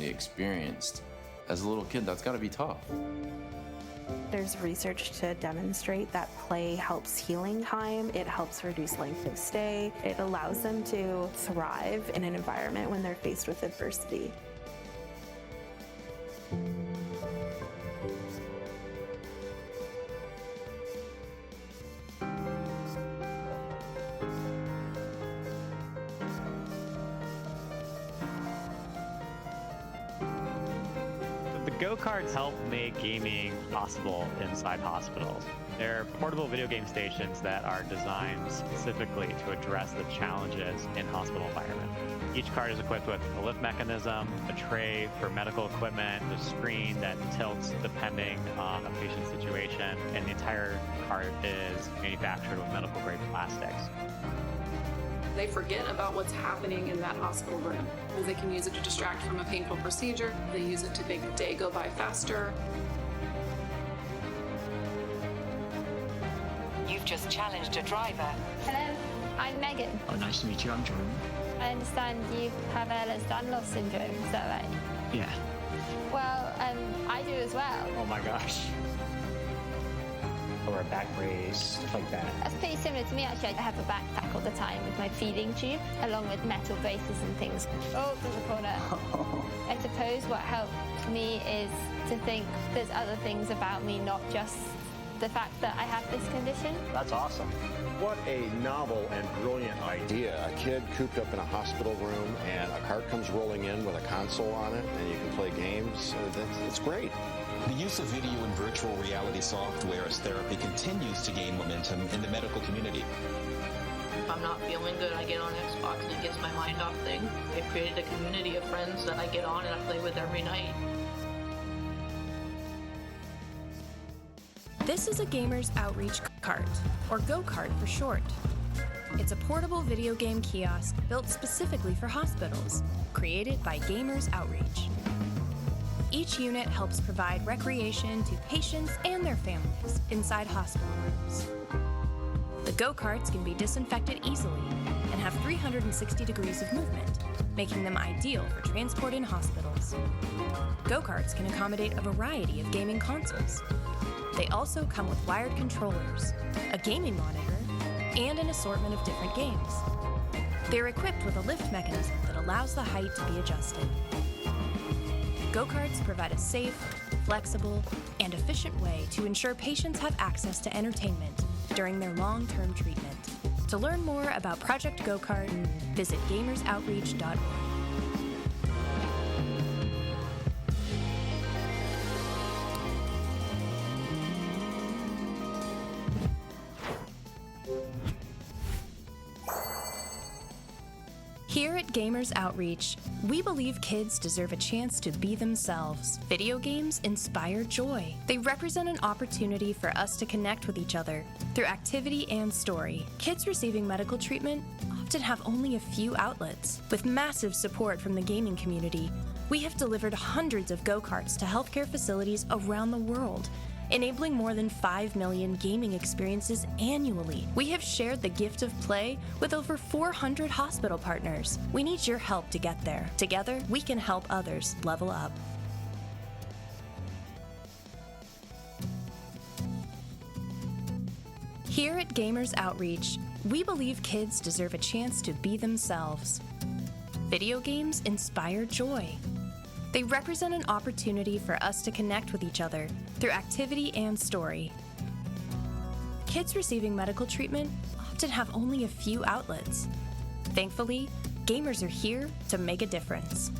personally experienced. As a little kid, that's got to be tough. There's research to demonstrate that play helps healing time, it helps reduce length of stay, it allows them to thrive in an environment when they're faced with adversity. The go-karts help make gaming possible inside hospitals. They're portable video game stations that are designed specifically to address the challenges in hospital environment. Each cart is equipped with a lift mechanism, a tray for medical equipment, a screen that tilts depending on a patient's situation, and the entire cart is manufactured with medical-grade plastics. They forget about what's happening in that hospital room. They can use it to distract from a painful procedure. They use it to make the day go by faster. You've just challenged a driver. Hello, I'm Megan. Oh, nice to meet you. I'm Jerome. I understand you have Ehlers-Danlos syndrome, is that right? Yeah. Well, I do as well. Oh my gosh. Or a back brace, stuff like that. That's pretty similar to me, actually. I have a backpack all the time with my feeding tube, along with metal braces and things. Oh, there's a corner. I suppose what helped me is to think there's other things about me, not just the fact that I have this condition. That's awesome. What a novel and brilliant idea. A kid cooped up in a hospital room and a cart comes rolling in with a console on it and you can play games. That's great. The use of video and virtual reality software as therapy continues to gain momentum in the medical community. If I'm not feeling good, I get on Xbox and it gets my mind off things. I've created a community of friends that I get on and I play with every night. This is a Gamers Outreach cart, or go-kart for short. It's a portable video game kiosk built specifically for hospitals, created by Gamers Outreach. Each unit helps provide recreation to patients and their families inside hospital rooms. The go-karts can be disinfected easily and have 360 degrees of movement, making them ideal for transport in hospitals. Go-karts can accommodate a variety of gaming consoles. They also come with wired controllers, a gaming monitor, and an assortment of different games. They're equipped with a lift mechanism that allows the height to be adjusted. Go-karts provide a safe, flexible, and efficient way to ensure patients have access to entertainment during their long-term treatment. To learn more about Project Go-Kart, visit gamersoutreach.org. Here at Gamers Outreach, we believe kids deserve a chance to be themselves. Video games inspire joy. They represent an opportunity for us to connect with each other through activity and story. Kids receiving medical treatment often have only a few outlets. With massive support from the gaming community, we have delivered hundreds of go-karts to healthcare facilities around the world, enabling more than 5 million gaming experiences annually. We have shared the gift of play with over 400 hospital partners. We need your help to get there. Together, we can help others level up. Here at Gamers Outreach, we believe kids deserve a chance to be themselves. Video games inspire joy. They represent an opportunity for us to connect with each other through activity and story. Kids receiving medical treatment often have only a few outlets. Thankfully, gamers are here to make a difference.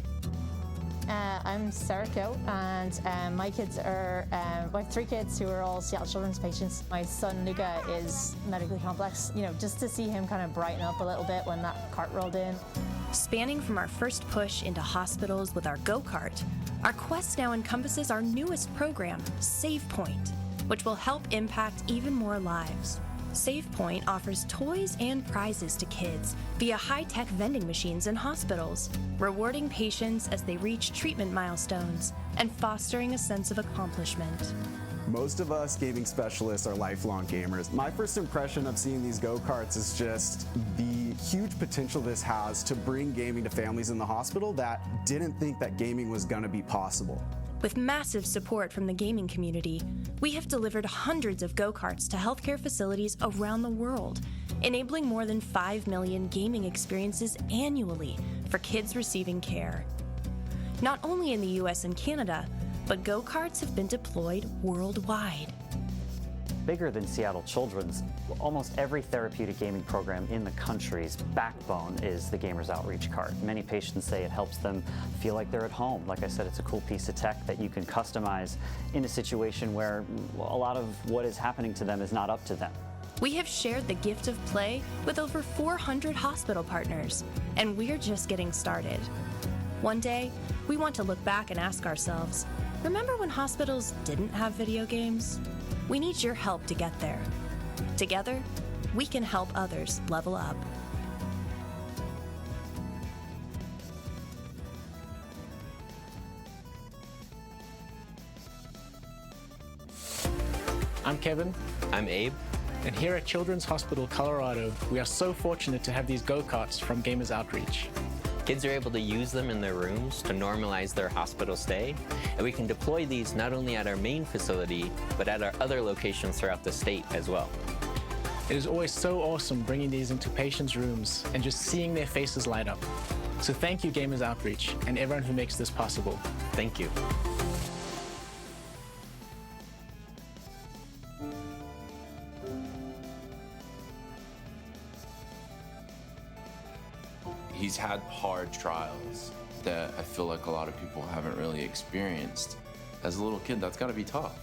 I'm Sarah Coe, and my kids are, I have 3 kids who are all Seattle Children's patients. My son Luca is medically complex. You know, just to see him kind of brighten up a little bit when that cart rolled in. Spanning from our first push into hospitals with our go-kart, our quest now encompasses our newest program, SavePoint, which will help impact even more lives. SavePoint offers toys and prizes to kids via high-tech vending machines in hospitals, rewarding patients as they reach treatment milestones and fostering a sense of accomplishment. Most of us gaming specialists are lifelong gamers. My first impression of seeing these go-karts is just the huge potential this has to bring gaming to families in the hospital that didn't think that gaming was going to be possible. With massive support from the gaming community, we have delivered hundreds of go-karts to healthcare facilities around the world, enabling more than 5 million gaming experiences annually for kids receiving care. Not only in the US and Canada, but go-karts have been deployed worldwide. Bigger than Seattle Children's, almost every therapeutic gaming program in the country's backbone is the Gamers Outreach Cart. Many patients say it helps them feel like they're at home. Like I said, it's a cool piece of tech that you can customize in a situation where a lot of what is happening to them is not up to them. We have shared the gift of play with over 400 hospital partners, and we're just getting started. One day, we want to look back and ask ourselves, remember when hospitals didn't have video games? We need your help to get there. Together, we can help others level up. I'm Kevin. I'm Abe. And here at Children's Hospital Colorado, we are so fortunate to have these go-karts from Gamers Outreach. Kids are able to use them in their rooms to normalize their hospital stay, and we can deploy these not only at our main facility, but at our other locations throughout the state as well. It is always so awesome bringing these into patients' rooms and just seeing their faces light up. So thank you, Gamers Outreach, and everyone who makes this possible. Thank you. He's had hard trials that I feel like a lot of people haven't really experienced. As a little kid, that's got to be tough.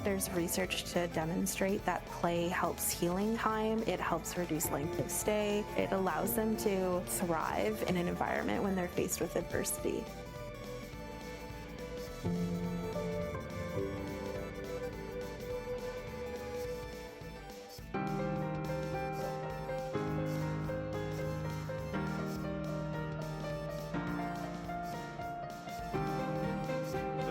There's research to demonstrate that play helps healing time, it helps reduce length of stay, it allows them to thrive in an environment when they're faced with adversity.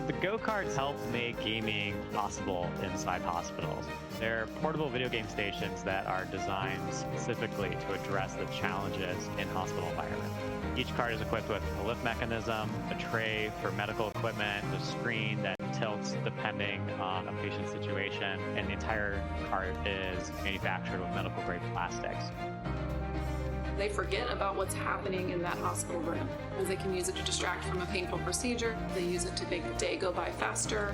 The go-karts help make gaming possible inside hospitals. They're portable video game stations that are designed specifically to address the challenges in hospital environments. Each cart is equipped with a lift mechanism, a tray for medical equipment, a screen that tilts depending on a patient's situation, and the entire cart is manufactured with medical-grade plastics. They forget about what's happening in that hospital room. They can use it to distract from a painful procedure. They use it to make the day go by faster.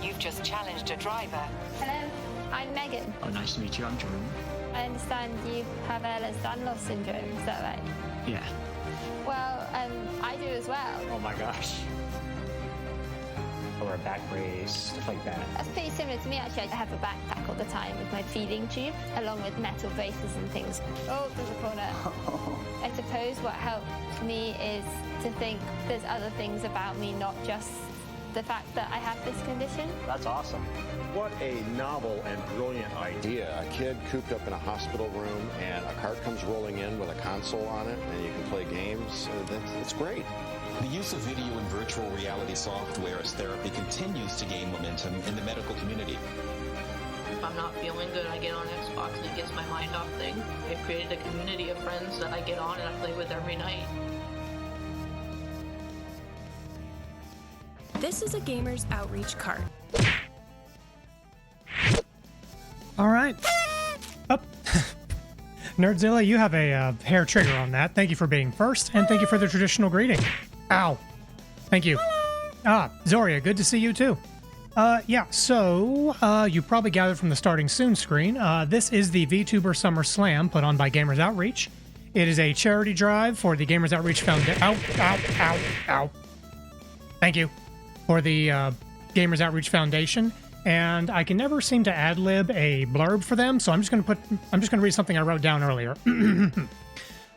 You've just challenged a driver. Hello, I'm Megan. Oh, nice to meet you. I'm Jerome. I understand you have Ehlers-Danlos syndrome, is that right? Yeah. Well, I do as well. Oh my gosh. Or a back brace, stuff like that. That's pretty similar to me, actually. I have a backpack all the time with my feeding tube, along with metal braces and things. Oh, there's a corner. I suppose what helped me is to think there's other things about me, not just the fact that I have this condition. That's awesome. What a novel and brilliant idea. A kid cooped up in a hospital room and a cart comes rolling in with a console on it and you can play games. That's great. The use of video and virtual reality software as therapy continues to gain momentum in the medical community. If I'm not feeling good, I get on Xbox and it gets my mind off things. I've created a community of friends that I get on and I play with every night. This is a Gamers Outreach cart. All right. Up. Nerdzilla, you have a hair trigger on that. Thank you for being first, and thank you for the traditional greeting. Ow. Thank you. Ah, Zoria, good to see you too. Yeah, so you probably gathered from the starting soon screen. This is the VTuber Summer Slam put on by Gamers Outreach. It is a charity drive for the Gamers Outreach Foundation. Ow, ow, ow, ow. Thank you. For the Gamers Outreach Foundation. And I can never seem to ad-lib a blurb for them, so I'm just going to read something I wrote down earlier.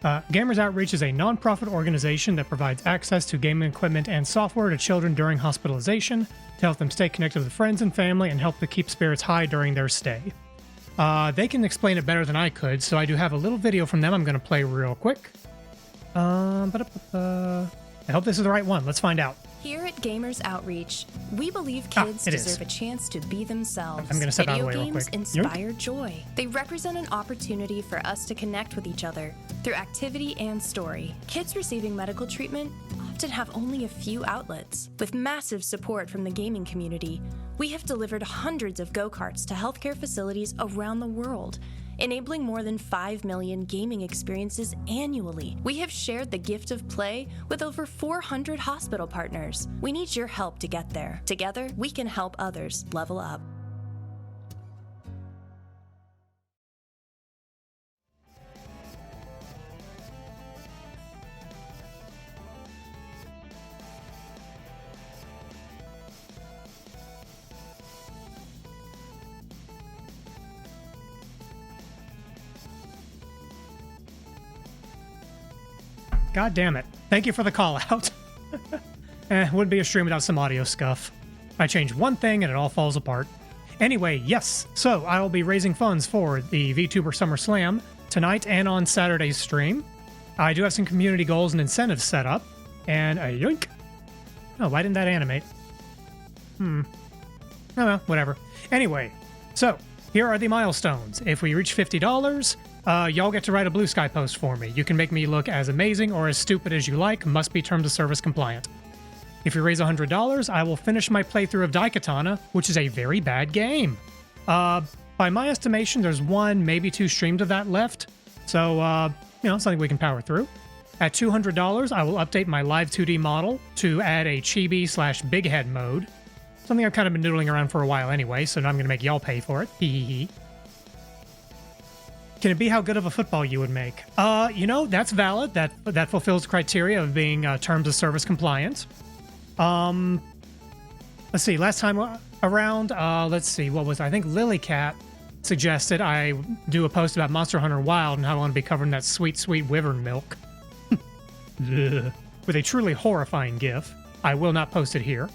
Gamers Outreach is a non-profit organization that provides access to gaming equipment and software to children during hospitalization to help them stay connected with friends and family and help to keep spirits high during their stay. They can explain it better than I could, so I do have a little video from them I'm going to play real quick. I hope this is the right one. Let's find out. Here at Gamers Outreach, we believe kids deserve a chance to be themselves. I'm gonna step out of the way Video real games quick. inspire joy. They represent an opportunity for us to connect with each other through activity and story. Kids receiving medical treatment often have only a few outlets. With massive support from the gaming community, we have delivered hundreds of go-karts to healthcare facilities around the world, enabling more than 5 million gaming experiences annually. We have shared the gift of play with over 400 hospital partners. We need your help to get there. Together, we can help others level up. God damn it. Thank you for the call out. Wouldn't be a stream without some audio scuff. I change one thing and it all falls apart. Anyway, yes, so I will be raising funds for the VTuber Summer Slam tonight and on Saturday's stream. I do have some community goals and incentives set up. And a yoink. Oh, why didn't that animate? Oh well, whatever. Anyway, so here are the milestones. If we reach $50, y'all get to write a Blue Sky post for me. You can make me look as amazing or as stupid as you like, must be terms of service compliant. If you raise $100, I will finish my playthrough of Daikatana, which is a very bad game. By my estimation, there's 1, maybe 2 streams of that left, so, something we can power through. At $200, I will update my live 2D model to add a chibi/big head mode. Something I've kind of been noodling around for a while anyway, so now I'm going to make y'all pay for it. Hee hee hee. Can it be how good of a football you would make? That's valid. That fulfills the criteria of being terms of service compliant. Let's see. Last time around, let's see. What was I think Lilycat suggested I do a post about Monster Hunter Wild and how I want to be covering that sweet, sweet wyvern milk. With a truly horrifying gif. I will not post it here.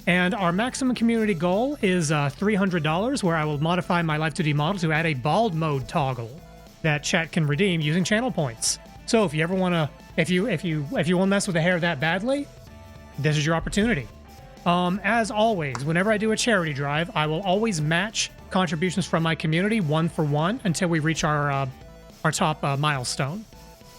And our maximum community goal is $300, where I will modify my Live 2D model to add a bald mode toggle that chat can redeem using channel points. So if you ever want to, if you want to mess with the hair that badly, this is your opportunity. As always, whenever I do a charity drive, I will always match contributions from my community 1 for 1 until we reach our top milestone.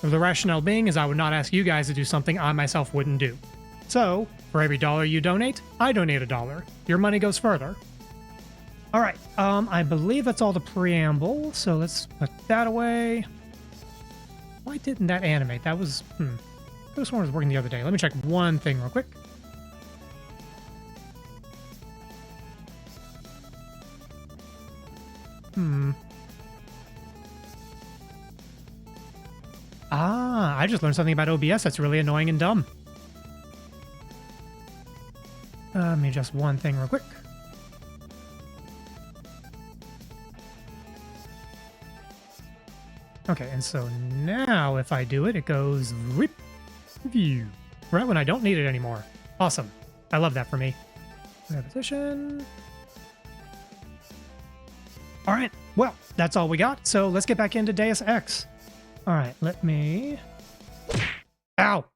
The rationale being is I would not ask you guys to do something I myself wouldn't do. So, for every $1 you donate, I donate $1. Your money goes further. All right, I believe that's all the preamble, so let's put that away. Why didn't that animate? That was, I could have sworn it was working the other day. Let me check one thing real quick. I just learned something about OBS that's really annoying and dumb. Let me adjust one thing real quick. Okay, and so now if I do it, it goes whip view. Right when I don't need it anymore. Awesome. I love that for me. Repetition. All right, well, that's all we got. So let's get back into Deus Ex. All right, let me... Ow!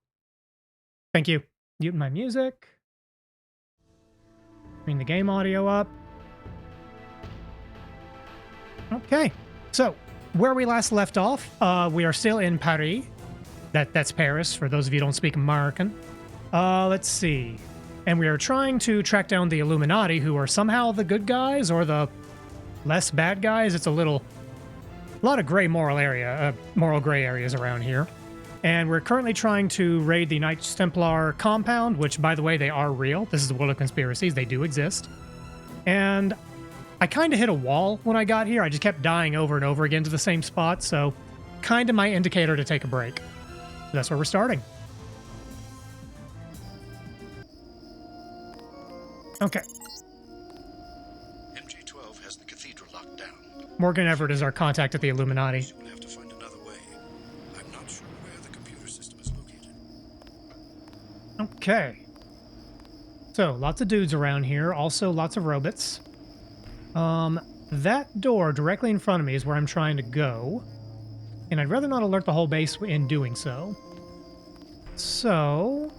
Thank you. Mute my music. Bring the game audio up. Okay, so where we last left off, we are still in Paris. That's Paris, for those of you who don't speak American. Let's see. And we are trying to track down the Illuminati, who are somehow the good guys or the less bad guys. It's a lot of gray moral gray areas around here. And we're currently trying to raid the Knights Templar compound, which, by the way, they are real. This is the world of conspiracies. They do exist. And I kind of hit a wall when I got here. I just kept dying over and over again to the same spot, so kind of my indicator to take a break. That's where we're starting. Okay. MG12 has the cathedral locked down. Morgan Everett is our contact at the Illuminati. We'll have to find another way. I'm not sure where the computer system is located. Okay. So, lots of dudes around here. Also, lots of robots. That door directly in front of me is where I'm trying to go. And I'd rather not alert the whole base in doing so. So...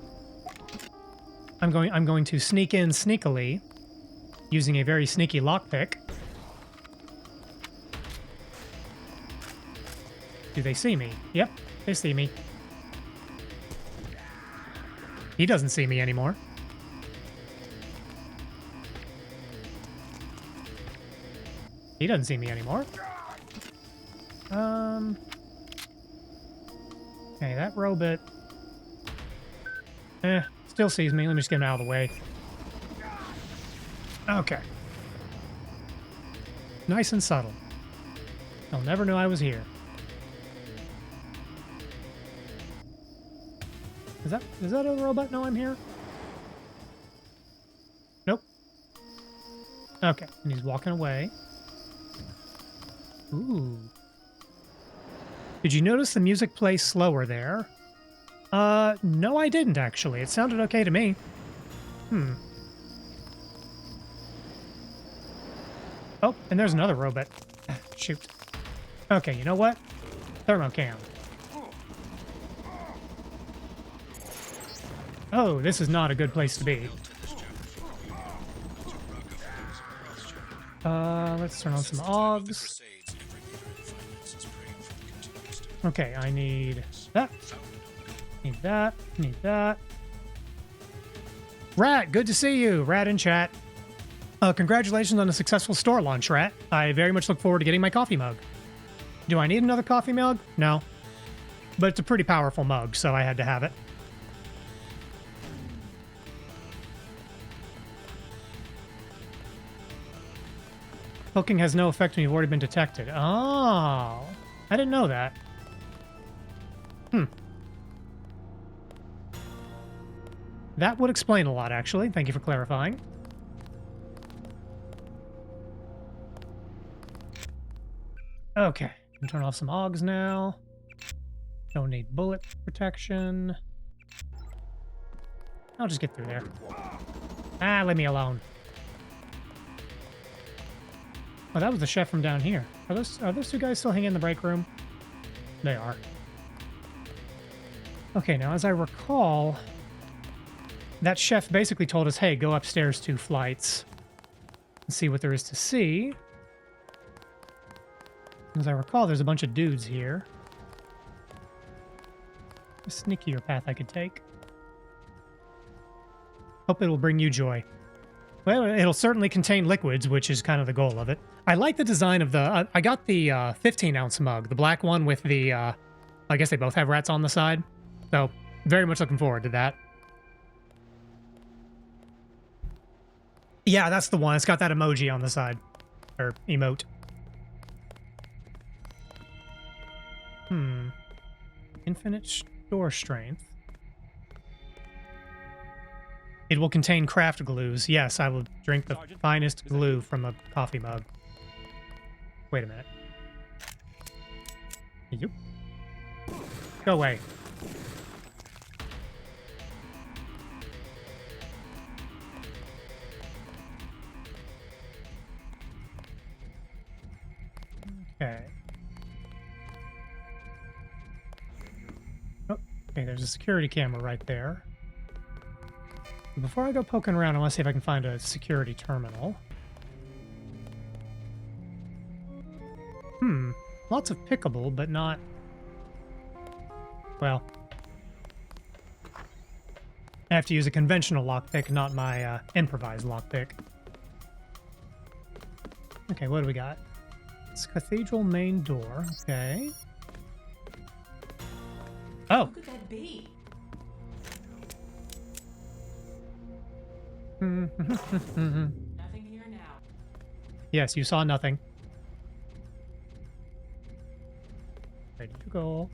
I'm going to sneak in sneakily using a very sneaky lockpick. Do they see me? Yep, they see me. He doesn't see me anymore. He doesn't see me anymore. Okay, that robot... still sees me. Let me just get him out of the way. Okay. Nice and subtle. They'll never know I was here. Does that other robot know I'm here? Nope. Okay, and he's walking away. Ooh. Did you notice the music plays slower there? No I didn't actually. It sounded okay to me. Oh, and there's another robot. Shoot. Okay, you know what? Thermocam. Oh, this is not a good place to be. Let's turn on some AUGs. Okay, I need that. Need that. Need that. Rat, good to see you. Rat in chat. Congratulations on a successful store launch, Rat. I very much look forward to getting my coffee mug. Do I need another coffee mug? No. But it's a pretty powerful mug, so I had to have it. Poking has no effect when you've already been detected. Oh, I didn't know that. That would explain a lot, actually. Thank you for clarifying. Okay, can turn off some AUGs now. Don't need bullet protection. I'll just get through there. Ah, leave me alone. Oh, that was the chef from down here. Are those two guys still hanging in the break room? They are. Okay, now as I recall, that chef basically told us, hey, go upstairs 2 flights and see what there is to see. As I recall, there's a bunch of dudes here. A sneakier path I could take. Hope it'll bring you joy. Well, it'll certainly contain liquids, which is kind of the goal of it. I like the design of the... I got the 15-ounce mug, the black one with the... I guess they both have rats on the side. So, very much looking forward to that. Yeah, that's the one. It's got that emoji on the side. Or emote. Infinite store strength. It will contain craft glues. Yes, I will drink the finest glue from a coffee mug. Wait a minute. Yep. Go away. Okay. Oh, okay, there's a security camera right there. Before I go poking around, I want to see if I can find a security terminal. Lots of pickable, but not... Well... I have to use a conventional lockpick, not my improvised lockpick. Okay, what do we got? It's cathedral main door. Okay. Oh! Who could that be? Nothing here now. Yes, you saw nothing. Ready to go.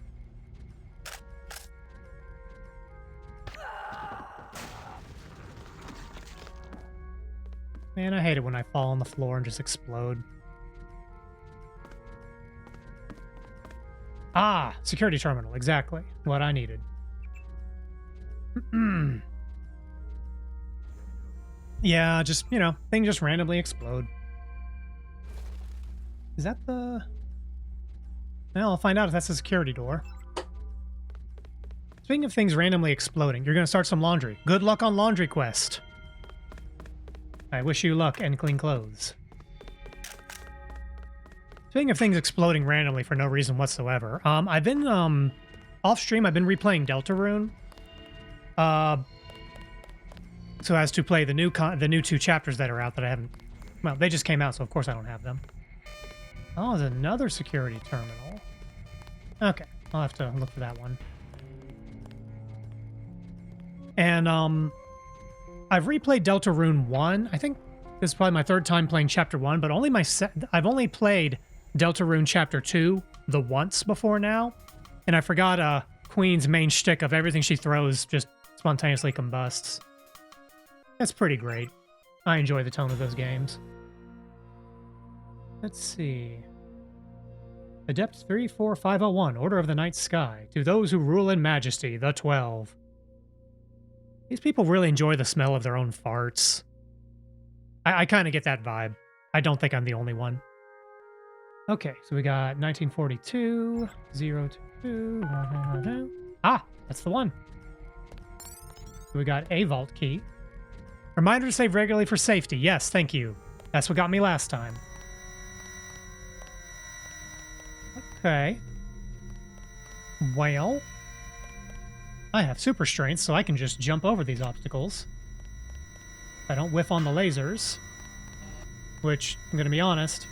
Man, I hate it when I fall on the floor and just explode. Ah, security terminal, exactly. What I needed. Yeah, just, you know, things just randomly explode. Is that the... Well, I'll find out if that's the security door. Speaking of things randomly exploding, you're going to start some laundry. Good luck on laundry quest. I wish you luck and clean clothes. Speaking of things exploding randomly for no reason whatsoever, I've been, off stream, I've been replaying Deltarune. So as to play the new 2 chapters that are out that I haven't... Well, they just came out, so of course I don't have them. Oh, there's another security terminal. Okay, I'll have to look for that one. And, I've replayed Deltarune 1. I think this is probably my 3rd time playing Chapter 1, but only I've only played Deltarune Chapter 2 the once before now. And I forgot, Queen's main shtick of everything she throws just spontaneously combusts. That's pretty great. I enjoy the tone of those games. Let's see. Adept 34501, Order of the Night Sky. To those who rule in majesty, the 12. These people really enjoy the smell of their own farts. I kind of get that vibe. I don't think I'm the only one. Okay, so we got 1942, 022, ah, that's the one. So we got a vault key. Reminder to save regularly for safety. Yes, thank you. That's what got me last time. Okay. Well, I have super strength, so I can just jump over these obstacles. If I don't whiff on the lasers, which, I'm going to be honest,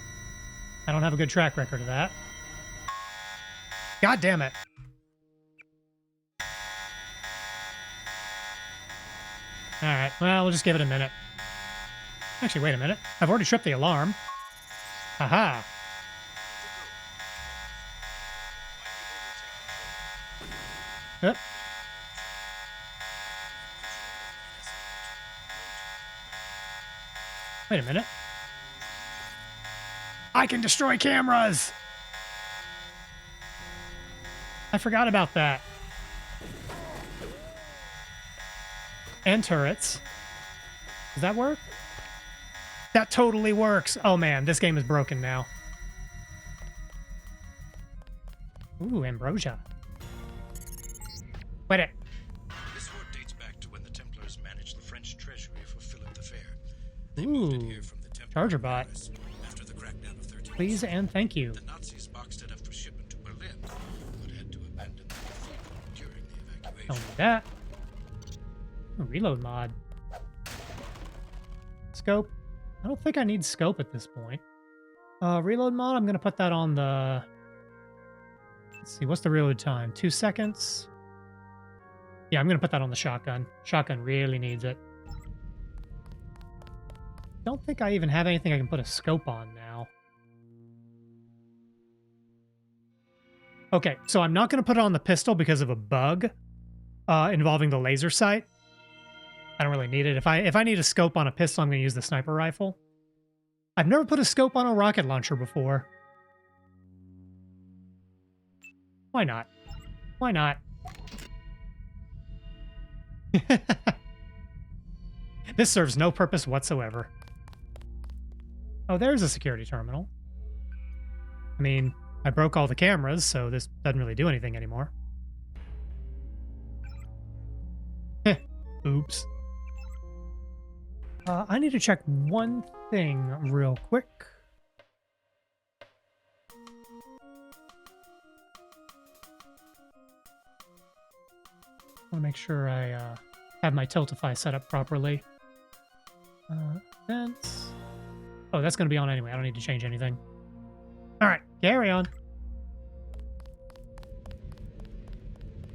I don't have a good track record of that. God damn it. Alright, well, we'll just give it a minute. Actually, wait a minute. I've already tripped the alarm. Haha. Yep. Wait a minute. I can destroy cameras! I forgot about that. And turrets. Does that work? That totally works! Oh man, this game is broken now. Ooh, ambrosia. Wait it. This hoard dates back to when the Templars managed the French treasury for Philip the Fair. They moved it here from the Templar Charger bot. after the crackdown of 13. Please and thank you. The Nazis boxed it up for shipment to Berlin, but had to abandon the fleet during the evacuation. Don't do that. Ooh, reload mod. Scope. I don't think I need scope at this point. Reload mod, I'm going to put that on the... Let's see, what's the reload time? 2 seconds? Yeah, I'm going to put that on the shotgun. Shotgun really needs it. Don't think I even have anything I can put a scope on now. Okay, so I'm not going to put it on the pistol because of a bug involving the laser sight. I don't really need it. If I need a scope on a pistol, I'm going to use the sniper rifle. I've never put a scope on a rocket launcher before. Why not? Why not? This serves no purpose whatsoever. Oh, there's a security terminal. I mean, I broke all the cameras, so this doesn't really do anything anymore. Oops. I need to check one thing real quick. I want to make sure I have my Tiltify set up properly. Events. Oh, that's going to be on anyway. I don't need to change anything. All right, carry on.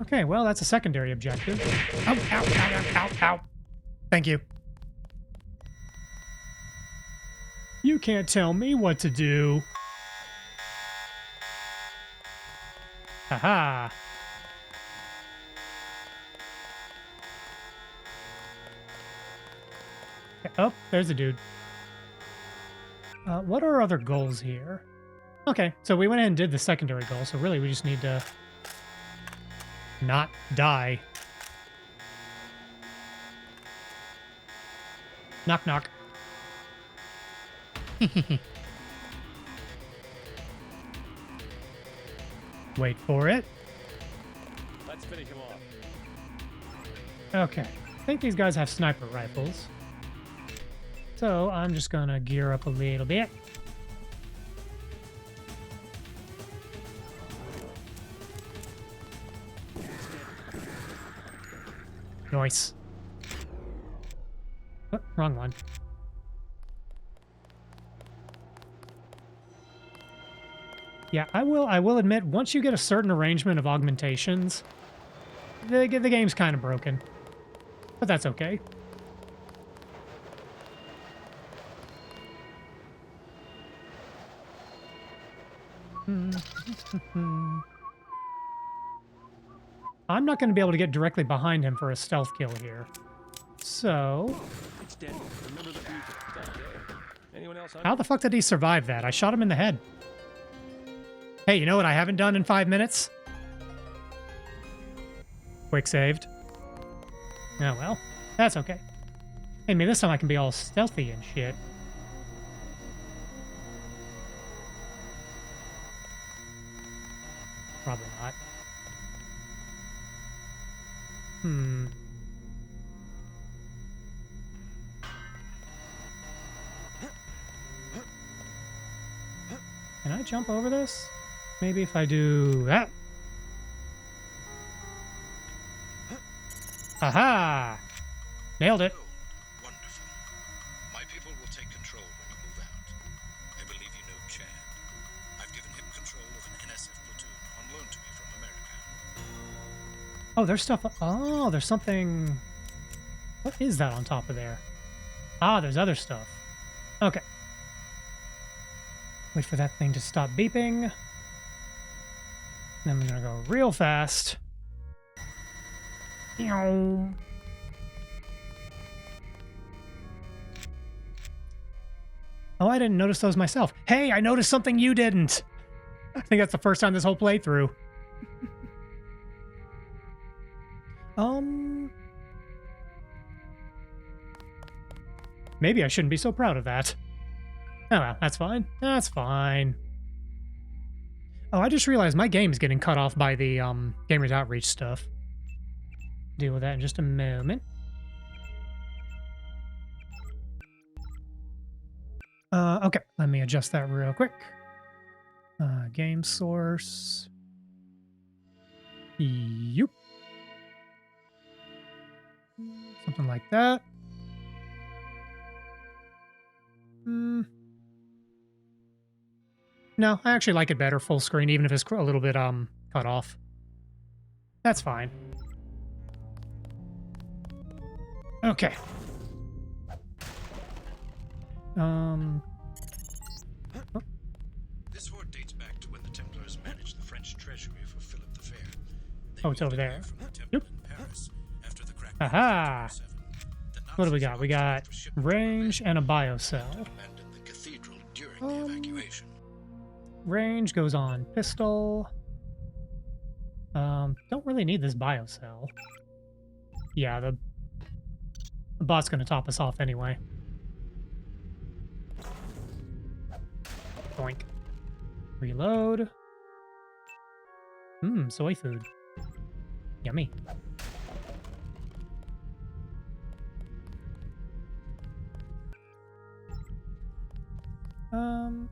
Okay, well, that's a secondary objective. Ow, ow, ow, ow, ow, ow. Thank you. You can't tell me what to do. Haha. Oh, there's a dude. What are our other goals here? Okay, so we went ahead and did the secondary goal, so really we just need to not die. Knock, knock. Wait for it. Let's finish him off. Okay. I think these guys have sniper rifles. So I'm just gonna gear up a little bit. Nice. Oh, wrong one. Yeah, I will admit, once you get a certain arrangement of augmentations, the game's kind of broken. But that's okay. I'm not going to be able to get directly behind him for a stealth kill here. So... It's dead. Remember the future. Stop there. Anyone else? How the fuck did he survive that? I shot him in the head. Hey, you know what I haven't done in 5 minutes? Quick saved. Oh well. That's okay. Hey, maybe this time I can be all stealthy and shit. Probably not. Hmm. Can I jump over this? Maybe if I do that. Aha! Nailed it. Wonderful. My people will take control when you move out. I believe you know Chad. I've given him control of an NSF platoon on loan to me from America. Oh, there's stuff. Oh, there's something. What is that on top of there? Ah, there's other stuff. Okay. Wait for that thing to stop beeping. Then I'm gonna go real fast. Meow. Oh, I didn't notice those myself. Hey, I noticed something you didn't. I think that's the first time this whole playthrough. Maybe I shouldn't be so proud of that. Oh well, that's fine. That's fine. Oh, I just realized my game is getting cut off by the Gamers Outreach stuff. Deal with that in just a moment. Okay, let me adjust that real quick. Game source. Yep. Something like that. No, I actually like it better full screen, even if it's a little bit cut off. That's fine. Okay. This fort dates back to when the Templars managed the French treasury for Philip the Fair. Oh, it's over there. From the temple Yep. in Paris after the crack Aha! What do we got? We got range and a biocell. abandoned the cathedral during the evacuation. Range goes on pistol. Don't really need this biocell. Yeah, the bot's gonna top us off anyway. Boink. Reload. Soy food. Yummy.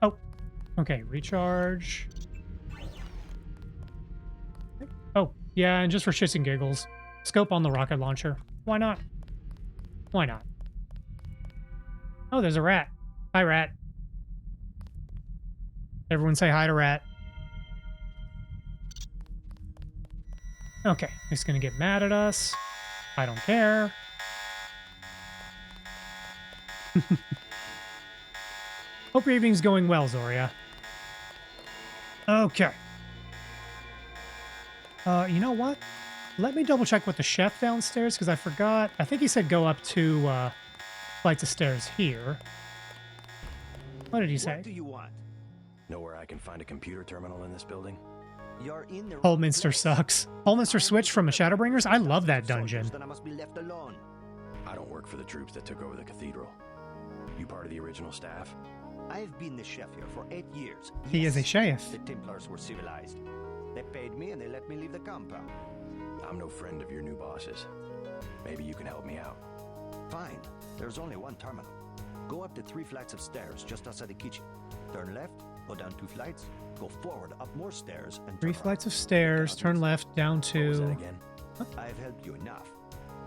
Oh. Okay, recharge. Oh, yeah, and just for shits and giggles. Scope on the rocket launcher. Why not? Why not? Oh, there's a rat. Hi, rat. Everyone say hi to rat. Okay, he's gonna get mad at us. I don't care. Hope your evening's going well, Zoria. Okay. You know what? Let me double check with the chef downstairs, because I forgot. I think he said go up 2 flights of stairs here. What did he say? What do you want? Know where I can find a computer terminal in this building? You're in the Holminster sucks. Holminster switched from the Shadowbringers? I love that dungeon. Then I must be left alone. I don't work for the troops that took over the cathedral. You part of the original staff? I've been the chef here for 8 years. He is a chef. The Templars were civilized. They paid me and they let me leave the compound. I'm no friend of your new boss's. Maybe you can help me out. Fine. There's only one terminal. Go up the 3 flights of stairs just outside the kitchen. Turn left, go down 2 flights, go forward up more stairs, and 3 flights of stairs, turn left, down What was that to... again? I've helped you enough.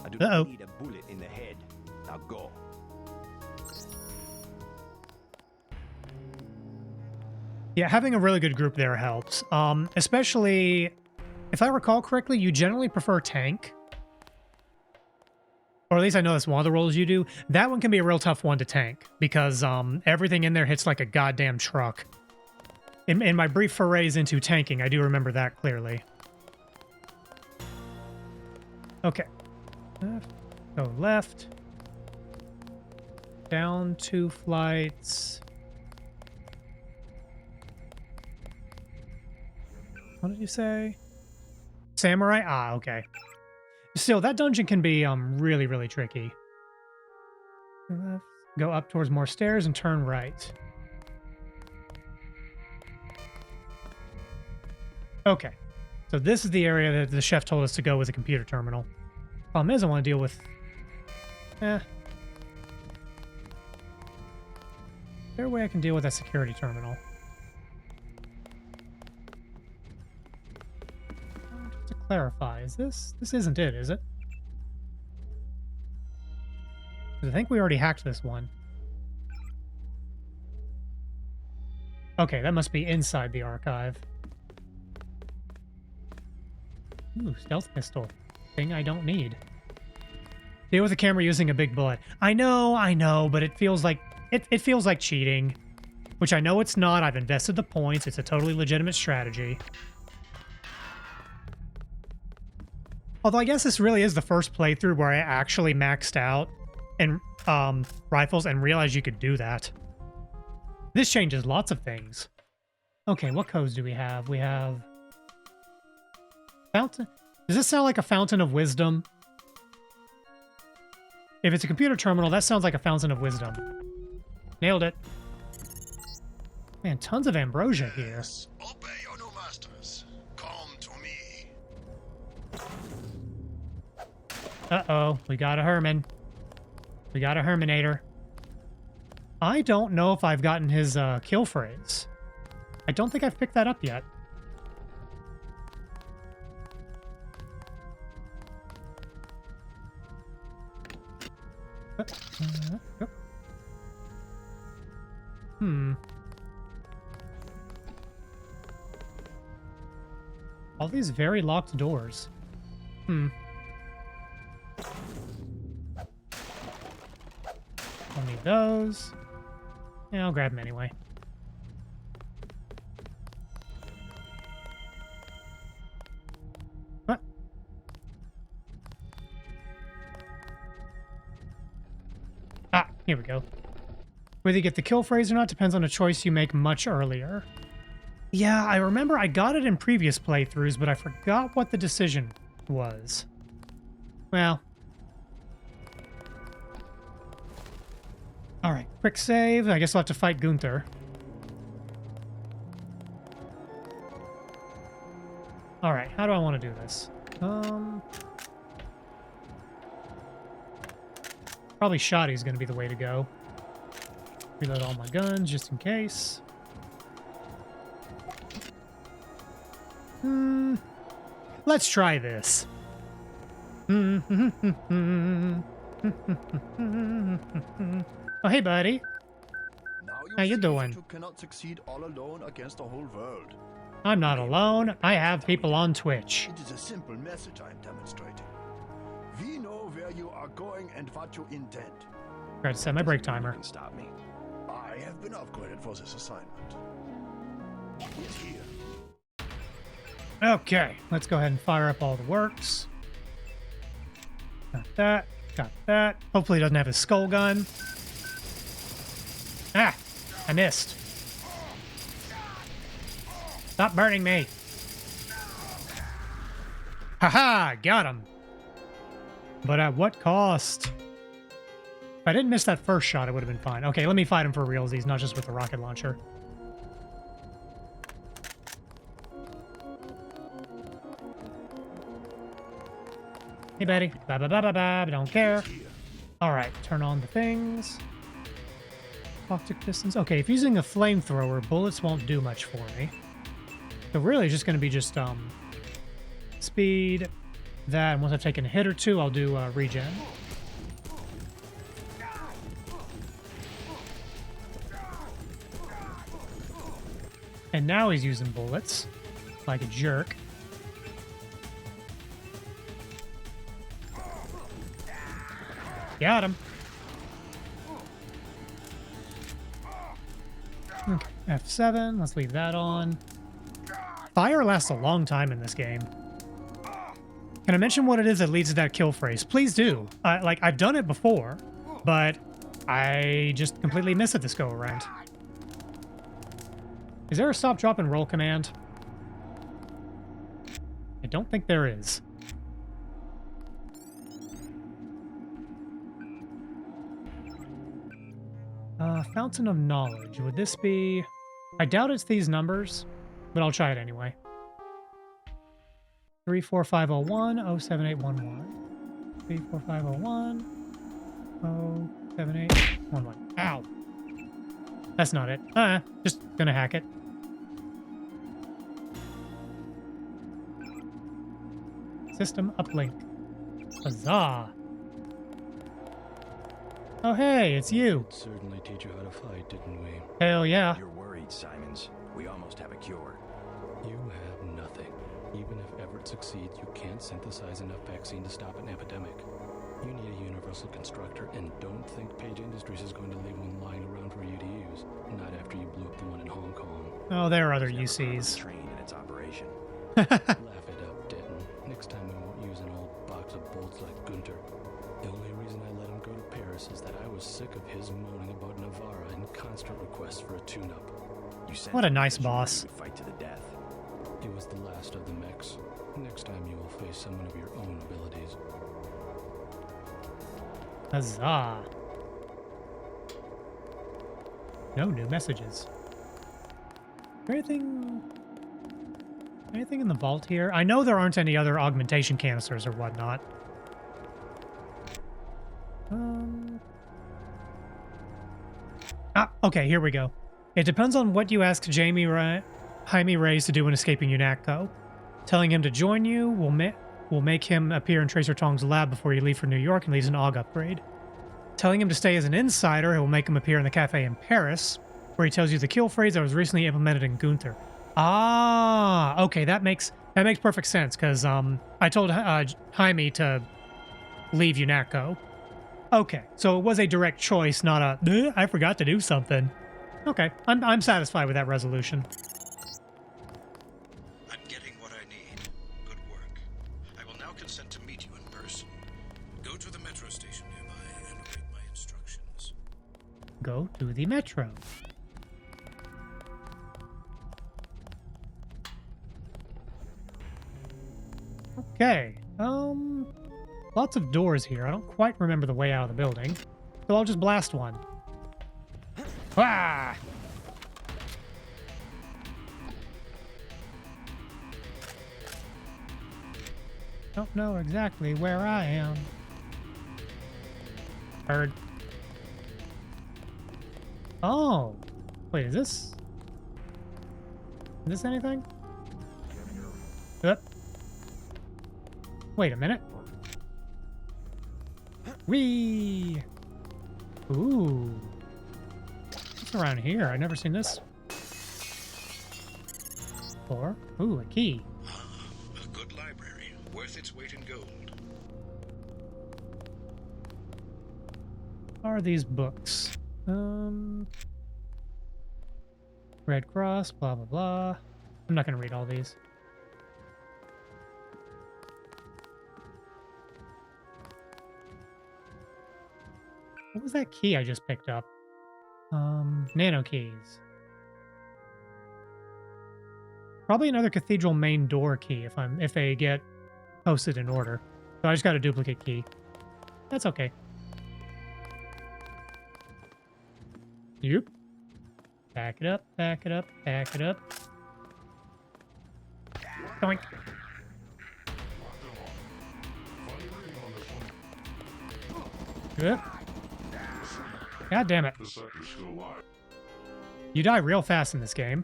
I do Uh-oh. not need a bullet in the head. Now go. Yeah, having a really good group there helps. Especially, if I recall correctly, you generally prefer tank. Or at least I know that's one of the roles you do. That one can be a real tough one to tank, because everything in there hits like a goddamn truck. In my brief forays into tanking, I do remember that clearly. Okay. Left. Go left. Down 2 flights. What did you say? Samurai? Ah, okay. Still, that dungeon can be really, really tricky. Left. Go up towards more stairs and turn right. Okay. So this is the area that the chef told us to go with the computer terminal. Problem is, I want to deal with... Is there a way I can deal with that security terminal? Just to clarify, is this isn't it, is it? 'Cause I think we already hacked this one. Okay, that must be inside the archive. Ooh, stealth pistol. Thing I don't need. Deal with the camera using a big bullet. I know, but it feels like it feels like cheating. Which I know it's not. I've invested the points. It's a totally legitimate strategy. Although I guess this really is the first playthrough where I actually maxed out in rifles and realized you could do that. This changes lots of things. Okay, what codes do we have? We have... Fountain? Does this sound like a fountain of wisdom? If it's a computer terminal, that sounds like a fountain of wisdom. Nailed it. Man, tons of ambrosia here. Obey your new masters. Come to me. Uh-oh, we got a Herman. We got a Herminator. I don't know if I've gotten his kill phrase. I don't think I've picked that up yet. All these very locked doors. I'll need those. Yeah, I'll grab them anyway. What? Ah, here we go. Whether you get the kill phrase or not depends on a choice you make much earlier. Yeah, I remember I got it in previous playthroughs, but I forgot what the decision was. Well. Alright, quick save. I guess I'll have to fight Gunther. Alright, how do I want to do this? Probably Shoddy's going to be the way to go. Reload all my guns just in case. Let's try this. Oh, hey, buddy. How you doing? You cannot succeed all alone against the whole world. I'm not alone. I have people on Twitch. It is a simple message I am demonstrating. We know where you are going and what you intend. Try to set my break timer. Stop me. I have been upgraded for this assignment. Get here. Okay, let's go ahead and fire up all the works. Got that. Got that. Hopefully he doesn't have his skull gun. Ah! I missed. Stop burning me. Haha! Got him. But at what cost? If I didn't miss that first shot, it would have been fine. Okay, let me fight him for realsies, not just with the rocket launcher. Hey, Betty. Ba ba ba ba ba. Don't care. All right, turn on the things. Toxic distance. Okay, if using a flamethrower, bullets won't do much for me. So really, it's just going to be just speed. That, and once I've taken a hit or two, I'll do regen. And now he's using bullets like a jerk. Got him. Okay, F7. Let's leave that on. Fire lasts a long time in this game. Can I mention what it is that leads to that kill phrase? Please do. Like, I've done it before, but I just completely miss it this go around. Is there a stop, drop, and roll command? I don't think there is. Fountain of Knowledge. Would this be... I doubt it's these numbers, but I'll try it anyway. 34501 07811. 34501 07811. Ow! That's not it. Just gonna hack it. System uplink. Huzzah! Oh hey, it's you. Certainly teach you how to fight, didn't we? Hell yeah. You're worried, Simons. We almost have a cure. You have nothing. Even if Everett succeeds, you can't synthesize enough vaccine to stop an epidemic. You need a universal constructor, and don't think Page Industries is going to leave one lying around for you to use. Not after you blew up the one in Hong Kong. Oh, there are other UCs. Train in its operation. Laugh it up, Denton. Next time we won't use an old box of bolts like Gunter. The only reason I let him go to Paris is that I was sick of his moaning about Navarra and constant requests for a tune-up. What a nice boss. Fight to the death. It was the last of the mechs. Next time you will face someone of your own abilities. Huzzah. No new messages. Anything in the vault here? I know there aren't any other augmentation canisters or whatnot. Okay, here we go. It depends on what you ask Jaime Reyes to do in escaping UNATCO. Telling him to join you will make him appear in Tracer Tong's lab before you leave for New York and leaves an AUG upgrade. Telling him to stay as an insider, it will make him appear in the cafe in Paris, where he tells you the kill phrase that was recently implemented in Gunther. Ah, okay, that makes perfect sense, because I told Jaime to leave UNATCO. Okay, so it was a direct choice, not a, I forgot to do something. Okay, I'm satisfied with that resolution. I'm getting what I need. Good work. I will now consent to meet you in person. Go to the metro station nearby and await my instructions. Go to the metro. Okay, lots of doors here. I don't quite remember the way out of the building, so I'll just blast one. Ah! Don't know exactly where I am. Heard. Oh! Wait, is this anything? Yep. Wait a minute. Whee! Ooh. What's around here? I've never seen this. Or, ooh, a key. A good library, worth its weight in gold. Are these books? Red Cross, blah, blah, blah. I'm not going to read all these. What was that key I just picked up? Nano keys. Probably another cathedral main door key if they get posted in order. So I just got a duplicate key. That's okay. Yep. Back it up, back it up, back it up. Doink. Yep. God damn it. You die real fast in this game.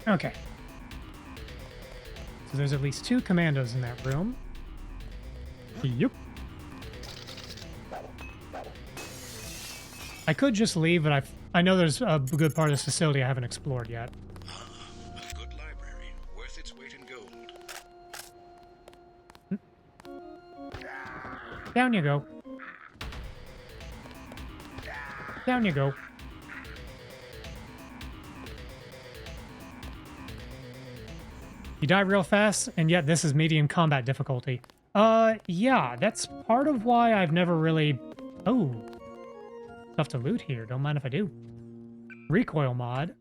Okay. So there's at least 2 commandos in that room. Yep. I could just leave, but I know there's a good part of this facility I haven't explored yet. A good library, worth its weight in gold. Down you go. Down you go. You die real fast, and yet this is medium combat difficulty. Yeah, that's part of why I've never really... Oh. Stuff to loot here. Don't mind if I do. Recoil mod.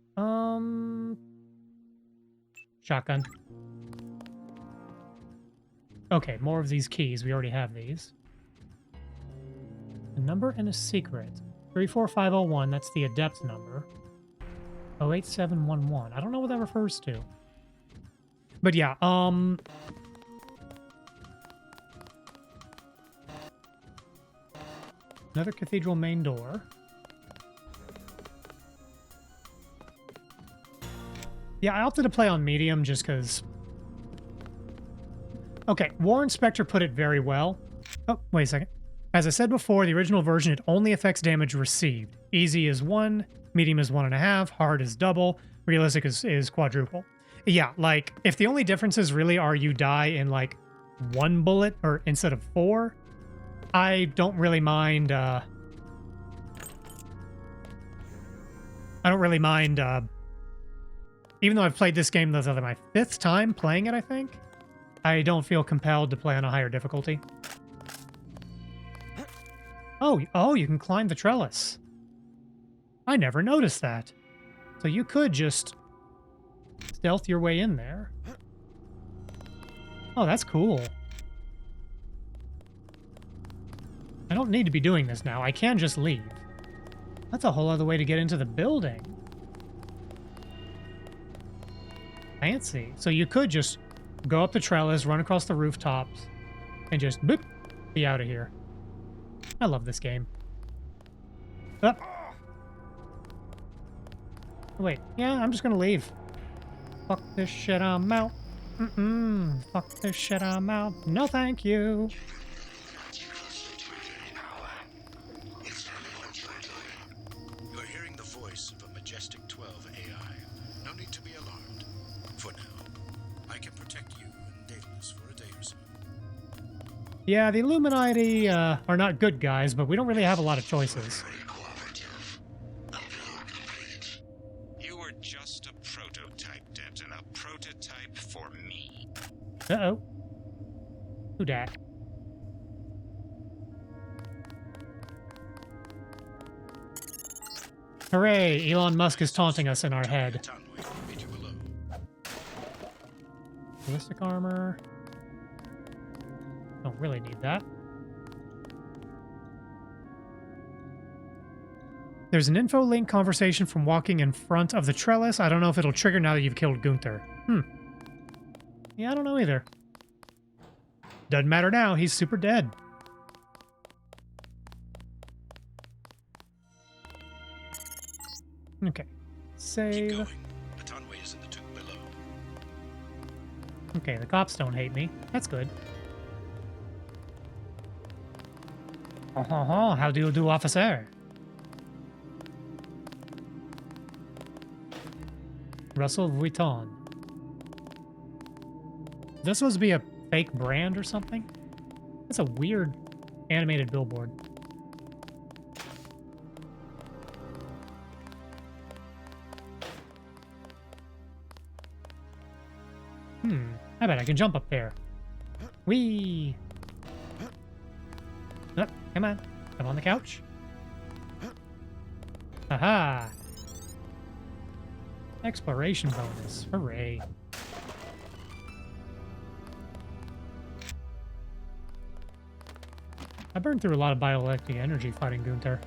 Shotgun. Okay, more of these keys. We already have these. A number and a secret. 34501, that's the adept number. 08711. I don't know what that refers to. But yeah, another cathedral main door. Yeah, I opted to play on medium just because... Okay, War Inspector put it very well. Oh, wait a second. As I said before, the original version, it only affects damage received. Easy is 1, medium is 1.5, hard is double, realistic is quadruple. Yeah, like, if the only differences really are you die in, like, 1 bullet or instead of 4, I don't really mind, I don't really mind, even though I've played this game, this is my 5th time playing it, I think, I don't feel compelled to play on a higher difficulty. Oh, you can climb the trellis. I never noticed that. So you could just stealth your way in there. Oh, that's cool. I don't need to be doing this now. I can just leave. That's a whole other way to get into the building. Fancy. So you could just go up the trellis, run across the rooftops, and just boop, be out of here. I love this game. Up. Wait, yeah, I'm just gonna leave. Fuck this shit, I'm out. Fuck this shit, I'm out. No thank you. You're hearing the voice of a majestic 12 AI. No need to be alarmed. For now, I can protect you and Daedalus for a day or so. Yeah, the Illuminati are not good guys, but we don't really have a lot of choices. You were just a prototype, Denton. A prototype for me. Uh-oh. Who dat? Hooray! Elon Musk is taunting us in our head. Ballistic armor. Don't really need that. There's an info link conversation from walking in front of the trellis. I don't know if it'll trigger now that you've killed Gunther. Yeah, I don't know either. Doesn't matter now. He's super dead. Okay. Save. is in the tube below. Okay, the cops don't hate me. That's good. How do you do, officer? Russell Vuitton. Is this supposed to be a fake brand or something? That's a weird animated billboard. I bet I can jump up there. Whee! Oh, come on. I'm on the couch. Aha! Exploration bonus. Hooray. I burned through a lot of bioelectric energy fighting Gunther.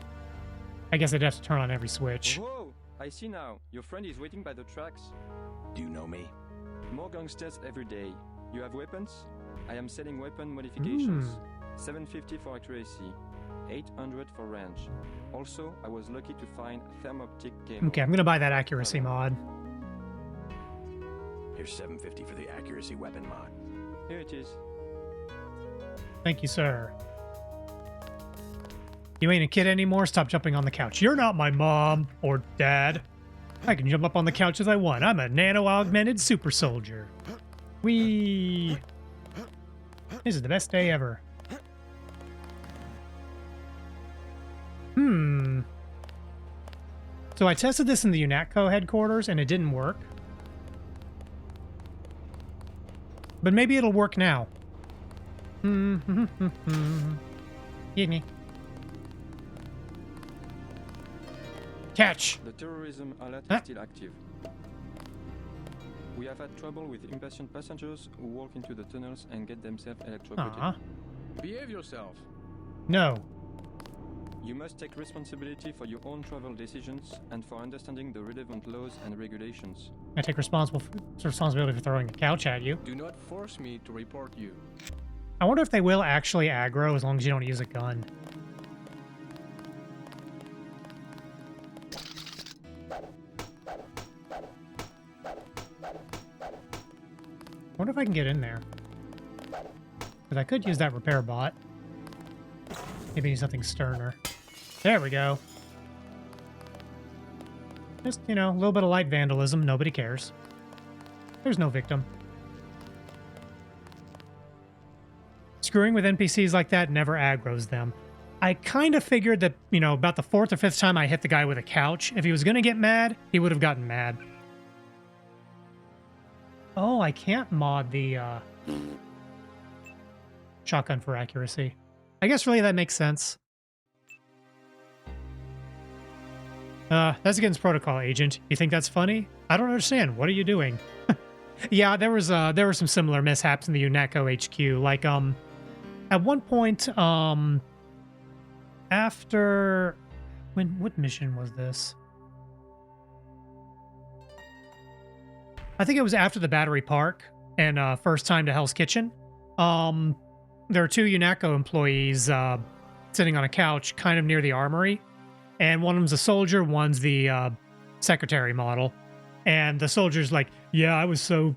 I guess I'd have to turn on every switch. Whoa! I see now. Your friend is waiting by the tracks. Do you know me? More gangsters every day. You have weapons? I am selling weapon modifications. 750 for accuracy, 800 for range. Also, I was lucky to find thermoptic cable. Okay, I'm gonna buy that accuracy mod. Here's 750 for the accuracy weapon mod. Here it is. Thank you, sir. You ain't a kid anymore. Stop jumping on the couch. You're not my mom or dad. I can jump up on the couch as I want. I'm a nano-augmented super soldier. Whee! This is the best day ever. So I tested this in the UNATCO headquarters and it didn't work. But maybe it'll work now. Get me. Catch! The terrorism alert is still active. We have had trouble with impatient passengers who walk into the tunnels and get themselves electrocuted. Behave yourself. No. You must take responsibility for your own travel decisions and for understanding the relevant laws and regulations. I take responsibility for throwing a couch at you. Do not force me to report you. I wonder if they will actually aggro as long as you don't use a gun. I wonder if I can get in there. Because I could use that repair bot. Maybe need something sterner. There we go. Just, you know, a little bit of light vandalism. Nobody cares. There's no victim. Screwing with NPCs like that never aggroes them. I kind of figured that, you know, about the 4th or 5th time I hit the guy with a couch, if he was going to get mad, he would have gotten mad. Oh, I can't mod the shotgun for accuracy. I guess really that makes sense. That's against protocol, Agent. You think that's funny? I don't understand. What are you doing? Yeah, there were some similar mishaps in the UNATCO HQ. Like, at one point, after... What mission was this? I think it was after the Battery Park and first time to Hell's Kitchen. There were 2 UNATCO employees sitting on a couch kind of near the armory. And one of them's a soldier, one's the secretary model. And the soldier's like, yeah, I was so...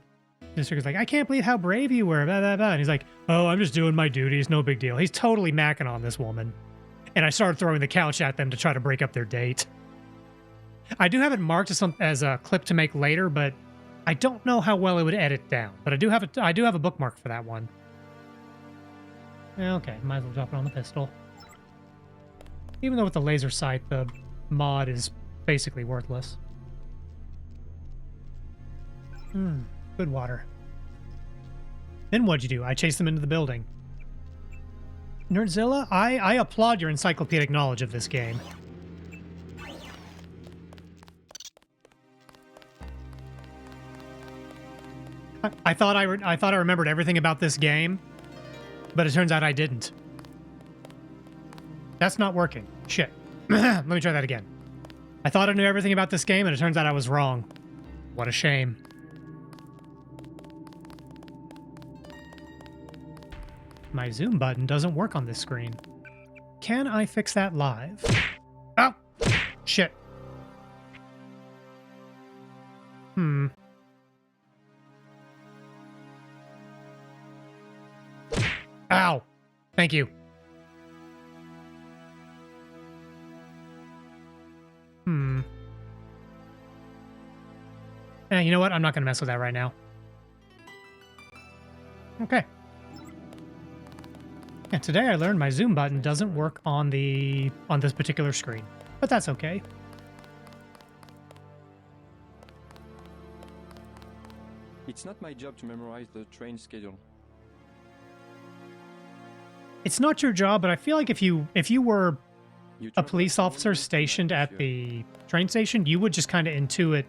The secretary's like, I can't believe how brave you were, blah, blah, blah. And he's like, oh, I'm just doing my duties, no big deal. He's totally macking on this woman. And I started throwing the couch at them to try to break up their date. I do have it marked as a clip to make later, but I don't know how well it would edit down. But I do have a bookmark for that one. Okay, might as well drop it on the pistol. Even though with the laser sight, the mod is basically worthless. Good water. Then what'd you do? I chased them into the building. Nerdzilla, I applaud your encyclopedic knowledge of this game. I thought I remembered everything about this game, but it turns out I didn't. That's not working. Shit. Let me try that again. I thought I knew everything about this game, and it turns out I was wrong. What a shame. My zoom button doesn't work on this screen. Can I fix that live? Oh! Shit. Ow! Thank you. You know what? I'm not going to mess with that right now. Okay. Yeah, today I learned my zoom button doesn't work on this particular screen, but that's okay. It's not my job to memorize the train schedule. It's not your job, but I feel like if you were a police officer stationed at the train station, you would just kind of intuit.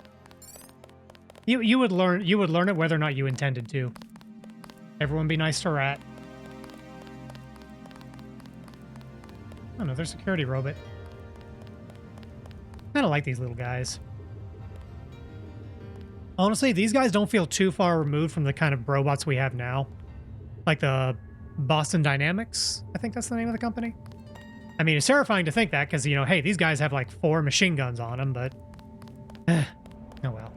You would learn it whether or not you intended to. Everyone be nice to Rat. Oh, another security robot. I don't like these little guys. Honestly, these guys don't feel too far removed from the kind of robots we have now. Like the Boston Dynamics, I think that's the name of the company. I mean, it's terrifying to think that because, you know, hey, these guys have like 4 machine guns on them, but... oh well.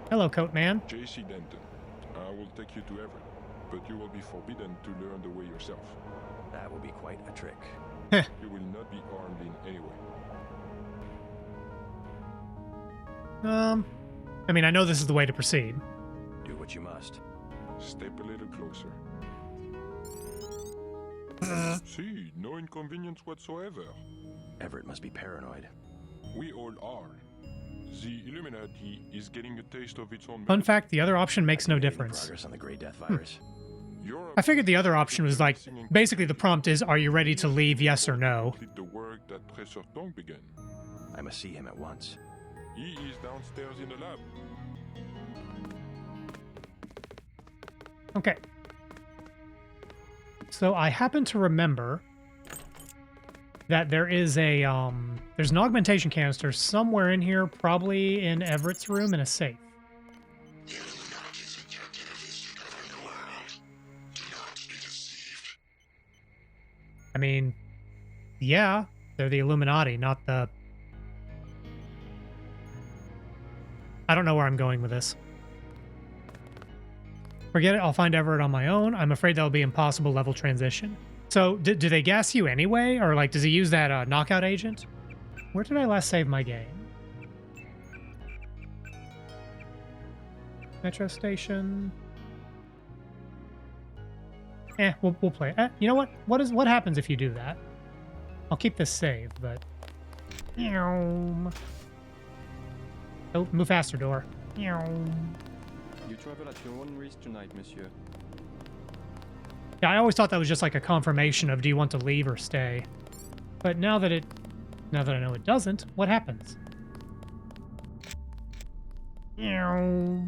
Hello, Coat Man. JC Denton, I will take you to Everett, but you will be forbidden to learn the way yourself. That will be quite a trick. You will not be armed in any way. I mean, I know this is the way to proceed. Do what you must. Step a little closer. See, no inconvenience whatsoever. Everett must be paranoid. We all are. The Illuminati is getting a taste of its own. Fun fact, the other option makes no difference. Progress on the Grey Death virus. I figured the other option was like, basically the prompt is, are you ready to leave, yes or no? The work that Professor Tong began. I must see him at once. He is downstairs in the lab. Okay. So I happen to remember that there is a, there's an augmentation canister somewhere in here, probably in Everett's room in a safe. I mean, yeah, they're the Illuminati, not the... I don't know where I'm going with this. Forget it, I'll find Everett on my own. I'm afraid that'll be impossible level transition. So, do they gas you anyway? Or, like, does he use that knockout agent? Where did I last save my game? Metro station. We'll play. You know what? What happens if you do that? I'll keep this saved, but... Oh, move faster, door. You travel at your own risk tonight, monsieur. Yeah, I always thought that was just like a confirmation of do you want to leave or stay. But now that I know it doesn't, what happens? JC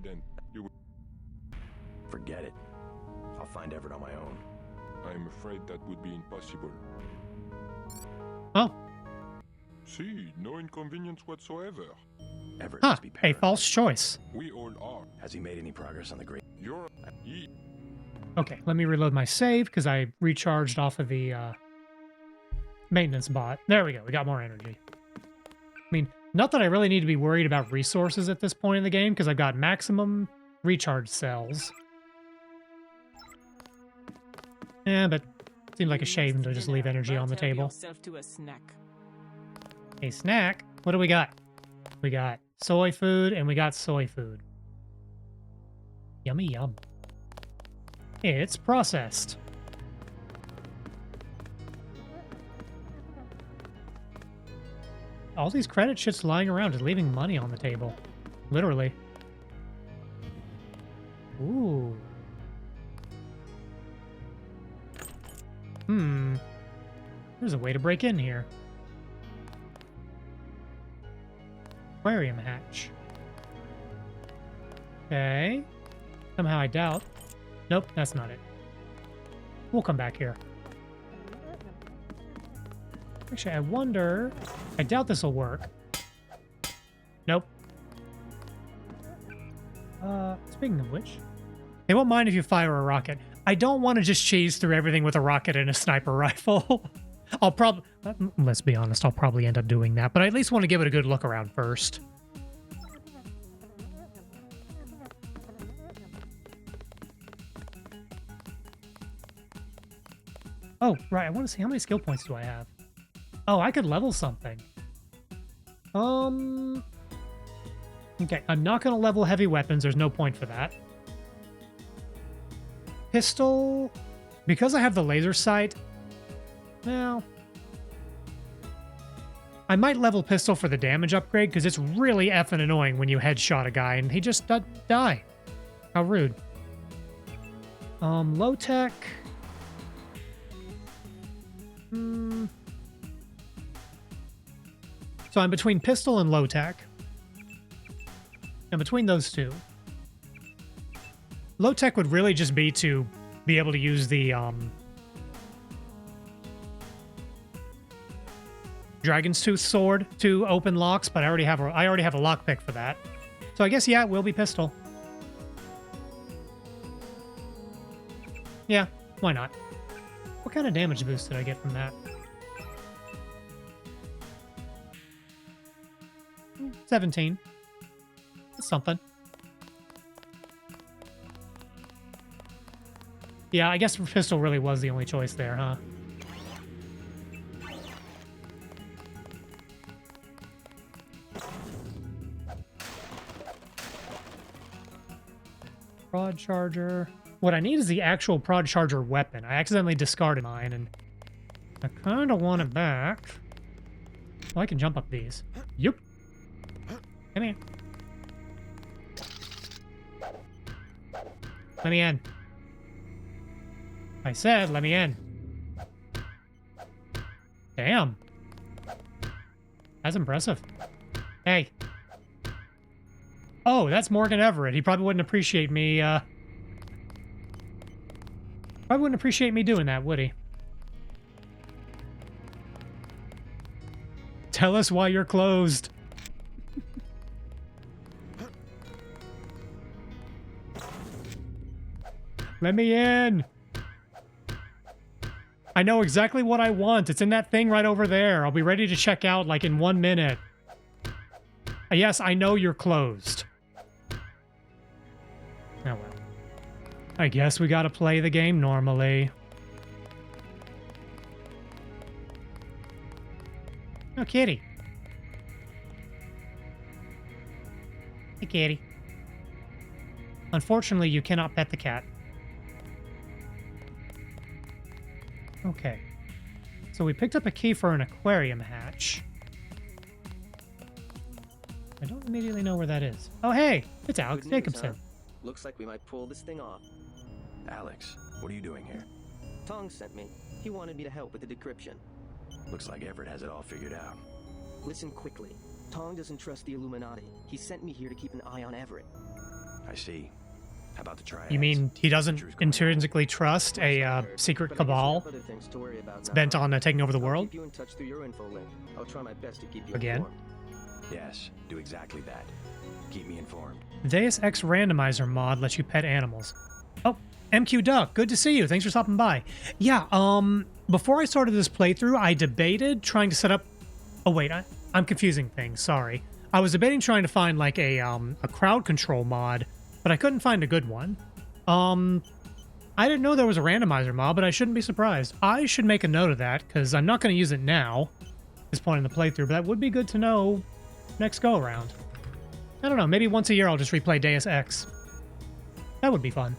Dent, you... Forget it. I'll find Everett on my own. I'm afraid that would be impossible. Oh. See, no inconvenience whatsoever. Everett must be a paranoid. false choice. We all are. Has he made any progress on the Great? You're... Okay, let me reload my save because I recharged off of the maintenance bot. There we go. We got more energy. I mean, not that I really need to be worried about resources at this point in the game because I've got maximum recharge cells. Yeah, but it seems like a shame to just leave energy on the table. To a snack. A snack? What do we got? We got soy food and we got soy food. Yummy yum. It's processed. All these credit shits lying around is leaving money on the table. Literally. Ooh. There's a way to break in here. Aquarium hatch. Okay. Somehow I doubt. Nope, that's not it. We'll come back here. Actually, I wonder... I doubt this will work. Nope. Speaking of which... They won't mind if you fire a rocket. I don't want to just cheese through everything with a rocket and a sniper rifle. I'll probably... Let's be honest, I'll probably end up doing that. But I at least want to give it a good look around first. Oh, right. I want to see how many skill points do I have. Oh, I could level something. Okay, I'm not going to level heavy weapons. There's no point for that. Pistol. Because I have the laser sight. Well, I might level pistol for the damage upgrade because it's really effing annoying when you headshot a guy and he just die. How rude. Low tech. So I'm between pistol and low tech. And between those two. Low tech would really just be to be able to use the Dragon's Tooth sword to open locks, but I already have a lockpick for that. So I guess, yeah, it will be pistol. Yeah, why not? What kind of damage boost did I get from that? 17. That's something. Yeah, I guess pistol really was the only choice there, huh? Prod charger. What I need is the actual prod charger weapon. I accidentally discarded mine, and I kind of want it back. Oh, I can jump up these. Yup. Come here. Let me in. I said, let me in. Damn. That's impressive. Hey. Oh, that's Morgan Everett. He probably wouldn't appreciate me, probably wouldn't appreciate me doing that, would he? Tell us why you're closed. Let me in. I know exactly what I want. It's in that thing right over there. I'll be ready to check out like in 1 minute. Yes, I know you're closed. Oh well. I guess we gotta play the game normally. Oh, kitty. Hey, kitty. Unfortunately, you cannot pet the cat. Okay. So we picked up a key for an aquarium hatch. I don't immediately know where that is. Oh, hey! It's Alex Jacobson. Looks like we might pull this thing off. Alex, what are you doing here? Tong sent me. He wanted me to help with the decryption. Looks like Everett has it all figured out. Listen quickly. Tong doesn't trust the Illuminati. He sent me here to keep an eye on Everett. I see. How about the triads? You mean he doesn't intrinsically trust a secret cabal? It's bent on taking over the world? Keep you in touch through your info link. I'll try my best to keep you Again? informed. Yes, do exactly that. Keep me informed. Deus Ex randomizer mod lets you pet animals. Oh, MQ Duck, good to see you. Thanks for stopping by. Yeah, before I started this playthrough, I debated trying to set up... Oh, wait, I'm confusing things, sorry. I was debating trying to find, like, a crowd control mod, but I couldn't find a good one. I didn't know there was a randomizer mod, but I shouldn't be surprised. I should make a note of that, because I'm not going to use it now, at this point in the playthrough, but that would be good to know next go-around. I don't know, maybe once a year I'll just replay Deus Ex. That would be fun.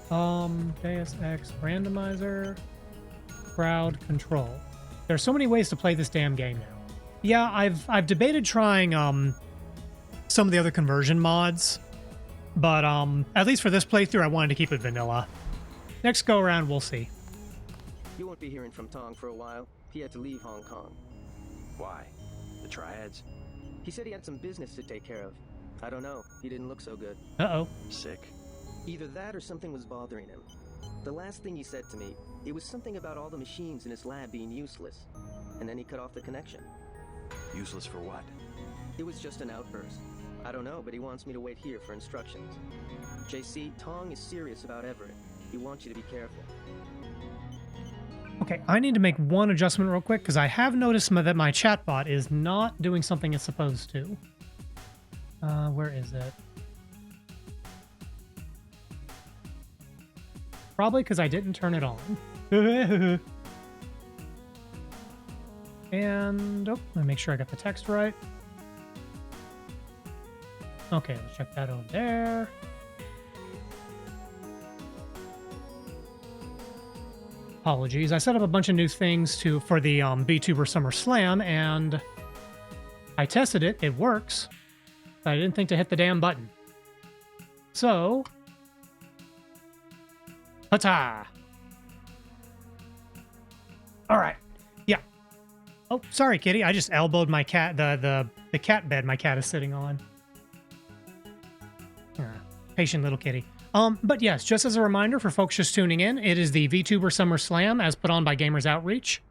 Deus Ex randomizer, crowd control. There are so many ways to play this damn game now. Yeah, I've debated trying some of the other conversion mods, but at least for this playthrough I wanted to keep it vanilla. Next go around we'll see. You won't be hearing from Tong for a while. He had to leave Hong Kong. Why? The triads? He said he had some business to take care of. I don't know. He didn't look so good. Uh-oh. Sick? Either that or something was bothering him. The last thing he said to me, it was something about all the machines in his lab being useless. And then he cut off the connection. Useless for what? It was just an outburst. I don't know, but he wants me to wait here for instructions. JC, Tong is serious about Everett. He wants you to be careful. Okay, I need to make one adjustment real quick, because I have noticed that my chatbot is not doing something it's supposed to. Where is it? Probably because I didn't turn it on. And, oh, let me make sure I got the text right. Okay, let's check that over there. Apologies, I set up a bunch of new things for the VTuber Summer Slam, and I tested it. It works, but I didn't think to hit the damn button. So, ta-ta! All right, yeah. Oh, sorry, kitty. I just elbowed my cat, the cat bed my cat is sitting on. Patient little kitty. But yes, just as a reminder for folks just tuning in, it is the VTuber Summer Slam as put on by Gamers Outreach.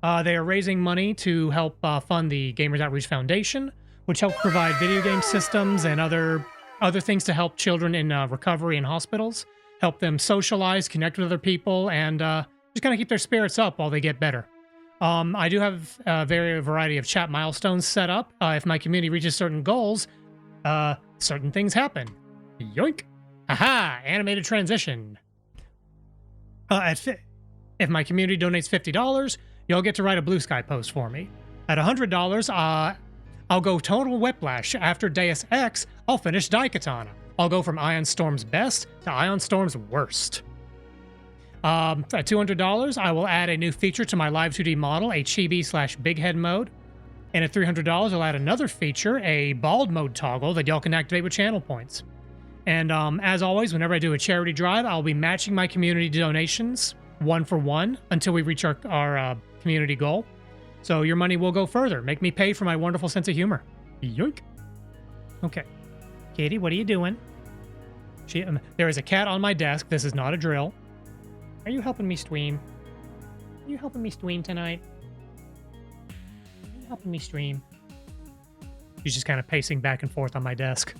They are raising money to help fund the Gamers Outreach Foundation, which helps provide video game systems and other things to help children in recovery in hospitals, help them socialize, connect with other people, and just kind of keep their spirits up while they get better. I do have a variety of chat milestones set up. If my community reaches certain goals, certain things happen. Yoink! Aha! Animated transition. If my community donates $50, you'll get to write a Blue Sky post for me. At $100, I'll go total whiplash. After Deus Ex, I'll finish Daikatana. I'll go from Ion Storm's best to Ion Storm's worst. At $200, I will add a new feature to my Live 2D model, a chibi/big head mode. And at $300, I'll add another feature, a bald mode toggle that y'all can activate with channel points. And as always, whenever I do a charity drive, I'll be matching my community donations 1-for-1 until we reach our community goal. So your money will go further. Make me pay for my wonderful sense of humor. Yoink. Okay. Katie, what are you doing? There is a cat on my desk. This is not a drill. Are you helping me stream? Are you helping me stream tonight? Are you helping me stream? She's just kind of pacing back and forth on my desk.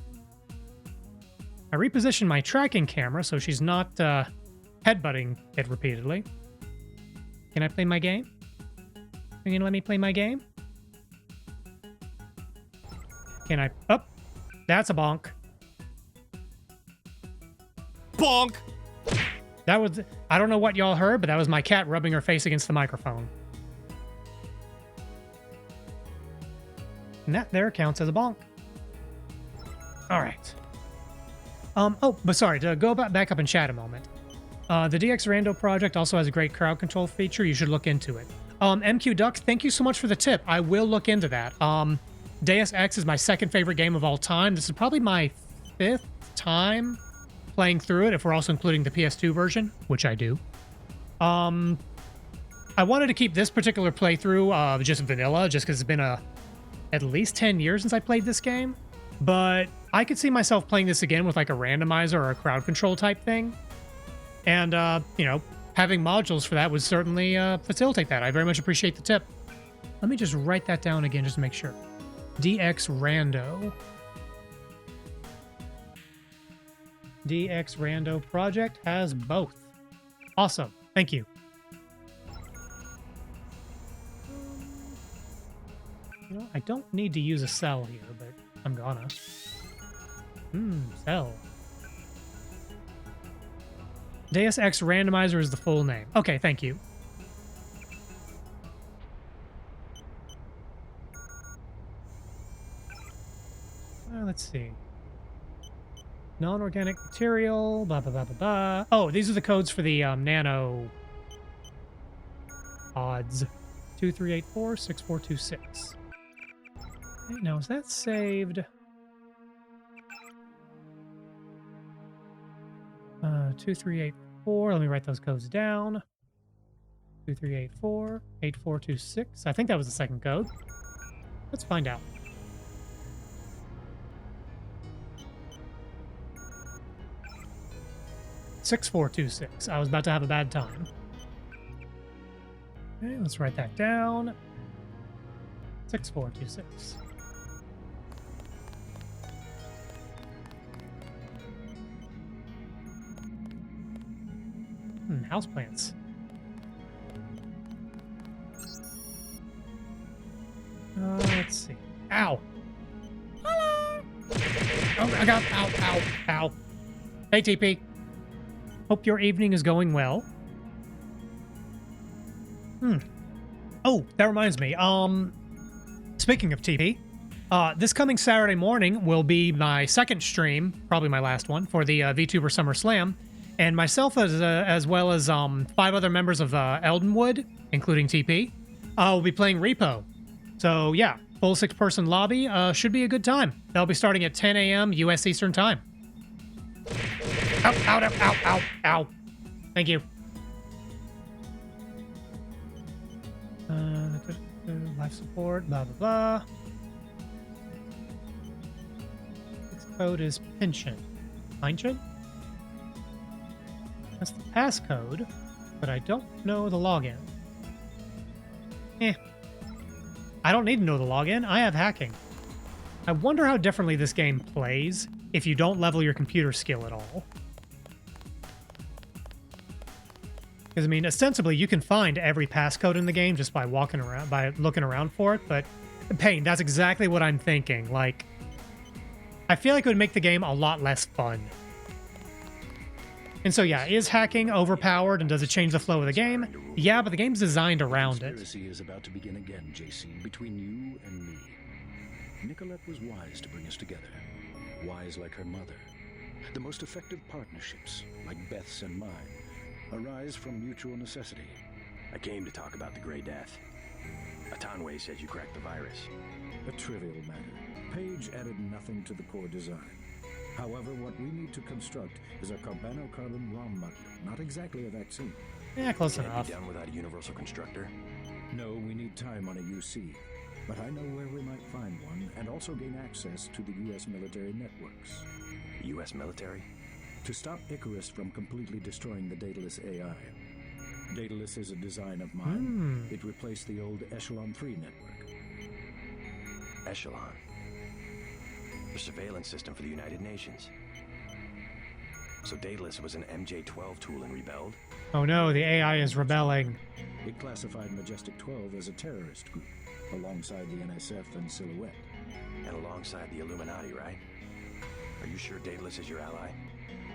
I repositioned my tracking camera so she's not headbutting it repeatedly. Can I play my game? Are you gonna let me play my game? Can I? Oh, that's a bonk. Bonk! That was, I don't know what y'all heard, but that was my cat rubbing her face against the microphone. And that there counts as a bonk. All right. Oh, but sorry, to go back up and chat a moment. The DX Rando project also has a great crowd control feature. You should look into it. MQ Duck, thank you so much for the tip. I will look into that. Deus Ex is my second favorite game of all time. This is probably my 5th time playing through it, if we're also including the PS2 version, which I do. I wanted to keep this particular playthrough just vanilla, just because it's been at least 10 years since I played this game. But I could see myself playing this again with like a randomizer or a crowd control type thing. And, you know, having modules for that would certainly facilitate that. I very much appreciate the tip. Let me just write that down again just to make sure. DX Rando. DX Rando project has both. Awesome. Thank you. You know, I don't need to use a cell here, but I'm gonna. Cell. Deus Ex Randomizer is the full name. Okay, thank you. Let's see. Non-organic material, blah, blah, blah, blah, blah. Oh, these are the codes for the nano odds. 2384-6426. Okay, now, is that saved? 2384. Let me write those codes down. 2384-8426. I think that was the second code. Let's find out. $6426. I was about to have a bad time. Okay, let's write that down. 6426. Houseplants. Let's see. Ow! Hello! Oh, I got... Ow, ow, ow. Hey, TP. Hope your evening is going well. Oh, that reminds me. Speaking of TP, this coming Saturday morning will be my second stream, probably my last one, for the VTuber Summer Slam. And myself, as well as 5 other members of Eldenwood, including TP, will be playing Repo. So yeah, full 6-person lobby should be a good time. That'll be starting at 10 a.m. U.S. Eastern Time. Ow, ow, ow, ow, ow, ow. Thank you. Life support, blah, blah, blah. This code is pension. Pension? That's the passcode, but I don't know the login. I don't need to know the login. I have hacking. I wonder how differently this game plays if you don't level your computer skill at all. Because, I mean, ostensibly, you can find every passcode in the game just by walking around, by looking around for it, but Pain, that's exactly what I'm thinking. Like, I feel like it would make the game a lot less fun. And so, yeah, is hacking overpowered and does it change the flow of the game? Yeah, but the game's designed around it. Conspiracy is about to begin again, JC, between you and me. Nicolette was wise to bring us together. Wise like her mother. The most effective partnerships, like Beth's and mine, arise from mutual necessity. I came to talk about the Grey Death. Atanwe says you cracked the virus. A trivial matter. Page added nothing to the core design. However, what we need to construct is a carbon ROM module, not exactly a vaccine. Yeah, close Can't enough. be done without a universal constructor. No, we need time on a UC. But I know where we might find one, and also gain access to the U.S. military networks. U.S. military? To stop Icarus from completely destroying the Daedalus AI. Daedalus is a design of mine. It replaced the old Echelon 3 network. Echelon. The surveillance system for the United Nations. So Daedalus was an MJ-12 tool and rebelled? Oh no, the AI is rebelling. It classified Majestic 12 as a terrorist group, alongside the NSF and Silhouette. And alongside the Illuminati, right? Are you sure Daedalus is your ally?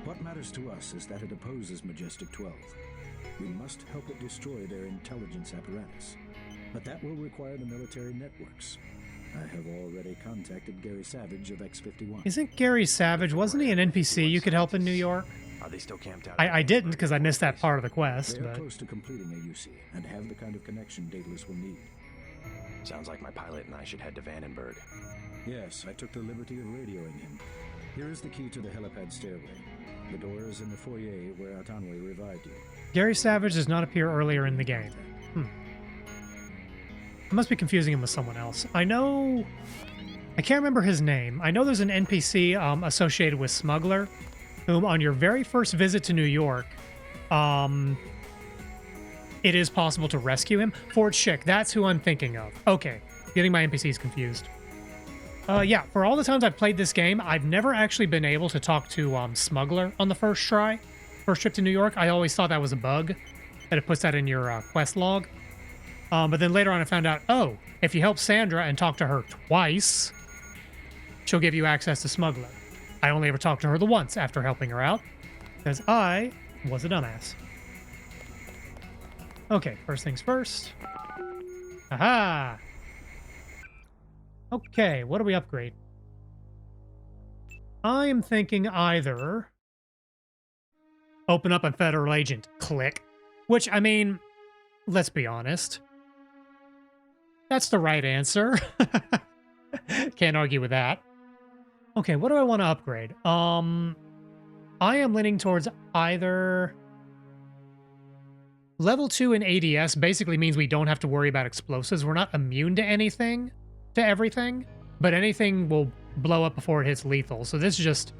What matters to us is that it opposes Majestic 12. We must help it destroy their intelligence apparatus. But that will require the military networks. I have already contacted Gary Savage of X-51. Isn't Gary Savage, wasn't he an NPC you could help in New York? Are they still camped out? I didn't because I missed that part of the quest. They are But close to completing a UC and have the kind of connection Daedalus will need. Sounds like my pilot and I should head to Vandenberg. Yes, I took the liberty of radioing him. Here is the key to the helipad stairway. The door is in the foyer where Atanwe revived you. Gary Savage does not appear earlier in the game. I must be confusing him with someone else. I can't remember his name. I know there's an NPC associated with Smuggler, whom on your very first visit to New York, it is possible to rescue him. Ford Schick, that's who I'm thinking of. Okay, getting my NPCs confused. Yeah, for all the times I've played this game, I've never actually been able to talk to Smuggler on the first try. First trip to New York, I always thought that was a bug, that it puts that in your quest log. But then later on I found out, oh, if you help Sandra and talk to her twice, she'll give you access to Smuggler. I only ever talked to her the once after helping her out, because I was a dumbass. Okay, first things first. Aha! Okay, what do we upgrade? I am thinking either open up a federal agent, click. Which, I mean, let's be honest. That's the right answer. Can't argue with that. Okay, what do I want to upgrade? I am leaning towards either... Level 2 in ADS basically means we don't have to worry about explosives. We're not immune to anything, to everything, but anything will blow up before it hits lethal. So this is just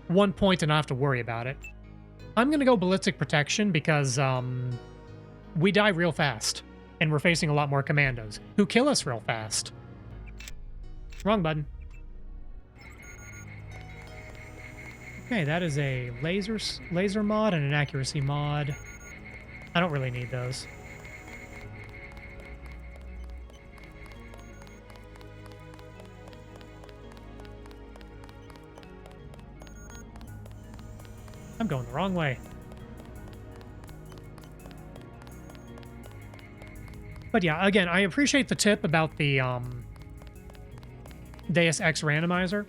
1 point to not have to worry about it. I'm going to go ballistic protection because we die real fast, and we're facing a lot more commandos who kill us real fast. Wrong button. Okay, that is a laser mod and an accuracy mod. I don't really need those. I'm going the wrong way. But yeah, again, I appreciate the tip about the Deus Ex randomizer.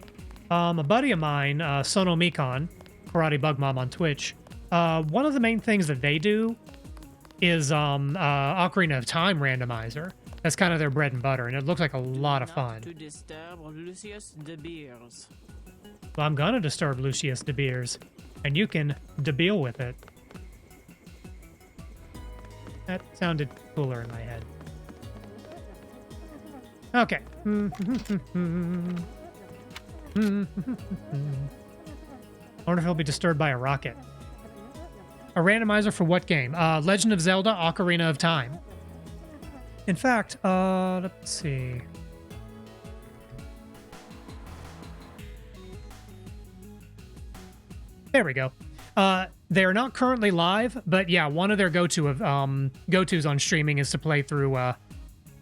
A buddy of mine, Sonomikon, Karate Bug Mom on Twitch, one of the main things that they do is Ocarina of Time randomizer. That's kind of their bread and butter, and it looks like a lot of fun. To disturb Lucius de Beers. Well, I'm gonna disturb Lucius de Beers, and you can deal with it. That sounded cooler in my head. Okay. I wonder if he'll be disturbed by a rocket. A randomizer for what game? Legend of Zelda Ocarina of Time. In fact, let's see. There we go. They're not currently live, but yeah, one of their go-tos on streaming is to play through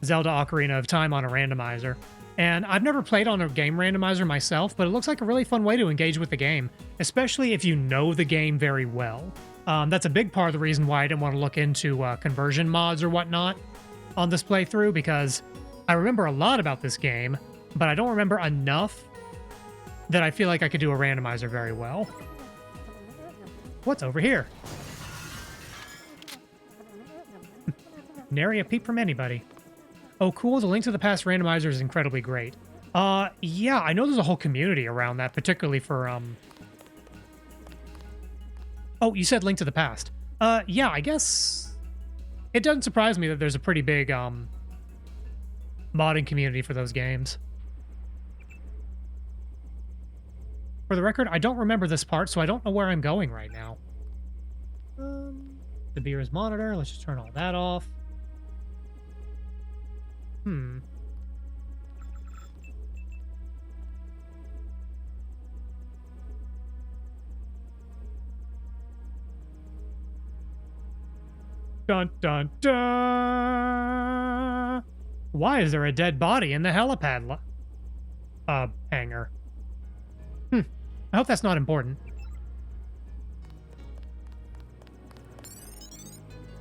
Zelda Ocarina of Time on a randomizer. And I've never played on a game randomizer myself, but it looks like a really fun way to engage with the game, especially if you know the game very well. That's a big part of the reason why I didn't want to look into conversion mods or whatnot on this playthrough, because I remember a lot about this game, but I don't remember enough that I feel like I could do a randomizer very well. What's over here? Nary a peep from anybody. Oh, cool. The Link to the Past randomizer is incredibly great. Yeah, I know there's a whole community around that, particularly for, Oh, you said Link to the Past. Yeah, I guess it doesn't surprise me that there's a pretty big, modding community for those games. For the record, I don't remember this part, so I don't know where I'm going right now. The beer's monitor. Let's just turn all that off. Dun dun dun! Why is there a dead body in the helipad hangar? I hope that's not important.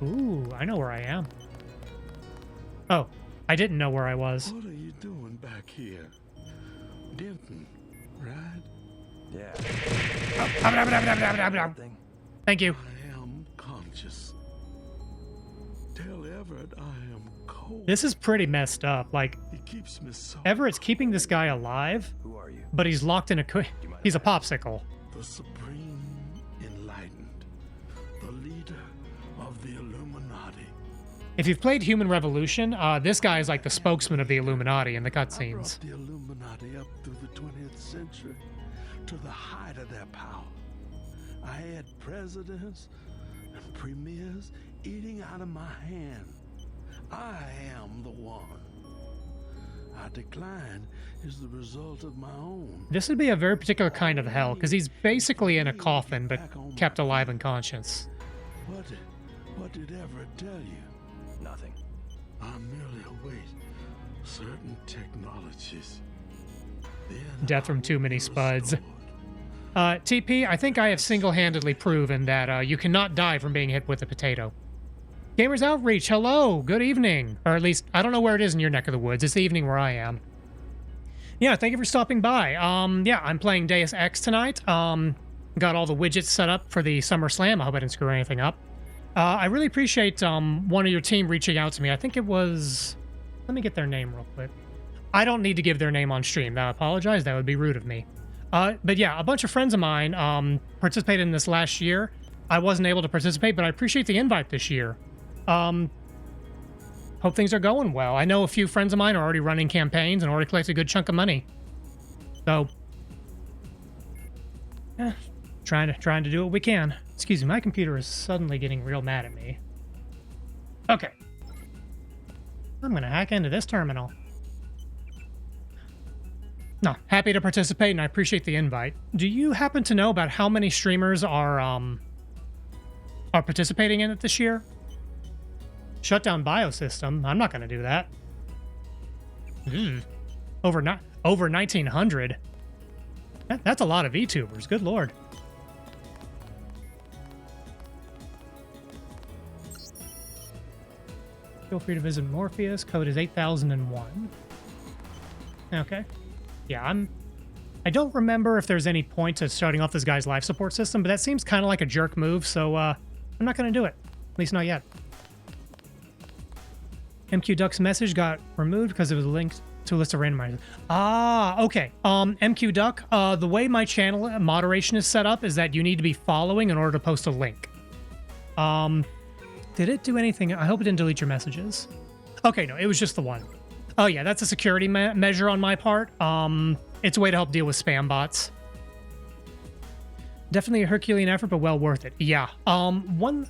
Ooh, I know where I am. Oh, I didn't know where I was. What are you doing back here? Denton, right? Yeah. Thank you. I am conscious. Tell Everett I am cold. This is pretty messed up. Like, He keeps me so Everett's keeping this guy alive, Who are you? but he's locked in a... He's a popsicle. the supreme enlightened, the leader of the Illuminati. If you've played Human Revolution, this guy is like the spokesman of the Illuminati in the I cutscenes. brought the Illuminati up through the 20th century to the height of their power. I had presidents and premiers eating out of my hand. I am the one. Our decline is the result of my own. This would be a very particular kind of hell, because he's basically in a coffin, but kept alive and conscious. What did Everett tell you? Nothing. I merely await certain technologies. Death from too many spuds. TP, I think I have single-handedly proven that you cannot die from being hit with a potato. Gamers Outreach, hello, good evening. Or at least, I don't know where it is in your neck of the woods. It's the evening where I am. Yeah, thank you for stopping by. Yeah, I'm playing Deus Ex tonight. Got all the widgets set up for the Summer Slam. I hope I didn't screw anything up. I really appreciate one of your team reaching out to me. I think it was... Let me get their name real quick. I don't need to give their name on stream. I apologize. That would be rude of me. But yeah, a bunch of friends of mine participated in this last year. I wasn't able to participate, but I appreciate the invite this year. Hope things are going well. I know a few friends of mine are already running campaigns and already collected a good chunk of money. So, trying to do what we can. Excuse me, my computer is suddenly getting real mad at me. Okay. I'm gonna hack into this terminal. No, happy to participate, and I appreciate the invite. Do you happen to know about how many streamers are participating in it this year? Shutdown biosystem. I'm not going to do that. Over 1,900. That's a lot of VTubers. Good lord. Feel free to visit Morpheus. Code is 8001. Okay. Yeah, I don't remember if there's any point to shutting off this guy's life support system, but that seems kind of like a jerk move, so I'm not going to do it. At least not yet. MQ Duck's message got removed because it was linked to a list of randomizers. Ah, okay. MQ Duck, the way my channel moderation is set up is that you need to be following in order to post a link. Did it do anything? I hope it didn't delete your messages. Okay, no, it was just the one. Oh yeah, that's a security measure on my part. It's a way to help deal with spam bots. Definitely a Herculean effort, but well worth it. Yeah.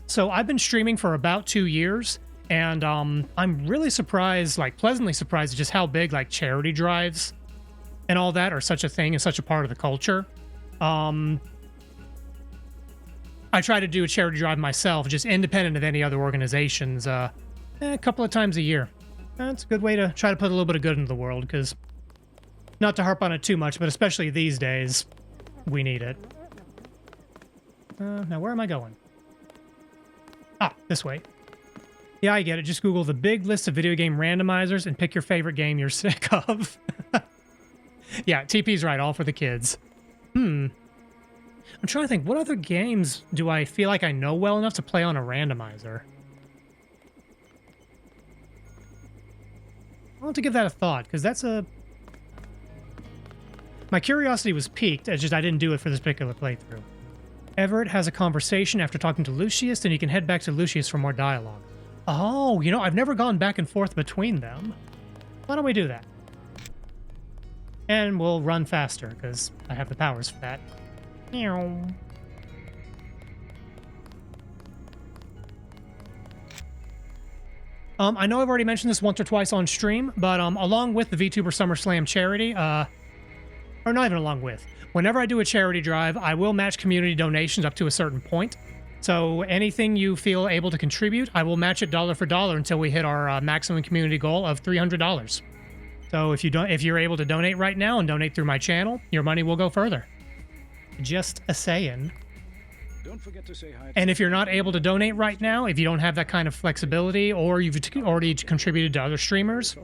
So I've been streaming for about 2 years, And I'm really surprised, like pleasantly surprised at just how big like charity drives and all that are such a thing and such a part of the culture. I try to do a charity drive myself, just independent of any other organizations, a couple of times a year. That's a good way to try to put a little bit of good into the world, because not to harp on it too much, but especially these days, we need it. Now, where am I going? Ah, this way. Yeah, I get it. Just Google the big list of video game randomizers and pick your favorite game you're sick of. Yeah, TP's right. All for the kids. I'm trying to think. What other games do I feel like I know well enough to play on a randomizer? I'll have to give that a thought, because that's a... My curiosity was piqued. It's just I didn't do it for this particular playthrough. Everett has a conversation after talking to Lucius, and you can head back to Lucius for more dialogue. Oh, you know, I've never gone back and forth between them. Why don't we do that? And we'll run faster, because I have the powers for that. Meow. I know I've already mentioned this once or twice on stream, but along with the VTuber SummerSlam charity, or not even along with, whenever I do a charity drive, I will match community donations up to a certain point. So anything you feel able to contribute, I will match it dollar for dollar until we hit our maximum community goal of $300. So if you're able to donate right now and donate through my channel, your money will go further. Just a saying. Don't forget to say hi. And if you're not able to donate right now, if you don't have that kind of flexibility, or you've already contributed to other streamers,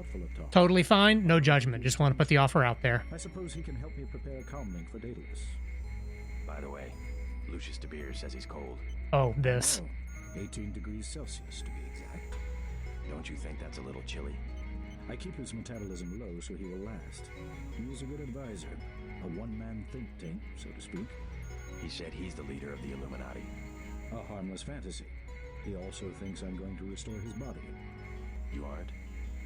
totally fine, no judgment. Just want to put the offer out there. I suppose he can help me prepare a comlink for Daedalus. By the way, Lucius de Beers says he's cold. Oh, this. 18 degrees Celsius, to be exact. Don't you think that's a little chilly? I keep his metabolism low so he will last. He is a good advisor, a one-man think tank, so to speak. He said he's the leader of the Illuminati. A harmless fantasy. He also thinks I'm going to restore his body. You aren't?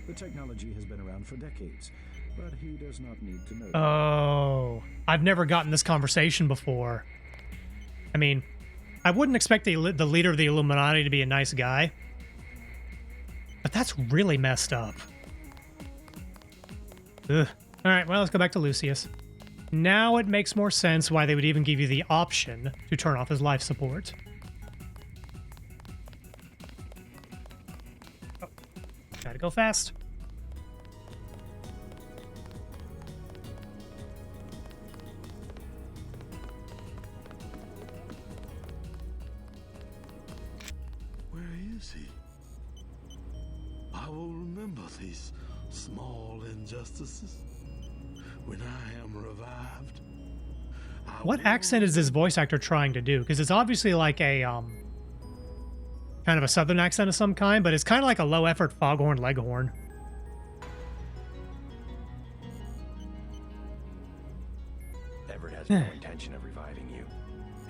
The technology has been around for decades, but he does not need to know. Oh, I've never gotten this conversation before. I mean, I wouldn't expect the leader of the Illuminati to be a nice guy, but that's really messed up. Ugh. All right, well, let's go back to Lucius. Now it makes more sense why they would even give you the option to turn off his life support. Oh, gotta go fast. Where is he? I will remember these small injustices when I am revived. What accent is this voice actor trying to do? Because it's obviously like a kind of a southern accent of some kind, but it's kind of like a low effort foghorn leghorn. Everett has no intention of reviving you.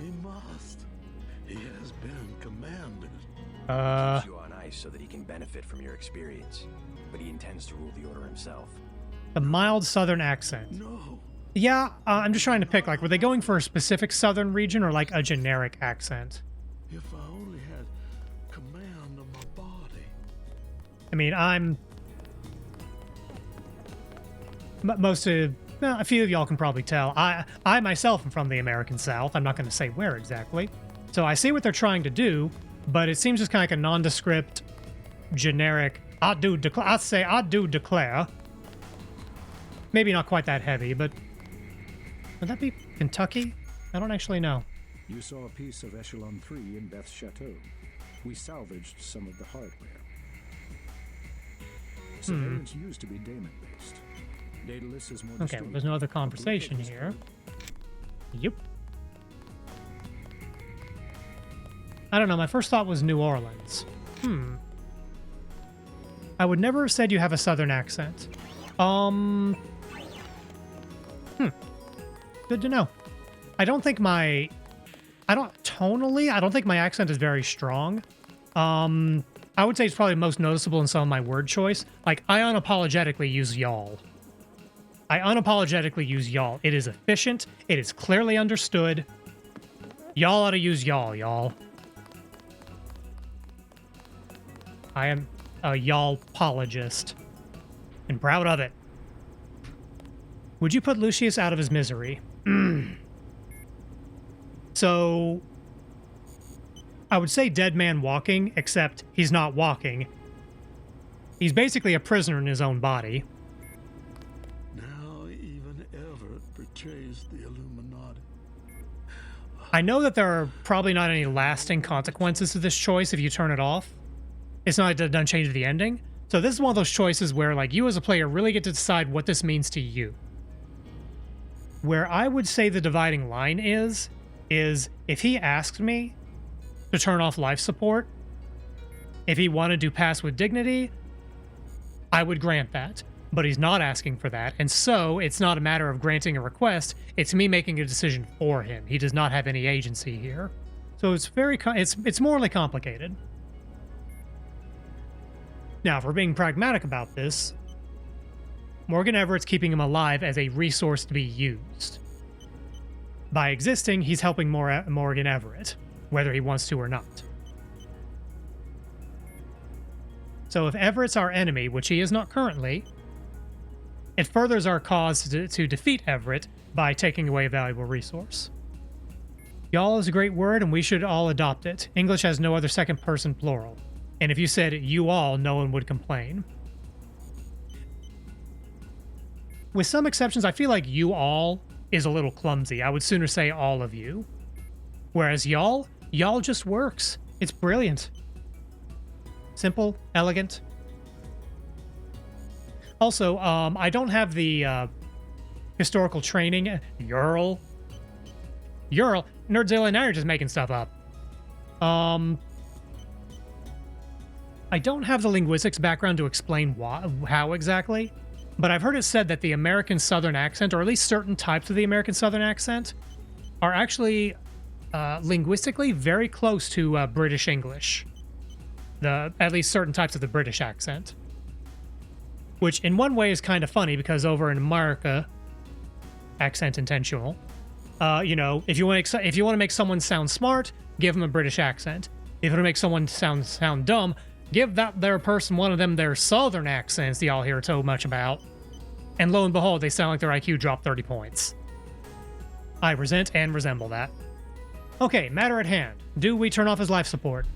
He must. He has been commanded. He keeps you on ice so that he can benefit from your experience, but he intends to rule the Order himself. The mild southern accent. No. Yeah, I'm just trying to pick, like, were they going for a specific southern region or like a generic accent? If I only had command of my body. I mean, most of, well, a few of y'all can probably tell. I myself am from the American South. I'm not going to say where exactly. So I see what they're trying to do, but it seems just kind of like a nondescript, generic, I do declare. Maybe not quite that heavy, but would that be Kentucky? I don't actually know. You saw a piece of Echelon 3 in Beth's chateau. We salvaged some of the hardware. Surveillance used to be daemon-based. Daedalus is more Okay, well, there's no other conversation here. Yep. I don't know, my first thought was New Orleans. I would never have said you have a southern accent. Good to know. I don't think my accent is very strong. I would say it's probably most noticeable in some of my word choice. Like, I unapologetically use y'all. It is efficient. It is clearly understood. Y'all ought to use y'all. I am a y'all-pologist, and proud of it. Would you put Lucius out of his misery? So, I would say dead man walking, except he's not walking. He's basically a prisoner in his own body. Now even Everett betrays the Illuminati. I know that there are probably not any lasting consequences to this choice if you turn it off. It's not like it doesn't change the ending. So this is one of those choices where, like, you as a player really get to decide what this means to you. Where I would say the dividing line is if he asked me to turn off life support, if he wanted to pass with dignity, I would grant that. But he's not asking for that, and so it's not a matter of granting a request, it's me making a decision for him. He does not have any agency here. So it's it's morally complicated. Now, if we're being pragmatic about this, Morgan Everett's keeping him alive as a resource to be used. By existing, he's helping Morgan Everett, whether he wants to or not. So if Everett's our enemy, which he is not currently, it furthers our cause to defeat Everett by taking away a valuable resource. Y'all is a great word, and we should all adopt it. English has no other second person plural. And if you said you all, no one would complain. With some exceptions, I feel like you all is a little clumsy. I would sooner say all of you. Whereas y'all just works. It's brilliant. Simple, elegant. Also, I don't have the historical training. Yerl. Nerdzilla, now you're just making stuff up. I don't have the linguistics background to explain how exactly, but I've heard it said that the American Southern accent, or at least certain types of the American Southern accent, are actually linguistically very close to British English. At least certain types of the British accent. Which in one way is kind of funny because over in America, accent intentional. You know, if you want to make someone sound smart, give them a British accent. If you want to make someone sound dumb, give that there person one of them their Southern accents y'all hear so much about. And lo and behold, they sound like their IQ dropped 30 points. I resent and resemble that. Okay, matter at hand. Do we turn off his life support?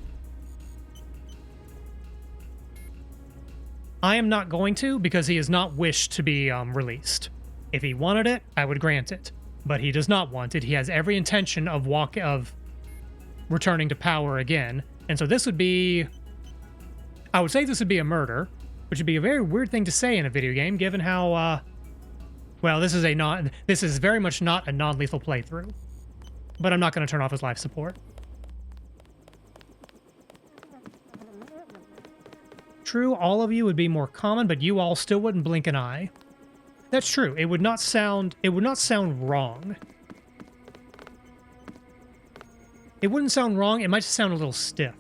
I am not going to, because he has not wished to be released. If he wanted it, I would grant it. But he does not want it. He has every intention of returning to power again. And so this would be... I would say this would be a murder, which would be a very weird thing to say in a video game, given how, well, this is very much not a non-lethal playthrough. But I'm not going to turn off his life support. True, all of you would be more common, but you all still wouldn't blink an eye. That's true. It would not sound wrong. It wouldn't sound wrong. It might just sound a little stiff.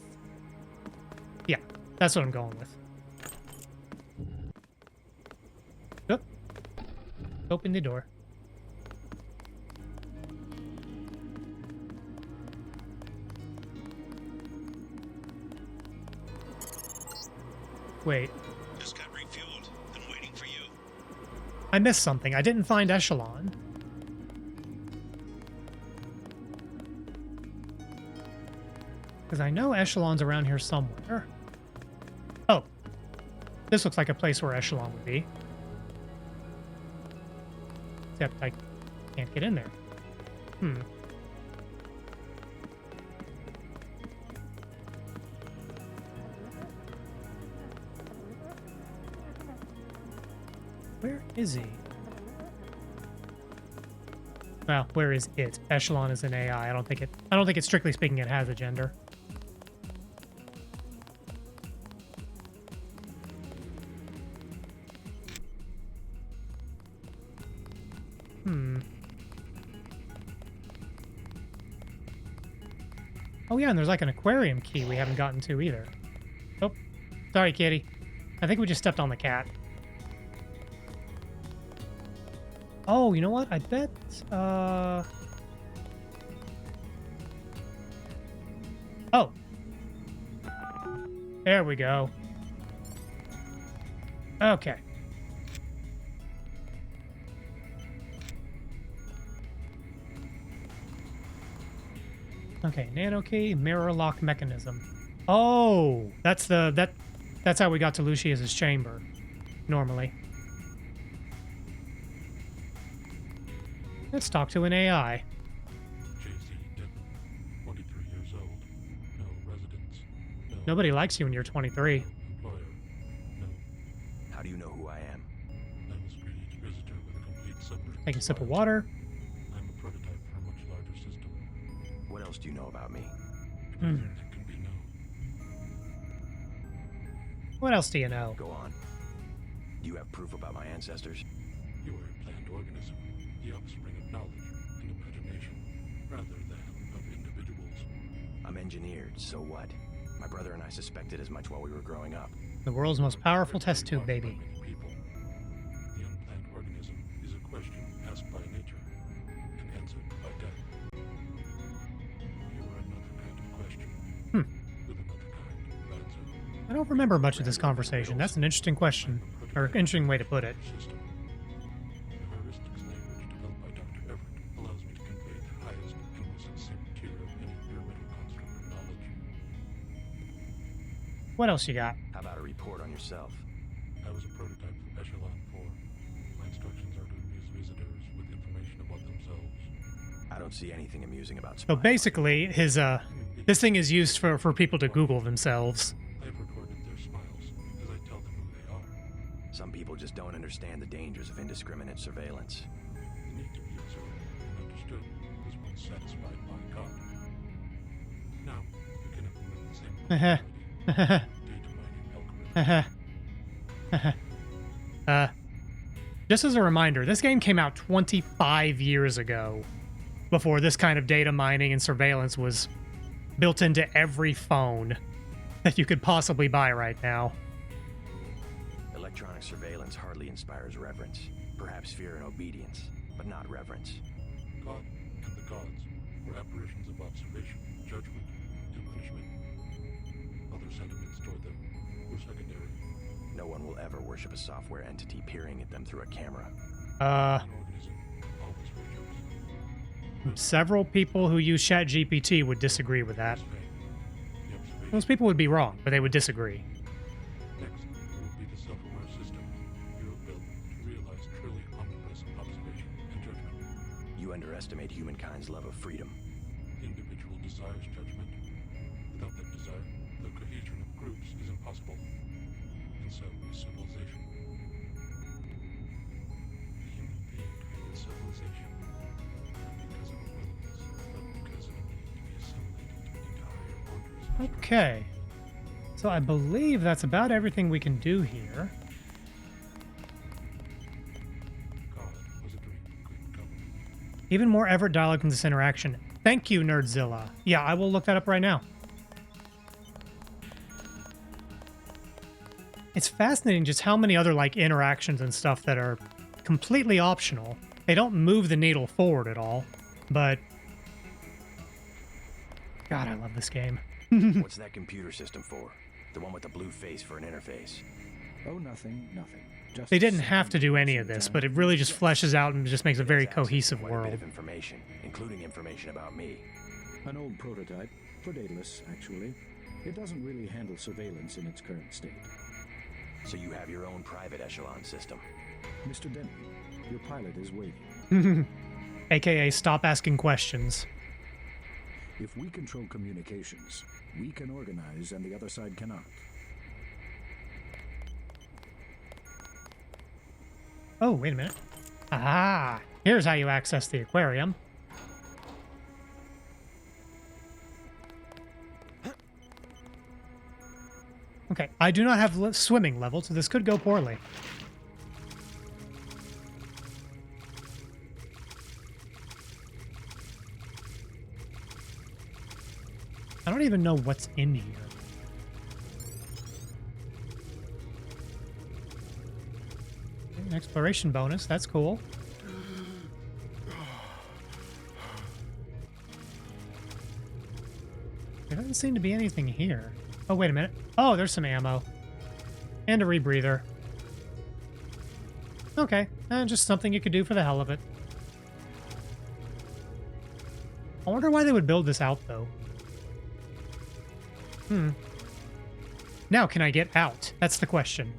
Yeah, that's what I'm going with. Oh. Open the door. Wait. Just got refueled. Been waiting for you. I missed something. I didn't find Echelon. Because I know Echelon's around here somewhere. Oh. This looks like a place where Echelon would be. Except I can't get in there. Where is he? Well, where is it? Echelon is an AI. I don't think it strictly speaking it has a gender. Oh yeah, and there's like an aquarium key we haven't gotten to either. Oh, sorry, kitty. I think we just stepped on the cat. Oh, you know what? I bet, Oh. There we go. Okay. Okay, nano key, mirror lock mechanism. Oh, that's how we got to Lucius's chamber. Normally. Let's talk to an AI. JC Denton, 23 years old. No residence. No Nobody likes you when you're 23. employer. No. How do you know who I am? I will screen each visitor with a complete subject. Take a sip of water. I'm a prototype for a much larger system. What else do you know about me? Everything that can be known. What else do you know? Go on. Do you have proof about my ancestors? You are a planned organism, the offspring of knowledge and imagination, rather than of individuals. I'm engineered, so what? My brother and I suspected as much while we were growing up. The world's most powerful test tube, baby. Many people. The unplanned organism is a question asked by nature and answered by death. You are another kind of question with another kind of answer. I don't remember much of this conversation. That's an interesting question. Or interesting way to put it. System. The heuristics language developed by Dr. Everett allows me to convey the highest and most sincere material of any pyramidal construct of knowledge. What else you got? How about a report on yourself? I was a prototype for Echelon 4. My instructions are to amuse visitors with information about themselves. I don't see anything amusing about So basically, his this thing is used for people to Google themselves. I've recorded their smiles as I tell them who they are. Some people just don't understand the dangers of indiscriminate surveillance. They need to be observed and understood as one satisfied by God. Now, you can implement the same functionality. Data mining algorithm. Just as a reminder, this game came out 25 years ago, before this kind of data mining and surveillance was built into every phone that you could possibly buy right now. Electronic surveillance hardly inspires reverence. Perhaps fear and obedience, but not reverence. God and the gods were apparitions of observation, judgment, and punishment. Other sentiments toward them were secondary. No one will ever worship a software entity peering at them through a camera. An organism always worships. Several people who use ChatGPT would disagree with that. Most people would be wrong, but they would disagree. Next, it will be the self-aware system you have built to realize truly omnipresent observation and judgment. You underestimate humankind's love of freedom. The individual desires judgment. Without that desire, the cohesion of groups is impossible. And so is civilization. The human being created civilization, not because of a willingness, but because of a need to be assimilated into higher orders. Okay. So I believe that's about everything we can do here. God was a dream of good government. Even more Everett dialogue in this interaction. Thank you, Nerdzilla. Yeah, I will look that up right now. It's fascinating just how many other like interactions and stuff that are completely optional. They don't move the needle forward at all, but God, I love this game. What's that computer system for? The one with the blue face for an interface. Oh, nothing. Just They didn't have to do any of this, but it really just fleshes out and just makes a very cohesive Quite a bit world. of information, including information about me. an old prototype for Daedalus, actually. It doesn't really handle surveillance in its current state. So you have your own private echelon system. Mr. Denton, your pilot is waiting. AKA stop asking questions. If we control communications, we can organize and the other side cannot. Oh, wait a minute. Ah, here's how you access the aquarium. Okay, I do not have swimming level, so this could go poorly. I don't even know what's in here. An exploration bonus, that's cool. There doesn't seem to be anything here. Oh, wait a minute. Oh, there's some ammo. And a rebreather. Okay, just something you could do for the hell of it. I wonder why they would build this out, though. Now, can I get out? That's the question.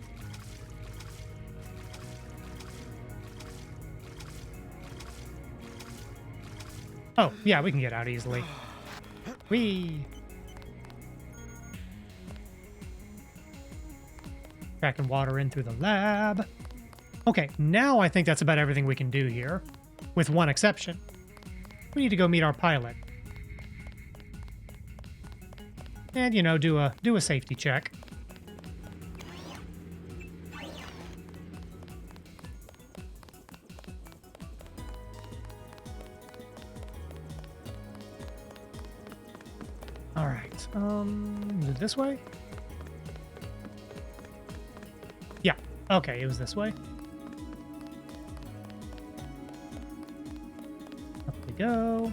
Oh, yeah, we can get out easily. Whee! Cracking water in through the lab. Okay, now I think that's about everything we can do here, with one exception. We need to go meet our pilot. And, you know, do a safety check. All right. Is it this way? Yeah. Okay, it was this way. Up we go.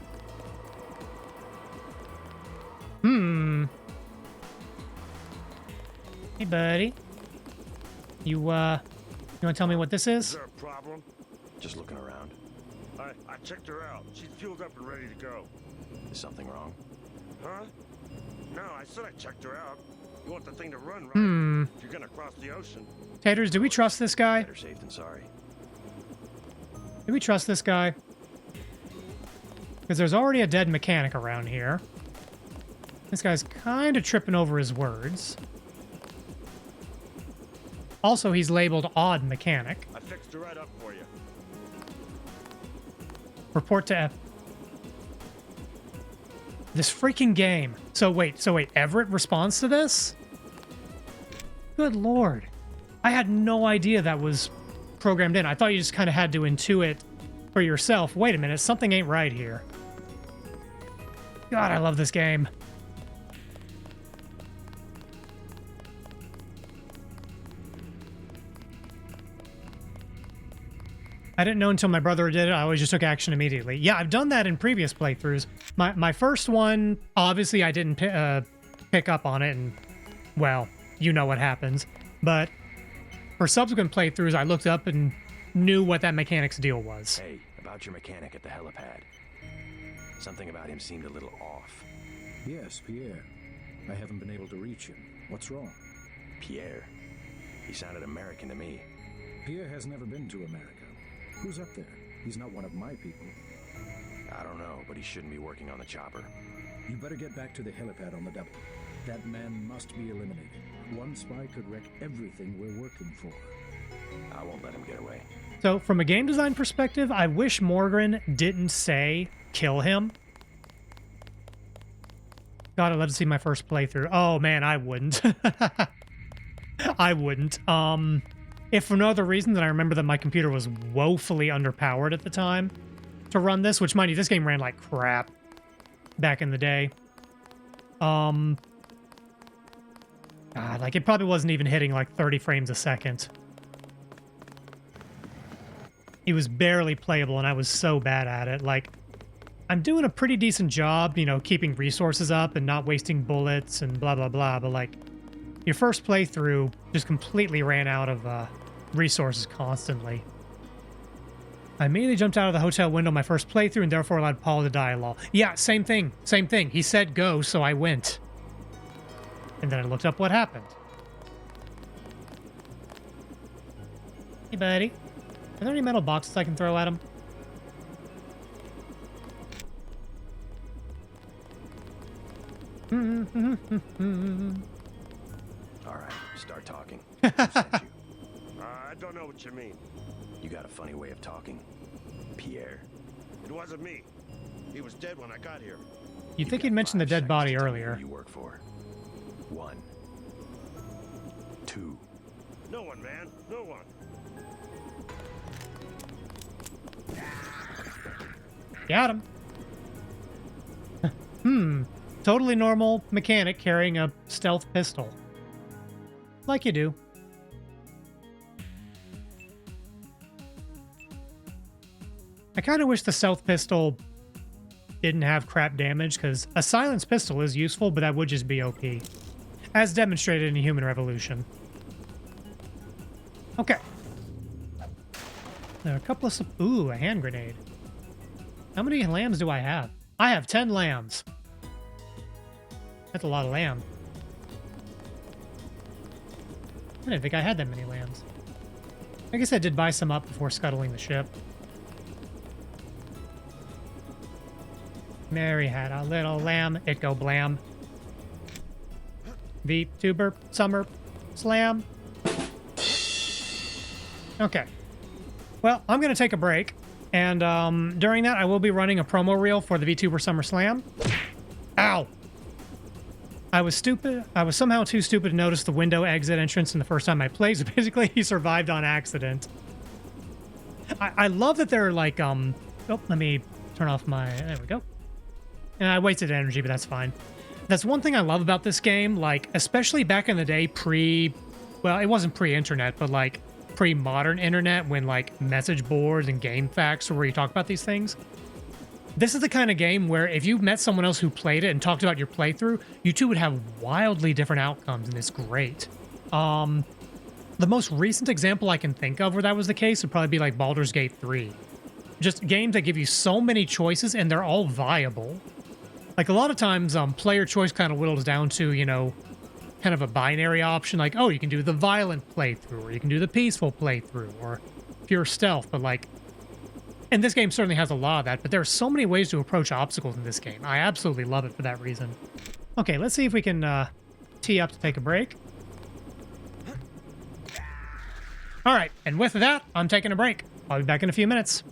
Hey, buddy. You want to tell me what this is? Is there a problem? Just looking around. I checked her out. She's fueled up and ready to go. Is something wrong? Huh? No, I said I checked her out. You want the thing to run, right? If you're gonna cross the ocean. Taters, do we trust this guy? Better safe than sorry. Do we trust this guy? Because there's already a dead mechanic around here. This guy's kind of tripping over his words. Also, he's labeled odd mechanic. I fixed her right up for you. Report to F. This freaking game. So wait, Everett responds to this? Good lord. I had no idea that was programmed in. I thought you just kind of had to intuit for yourself. Wait a minute, something ain't right here. God, I love this game. I didn't know until my brother did it. I always just took action immediately. Yeah, I've done that in previous playthroughs. My first one, obviously I didn't pick up on it, and, well, you know what happens. But for subsequent playthroughs, I looked up and knew what that mechanic's deal was. Hey, about your mechanic at the helipad. Something about him seemed a little off. Yes, Pierre. I haven't been able to reach him. What's wrong? Pierre. He sounded American to me. Pierre has never been to America. Who's up there? He's not one of my people. I don't know, but he shouldn't be working on the chopper. You better get back to the helipad on the double. That man must be eliminated. One spy could wreck everything we're working for. I won't let him get away. So, from a game design perspective, I wish Morgan didn't say, kill him. God, I'd love to see my first playthrough. Oh, man, I wouldn't. I wouldn't. If for no other reason than I remember that my computer was woefully underpowered at the time to run this, which, mind you, this game ran like crap back in the day. God, like, it probably wasn't even hitting like 30 frames a second. It was barely playable, and I was so bad at it. Like, I'm doing a pretty decent job, you know, keeping resources up and not wasting bullets and blah, blah, blah, but, like, your first playthrough just completely ran out of resources constantly. I immediately jumped out of the hotel window my first playthrough and therefore allowed Paul to die, lol. Yeah, same thing. Same thing. He said go, so I went. And then I looked up what happened. Hey, buddy. Are there any metal boxes I can throw at him? All right, start talking. I don't know what you mean. You got a funny way of talking. Pierre. It wasn't me. He was dead when I got here. You'd think he'd mentioned the dead body earlier. You work for 1, 2. No one, man. No one. Got him. Totally normal mechanic carrying a stealth pistol. Like you do. I kind of wish the stealth pistol didn't have crap damage, because a silenced pistol is useful, but that would just be OP. As demonstrated in Human Revolution. Okay. There are a couple of... Ooh, a hand grenade. How many lambs do I have? I have 10 lambs. That's a lot of lamb. I didn't think I had that many lambs. I guess I did buy some up before scuttling the ship. Mary had a little lamb. It go blam. VTuber, summer, slam. Okay. Well, I'm going to take a break. And during that, I will be running a promo reel for the VTuber Summer Slam. Ow! I was stupid. I was somehow too stupid to notice the window exit entrance in the first time I played. So basically, he survived on accident. I love that they're like, oh, let me turn off my, there we go. And I wasted energy, but that's fine. That's one thing I love about this game, like, especially back in the day well, it wasn't pre-internet, but like pre-modern internet when like message boards and game facts were where you talk about these things. This is the kind of game where if you met someone else who played it and talked about your playthrough, you two would have wildly different outcomes, and it's great. The most recent example I can think of where that was the case would probably be like Baldur's Gate 3. Just games that give you so many choices and they're all viable. Like a lot of times, player choice kind of whittles down to, you know, kind of a binary option. Like, oh, you can do the violent playthrough, or you can do the peaceful playthrough, or pure stealth. But like, and this game certainly has a lot of that, but there are so many ways to approach obstacles in this game. I absolutely love it for that reason. Okay, let's see if we can tee up to take a break. All right, and with that, I'm taking a break. I'll be back in a few minutes.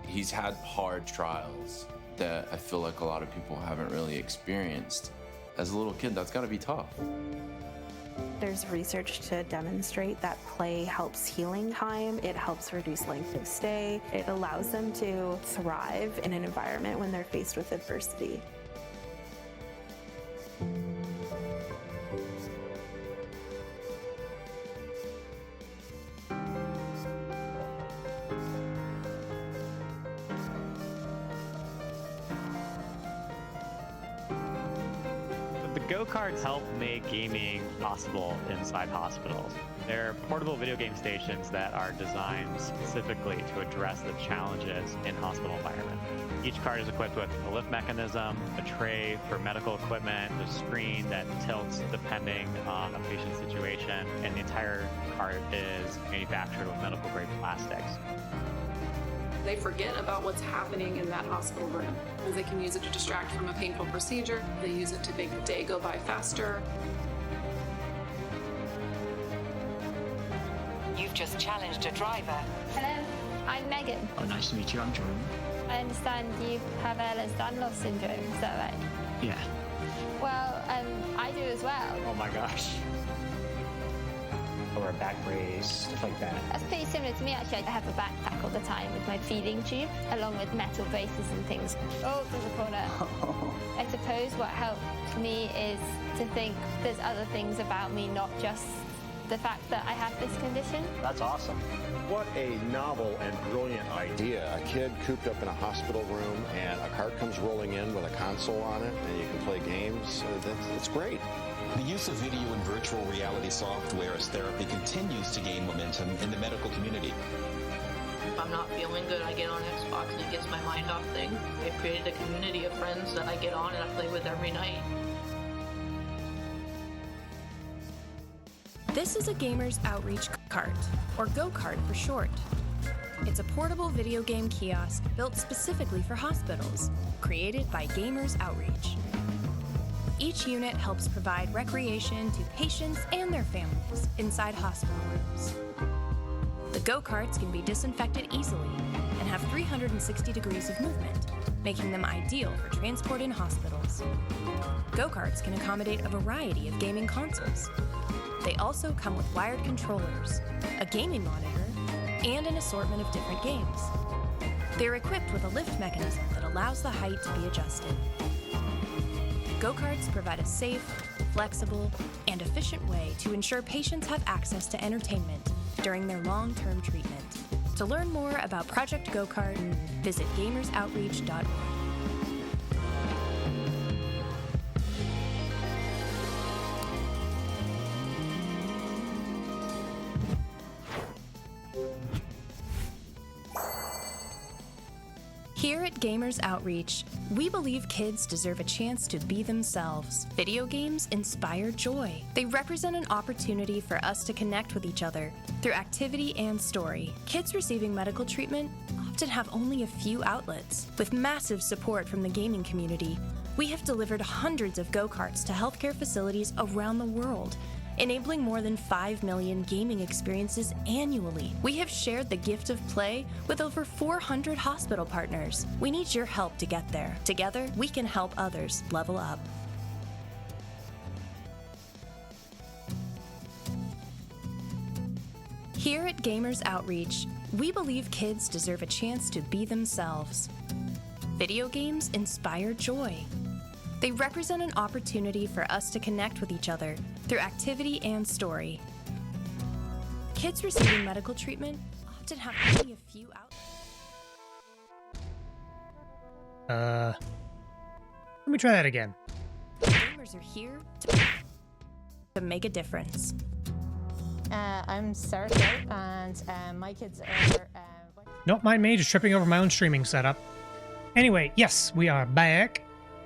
He's had hard trials that I feel like a lot of people haven't really experienced. As a little kid, that's got to be tough. There's research to demonstrate that play helps healing time, it helps reduce length of stay, it allows them to thrive in an environment when they're faced with adversity. Go-karts help make gaming possible inside hospitals. They're portable video game stations that are designed specifically to address the challenges in hospital environment. Each cart is equipped with a lift mechanism, a tray for medical equipment, a screen that tilts depending on a patient's situation, and the entire cart is manufactured with medical-grade plastics. They forget about what's happening in that hospital room. They can use it to distract from a painful procedure. They use it to make the day go by faster. You've just challenged a driver. Hello, I'm Megan. Oh, nice to meet you. I'm Jerome. I understand you have Ehlers-Danlos syndrome, is that right? Yeah. Well, I do as well. Oh my gosh. Or a back brace, stuff like that. That's pretty similar to me, actually. I have a backpack all the time with my feeding tube, along with metal braces and things. Oh, there's a corner. I suppose what helped me is to think there's other things about me, not just the fact that I have this condition. That's awesome. What a novel and brilliant idea. A kid cooped up in a hospital room and a cart comes rolling in with a console on it and you can play games. That's great. The use of video and virtual reality software as therapy continues to gain momentum in the medical community. If I'm not feeling good, I get on Xbox and it gets my mind off things. I've created a community of friends that I get on and I play with every night. This is a Gamers Outreach cart, or go-kart for short. It's a portable video game kiosk built specifically for hospitals, created by Gamers Outreach. Each unit helps provide recreation to patients and their families inside hospital rooms. The go-karts can be disinfected easily and have 360 degrees of movement, making them ideal for transport in hospitals. Go-karts can accommodate a variety of gaming consoles. They also come with wired controllers, a gaming monitor, and an assortment of different games. They're equipped with a lift mechanism that allows the height to be adjusted. Go-karts provide a safe, flexible, and efficient way to ensure patients have access to entertainment during their long-term treatment. To learn more about Project Go-Kart, visit gamersoutreach.org. Gamers Outreach, we believe kids deserve a chance to be themselves. Video games inspire joy. They represent an opportunity for us to connect with each other through activity and story. Kids receiving medical treatment often have only a few outlets. With massive support from the gaming community, we have delivered hundreds of go-karts to healthcare facilities around the world, enabling more than 5 million gaming experiences annually. We have shared the gift of play with over 400 hospital partners. We need your help to get there. Together, we can help others level up. Here at Gamers Outreach, we believe kids deserve a chance to be themselves. Video games inspire joy. They represent an opportunity for us to connect with each other through activity and story. Kids receiving medical treatment often have only a few outlets. Let me try that again. Gamers are here to make a difference. I'm Sarah and my kids are... Don't mind me, just tripping over my own streaming setup. Anyway, yes, we are back.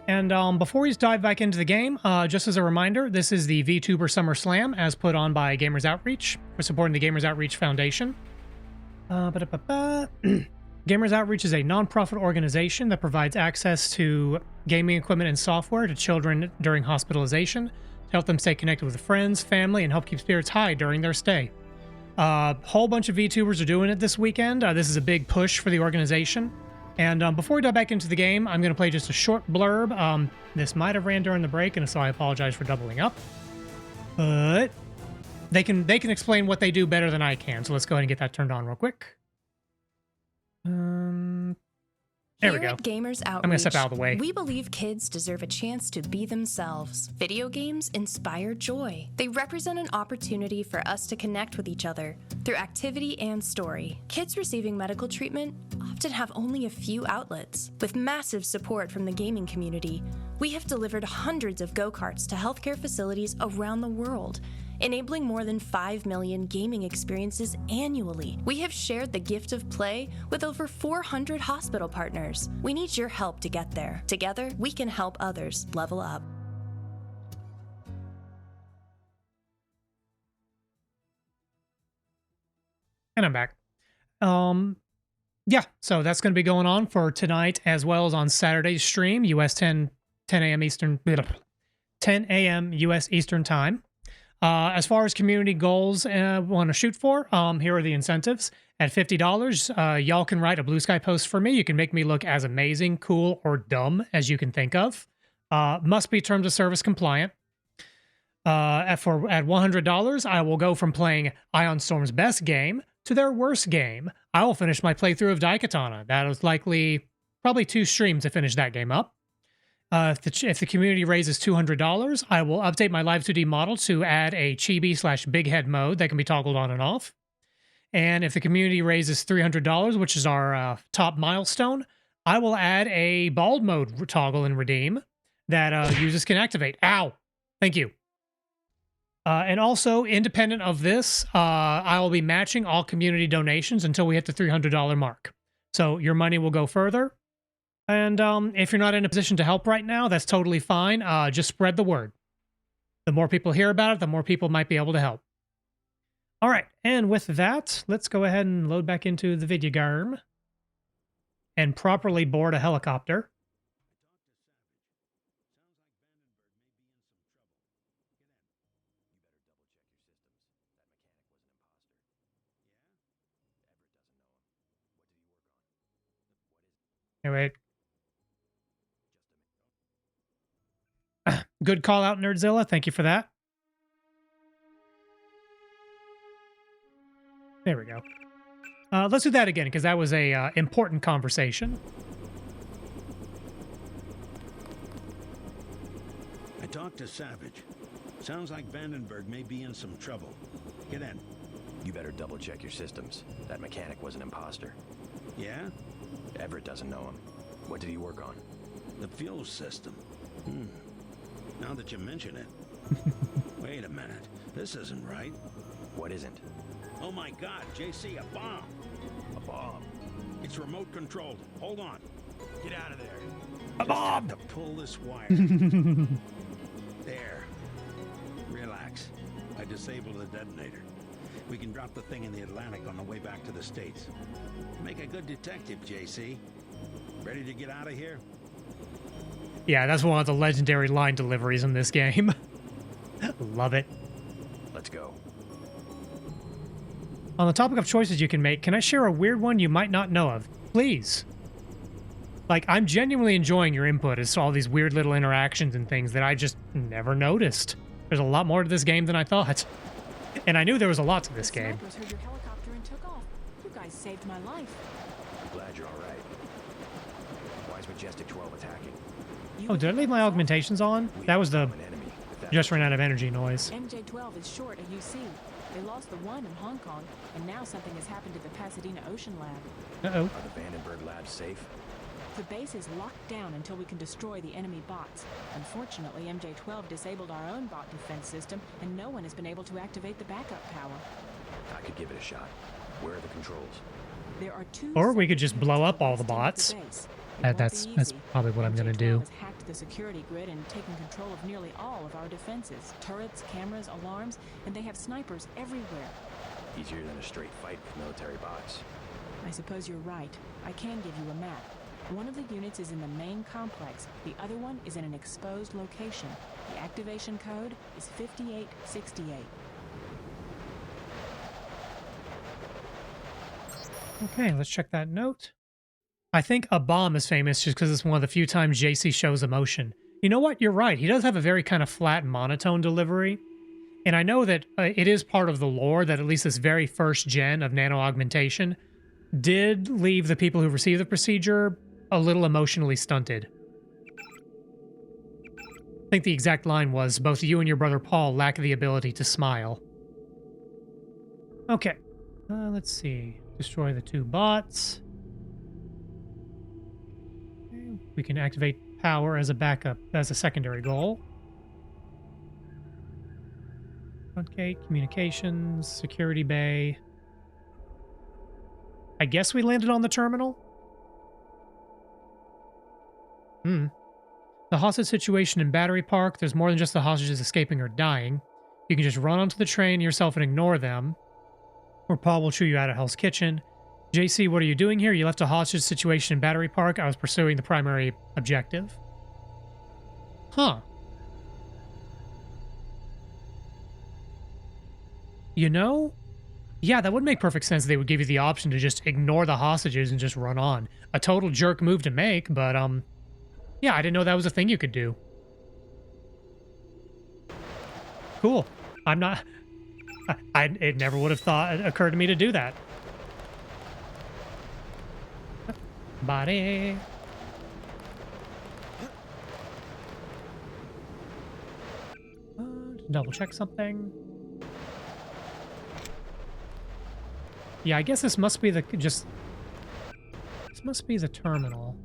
And before we dive back into the game, just as a reminder, this is the VTuber Summer Slam as put on by Gamers Outreach for supporting the Gamers Outreach Foundation. Gamers Outreach is a non-profit organization that provides access to gaming equipment and software to children during hospitalization to help them stay connected with friends, family, and help keep spirits high during their stay. A whole bunch of VTubers are doing it this weekend. This is a big push for the organization. And before we dive back into the game, I'm going to play just a short blurb. This might have ran during the break, and so I apologize for doubling up. But they can explain what they do better than I can. So let's go ahead and get that turned on real quick. There we Here go. at Gamers Outreach, I'm going to step out of the way. we believe kids deserve a chance to be themselves. Video games inspire joy. They represent an opportunity for us to connect with each other through activity and story. Kids receiving medical treatment often have only a few outlets. With massive support from the gaming community, we have delivered hundreds of go-karts to healthcare facilities around the world, enabling more than 5 million gaming experiences annually. We have shared the gift of play with over 400 hospital partners. We need your help to get there. Together, we can help others level up. And I'm back. Yeah, so that's going to be going on for tonight as well as on Saturday's stream, US 10 a.m. Eastern, 10 a.m. US Eastern Time. As far as community goals want to shoot for, here are the incentives. At $50, y'all can write a Blue Sky post for me. You can make me look as amazing, cool, or dumb as you can think of. Must be terms of service compliant. At $100, I will go from playing Ion Storm's best game to their worst game. I will finish my playthrough of Daikatana. That is probably 2 streams to finish that game up. If the community raises $200, I will update my Live 2D model to add a chibi/big head mode that can be toggled on and off. And if the community raises $300, which is our top milestone, I will add a bald mode toggle and redeem that users can activate. Ow! Thank you. And also, independent of this, I will be matching all community donations until we hit the $300 mark. So your money will go further. And if you're not in a position to help right now, that's totally fine. Just spread the word. The more people hear about it, the more people might be able to help. All right, and with that, let's go ahead and load back into the video game and properly board a helicopter. Anyway. Good call out, Nerdzilla. Thank you for that. There we go. Let's do that again, because that was a important conversation. I talked to Savage. Sounds like Vandenberg may be in some trouble. Get in. You better double check your systems. That mechanic was an imposter. Yeah? Everett doesn't know him. What did he work on? The fuel system. Now that you mention it. Wait a minute. This isn't right. What isn't? Oh my God, JC, a bomb. A bomb? It's remote controlled. Hold on. Get out of there. A bomb! To pull this wire. There. Relax. I disabled the detonator. We can drop the thing in the Atlantic on the way back to the States. Make a good detective, JC. Ready to get out of here? Yeah, that's one of the legendary line deliveries in this game. Love it. Let's go. On the topic of choices you can make, can I share a weird one you might not know of? Please. Like, I'm genuinely enjoying your input as to all these weird little interactions and things that I just never noticed. There's a lot more to this game than I thought. And I knew there was a lot to this game. Snipers heard your helicopter and took off. You guys saved my life. I'm glad you're all right. Why is Majestic 12 attacking? Oh, did I leave my augmentations on? That was the just ran out of energy noise. MJ-12 is short a UC. They lost the one in Hong Kong, and now something has happened to the Pasadena Ocean Lab. Uh-oh. Are the Vandenberg labs safe? The base is locked down until we can destroy the enemy bots. Unfortunately, MJ-12 disabled our own bot defense system, and no one has been able to activate the backup power. I could give it a shot. Where are the controls? There are two. Or we could just blow up all the bots. That's probably what I'm gonna do. Has hacked the security grid and taken control of nearly all of our defenses. Turrets, cameras, alarms, and they have snipers everywhere. Easier than a straight fight with military bots. I suppose you're right. I can give you a map. One of the units is in the main complex. The other one is in an exposed location. The activation code is 5868. Okay, let's check that note. I think a bomb is famous just because it's one of the few times JC shows emotion. You know what? You're right. He does have a very kind of flat, monotone delivery. And I know that it is part of the lore that at least this very first gen of nano augmentation did leave the people who received the procedure a little emotionally stunted. I think the exact line was, both you and your brother Paul lack the ability to smile. Okay. Let's see. Destroy the two bots. We can activate power as a backup, as a secondary goal. Front gate, communications, security bay. I guess we landed on the terminal? The hostage situation in Battery Park, there's more than just the hostages escaping or dying. You can just run onto the train yourself and ignore them. Or Paul will chew you out of Hell's Kitchen. JC, what are you doing here? You left a hostage situation in Battery Park. I was pursuing the primary objective. Huh. You know? Yeah, that would make perfect sense. They would give you the option to just ignore the hostages and just run on. A total jerk move to make, but, yeah, I didn't know that was a thing you could do. Cool. I'm not... it never would have occurred to me to do that. Body. Double check something. Yeah, I guess this must be the this must be the terminal.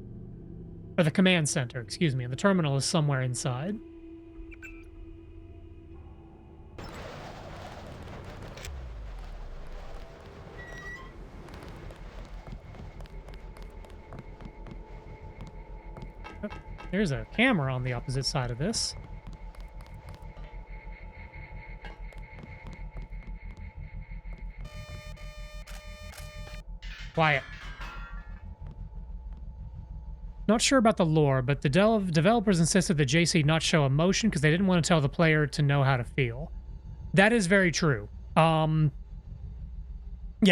Or the command center, excuse me. And the terminal is somewhere inside. Oh, there's a camera on the opposite side of this. Quiet. Not sure about the lore, but the developers insisted that JC not show emotion because they didn't want to tell the player to know how to feel. That is very true. Yeah,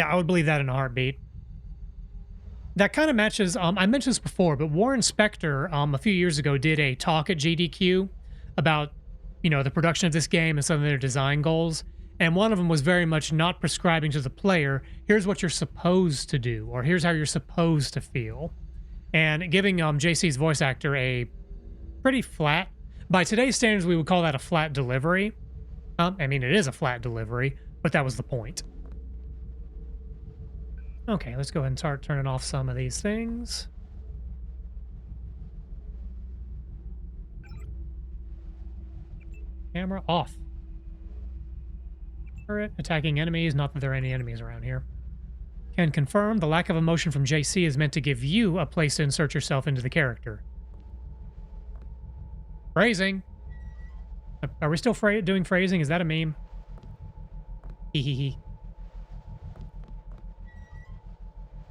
I would believe that in a heartbeat. That kind of matches, I mentioned this before, but Warren Spector, a few years ago, did a talk at GDQ about, you know, the production of this game and some of their design goals. And one of them was very much not prescribing to the player, here's what you're supposed to do, or here's how you're supposed to feel. And giving JC's voice actor a pretty flat, by today's standards, we would call that a flat delivery. I mean, it is a flat delivery, but that was the point. Okay, let's go ahead and start turning off some of these things. Camera off. Turret attacking enemies, not that there are any enemies around here. Can confirm the lack of emotion from JC is meant to give you a place to insert yourself into the character. Phrasing. Are we still doing phrasing? Is that a meme? Hee hee hee.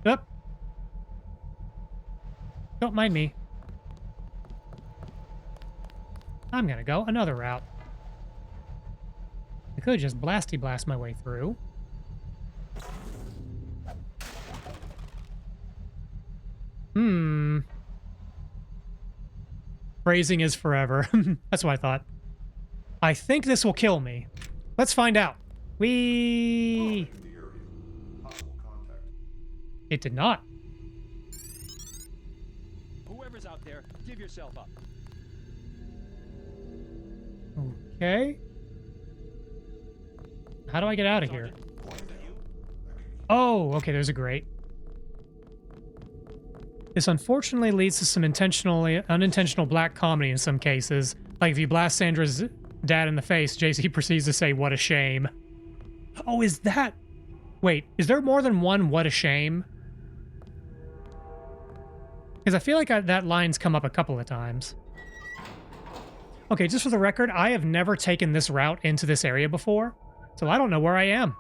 Up. Don't mind me. I'm gonna go another route. I could just blasty blast my way through. Phrasing is forever. That's what I thought. I think this will kill me. Let's find out. It did not. Whoever's out there, give yourself up. Okay. How do I get out of here? Oh, okay, there's a grate. This unfortunately leads to some unintentional black comedy in some cases. Like if you blast Sandra's dad in the face, JC proceeds to say, "What a shame." Oh, is that... Wait, is there more than one "what a shame"? Because I feel like that line's come up a couple of times. Okay, just for the record, I have never taken this route into this area before, so I don't know where I am.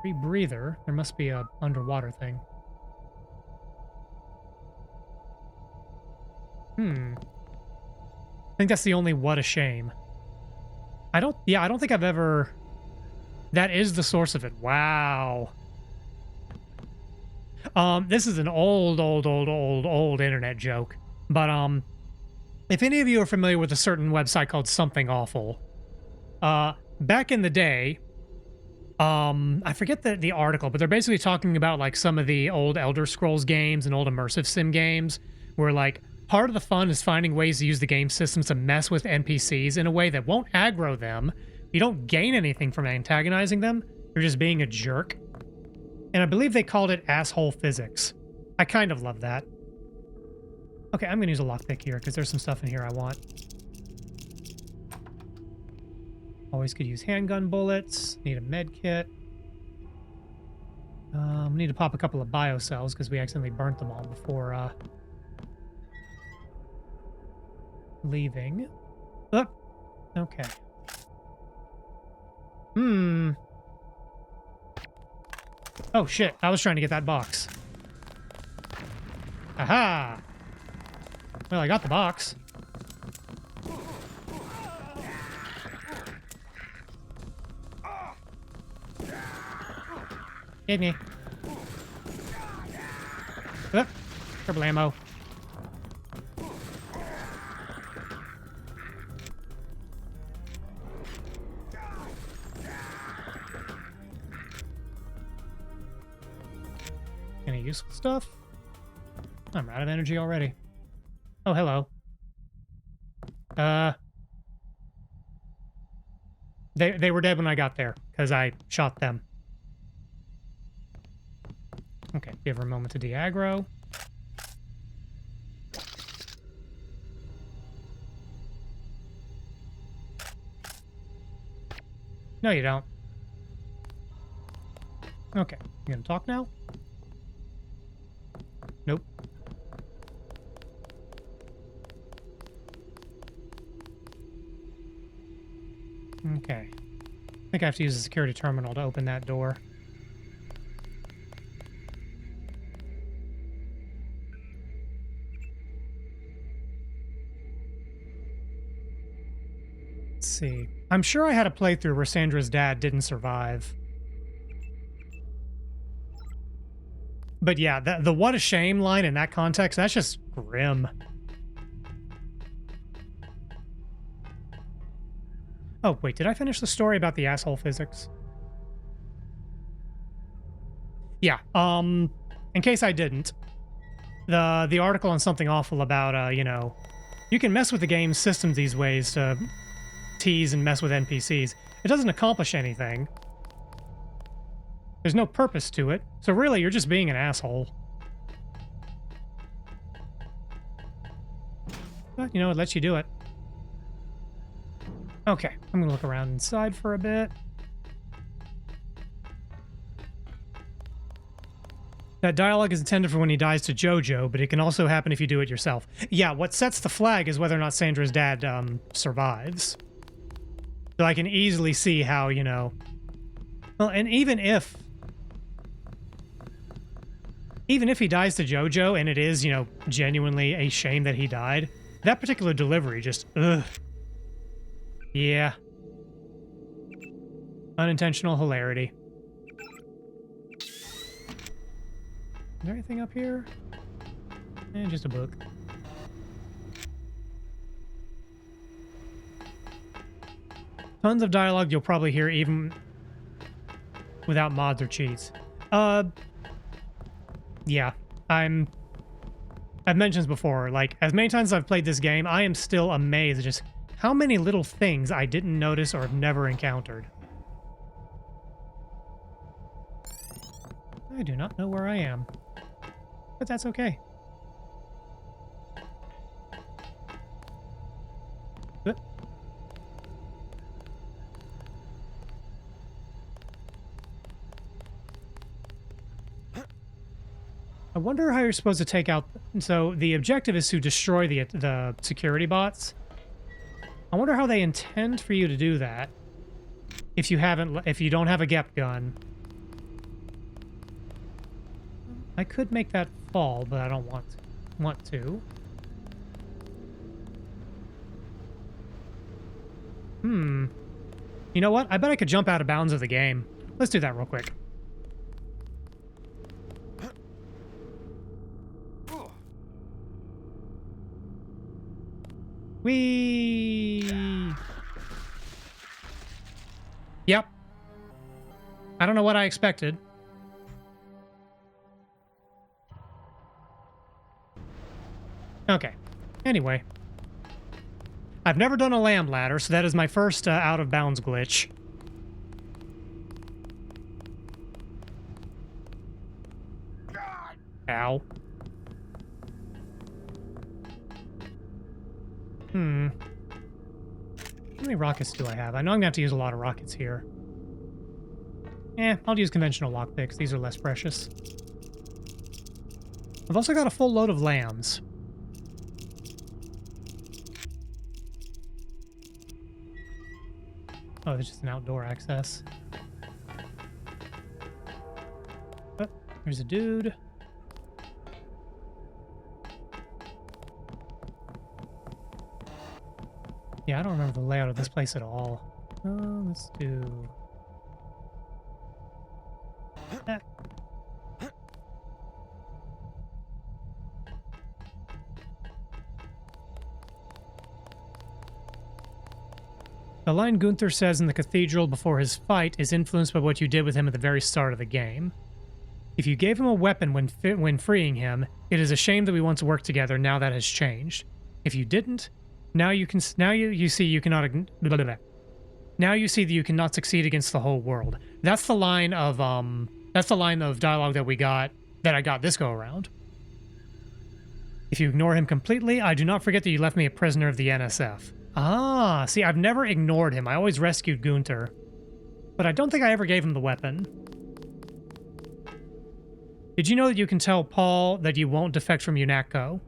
Free breather. There must be a underwater thing. I think that's the only "what a shame." I don't think I've ever... That is the source of it. Wow. This is an old internet joke. But, if any of you are familiar with a certain website called Something Awful, back in the day, I forget the article, but they're basically talking about, like, some of the old Elder Scrolls games and old immersive sim games where, like, part of the fun is finding ways to use the game systems to mess with NPCs in a way that won't aggro them. You don't gain anything from antagonizing them. You're just being a jerk. And I believe they called it asshole physics. I kind of love that. Okay, I'm going to use a lockpick here because there's some stuff in here I want. Always could use handgun bullets. Need a med kit. Need to pop a couple of biocells because we accidentally burnt them all before leaving. Oh, okay. Oh shit, I was trying to get that box. Aha! Well, I got the box. Hit me. Oh, triple ammo. Any useful stuff? I'm out of energy already. Oh, hello. They were dead when I got there, because I shot them. Okay, give her a moment to de-aggro. No, you don't. Okay, you gonna talk now? Nope. Okay. I think I have to use the security terminal to open that door. Let's see. I'm sure I had a playthrough where Sandra's dad didn't survive. But yeah, the "what a shame" line in that context, that's just grim. Oh, wait, did I finish the story about the asshole physics? Yeah, in case I didn't, the article on Something Awful about, you know, you can mess with the game's systems these ways to tease and mess with NPCs. It doesn't accomplish anything. There's no purpose to it, so really you're just being an asshole. But, you know, it lets you do it. Okay, I'm gonna look around inside for a bit. That dialogue is intended for when he dies to Jojo, but it can also happen if you do it yourself. Yeah, what sets the flag is whether or not Sandra's dad survives. So I can easily see how, you know... Well, and even if he dies to Jojo and it is, you know, genuinely a shame that he died, that particular delivery just... Ugh. Yeah. Unintentional hilarity. Is there anything up here? Just a book. Tons of dialogue you'll probably hear even without mods or cheats. Yeah. I've mentioned this before, like, as many times as I've played this game, I am still amazed at just how many little things I didn't notice or have never encountered. I do not know where I am. But that's okay. I wonder how you're supposed to take out... So the objective is to destroy the security bots. I wonder how they intend for you to do that if you don't have a GEP gun. I could make that fall, but I don't want to. You know what? I bet I could jump out of bounds of the game. Let's do that real quick. Whee! Yep. I don't know what I expected. Okay. Anyway. I've never done a lamb ladder, so that is my first out-of-bounds glitch. Ow. How many rockets do I have? I know I'm going to have to use a lot of rockets here. I'll use conventional lockpicks. These are less precious. I've also got a full load of lambs. Oh, there's just an outdoor access. Oh, there's a dude. Yeah, I don't remember the layout of this place at all. Let's do that. The line Gunther says in the cathedral before his fight is influenced by what you did with him at the very start of the game. If you gave him a weapon when freeing him, it is a shame that we once worked together. Now that has changed. If you didn't, now you see you cannot. Now you see that you cannot succeed against the whole world. That's the line of dialogue that I got this go around. If you ignore him completely, I do not forget that you left me a prisoner of the NSF. Ah, see, I've never ignored him. I always rescued Gunther. But I don't think I ever gave him the weapon. Did you know that you can tell Paul that you won't defect from UNATCO?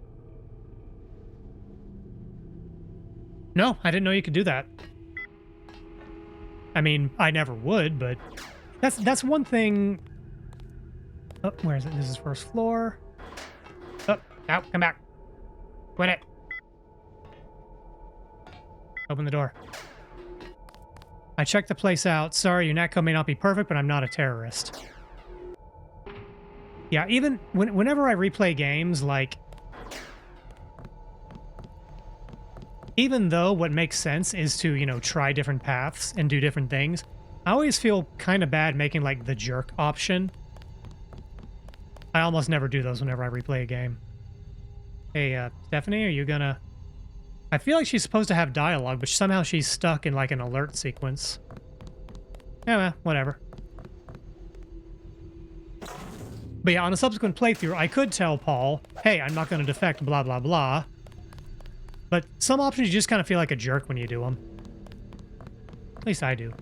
No, I didn't know you could do that. I mean, I never would, but that's one thing. Oh, where is it? This is first floor. Oh, out, come back. Quit it. Open the door. I checked the place out. Sorry, UNATCO may not be perfect, but I'm not a terrorist. Yeah, even whenever I replay games, like... Even though what makes sense is to, you know, try different paths and do different things, I always feel kind of bad making, like, the jerk option. I almost never do those whenever I replay a game. Hey, Stephanie, are you gonna... I feel like she's supposed to have dialogue, but somehow she's stuck in, like, an alert sequence. Yeah, well, whatever. But yeah, on a subsequent playthrough, I could tell Paul, hey, I'm not going to defect, blah, blah, blah. But some options you just kind of feel like a jerk when you do them. At least I do.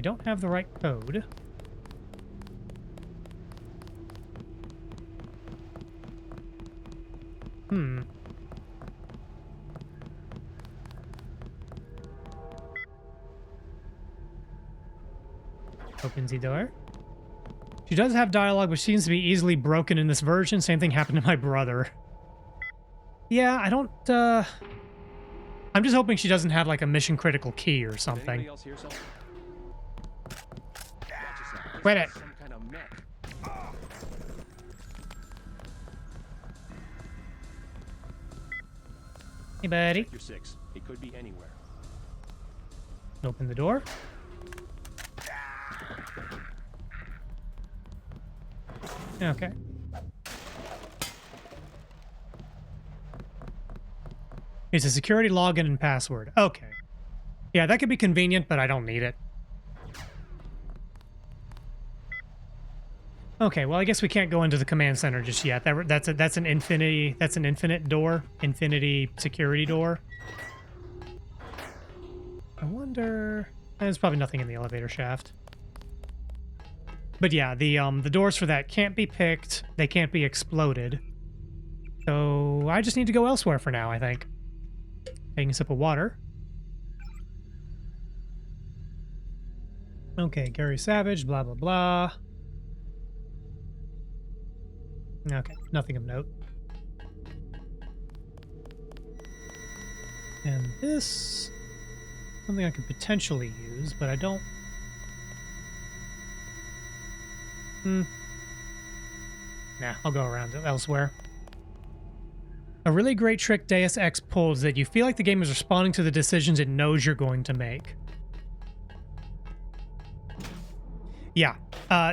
don't have the right code. Opens the door. She does have dialogue, which seems to be easily broken in this version. Same thing happened to my brother. Yeah, I don't, I'm just hoping she doesn't have, like, a mission-critical key or something. Quit it! Hey, buddy. You're 6. It could be anywhere. Open the door. Okay. It's a security login and password. Okay. Yeah, that could be convenient, but I don't need it. Okay, well, I guess we can't go into the command center just yet. That's an infinite door, infinity security door. I wonder. There's probably nothing in the elevator shaft. But yeah, the doors for that can't be picked. They can't be exploded. So I just need to go elsewhere for now, I think. Taking a sip of water. Okay, Gary Savage, blah, blah, blah. Okay, nothing of note. And this... something I could potentially use, but I don't... Nah, I'll go around elsewhere. A really great trick Deus Ex pulls is that you feel like the game is responding to the decisions it knows you're going to make. Yeah,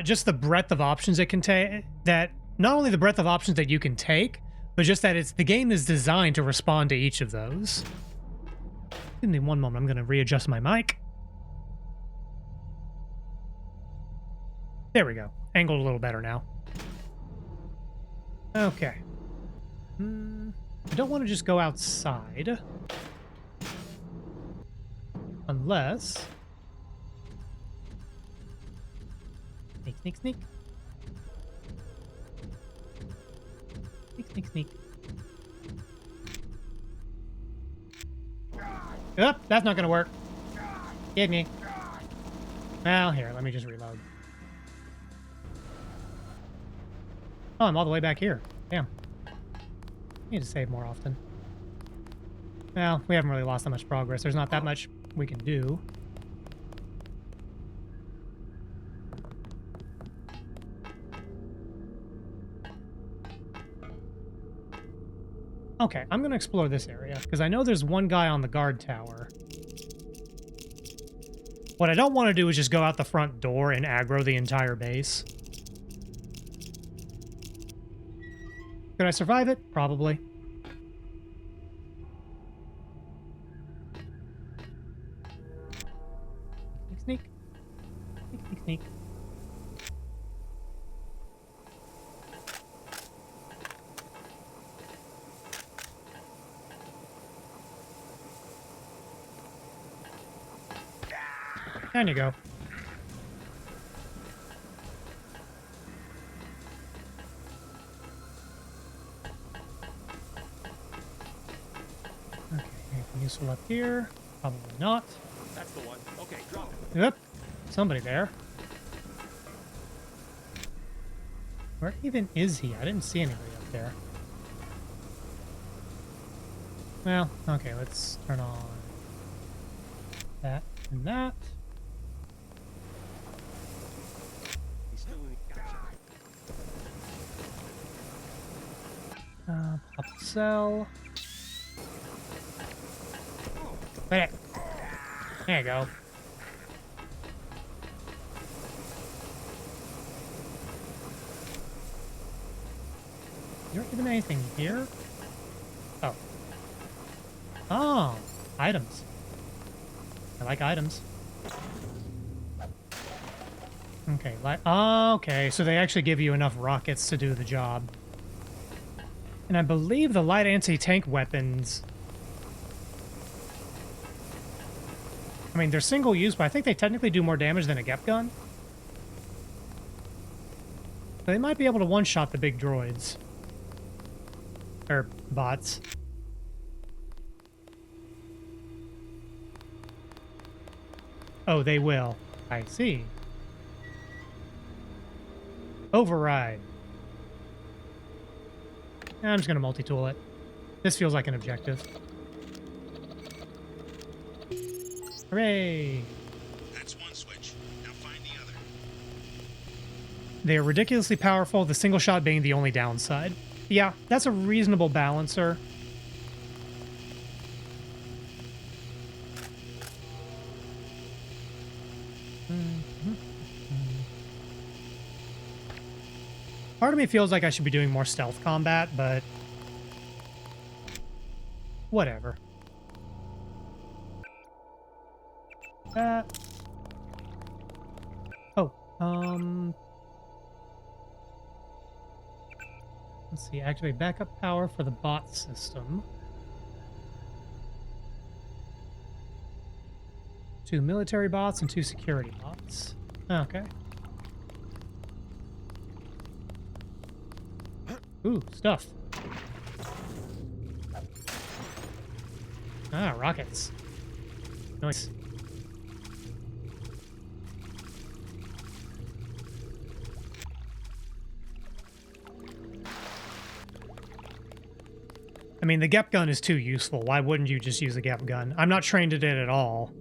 just the breadth of options it can take. That not only the breadth of options that you can take, but just that the game is designed to respond to each of those. Give me one moment. I'm going to readjust my mic. There we go. Angled a little better now. Okay. I don't want to just go outside. Unless... Sneak, sneak, sneak. Sneak, sneak, sneak. Oh, that's not going to work. Get me. Well, here, let me just reload. Oh, I'm all the way back here. Damn. Need to save more often. Well, we haven't really lost that much progress. There's not that much we can do. Okay, I'm going to explore this area, because I know there's one guy on the guard tower. What I don't want to do is just go out the front door and aggro the entire base. Could I survive it? Probably. Sneak, sneak. Sneak, sneak, sneak. Down you go. Okay, anything useful up here? Probably not. That's the one. Okay, drop it. Yep. Somebody there. Where even is he? I didn't see anybody up there. Well, okay, let's turn on that and that. Pop the cell. Wait. There you go. Is there even anything here? Oh. Oh, items. I like items. Okay, okay, so they actually give you enough rockets to do the job. And I believe the light anti-tank weapons I mean, they're single use, but I think they technically do more damage than a Gep gun. So they might be able to one-shot the big droids. Or bots. Oh, they will. I see. Override. I'm just going to multi-tool it. This feels like an objective. Hooray! That's one switch. Now find the other. They are ridiculously powerful, the single shot being the only downside. Yeah, that's a reasonable balancer. Part of me feels like I should be doing more stealth combat, but whatever. Let's see, activate backup power for the bot system. 2 military bots and 2 security bots. Okay. Ooh, stuff. Ah, rockets. Nice. I mean, the Gep gun is too useful. Why wouldn't you just use a Gep gun? I'm not trained at it at all.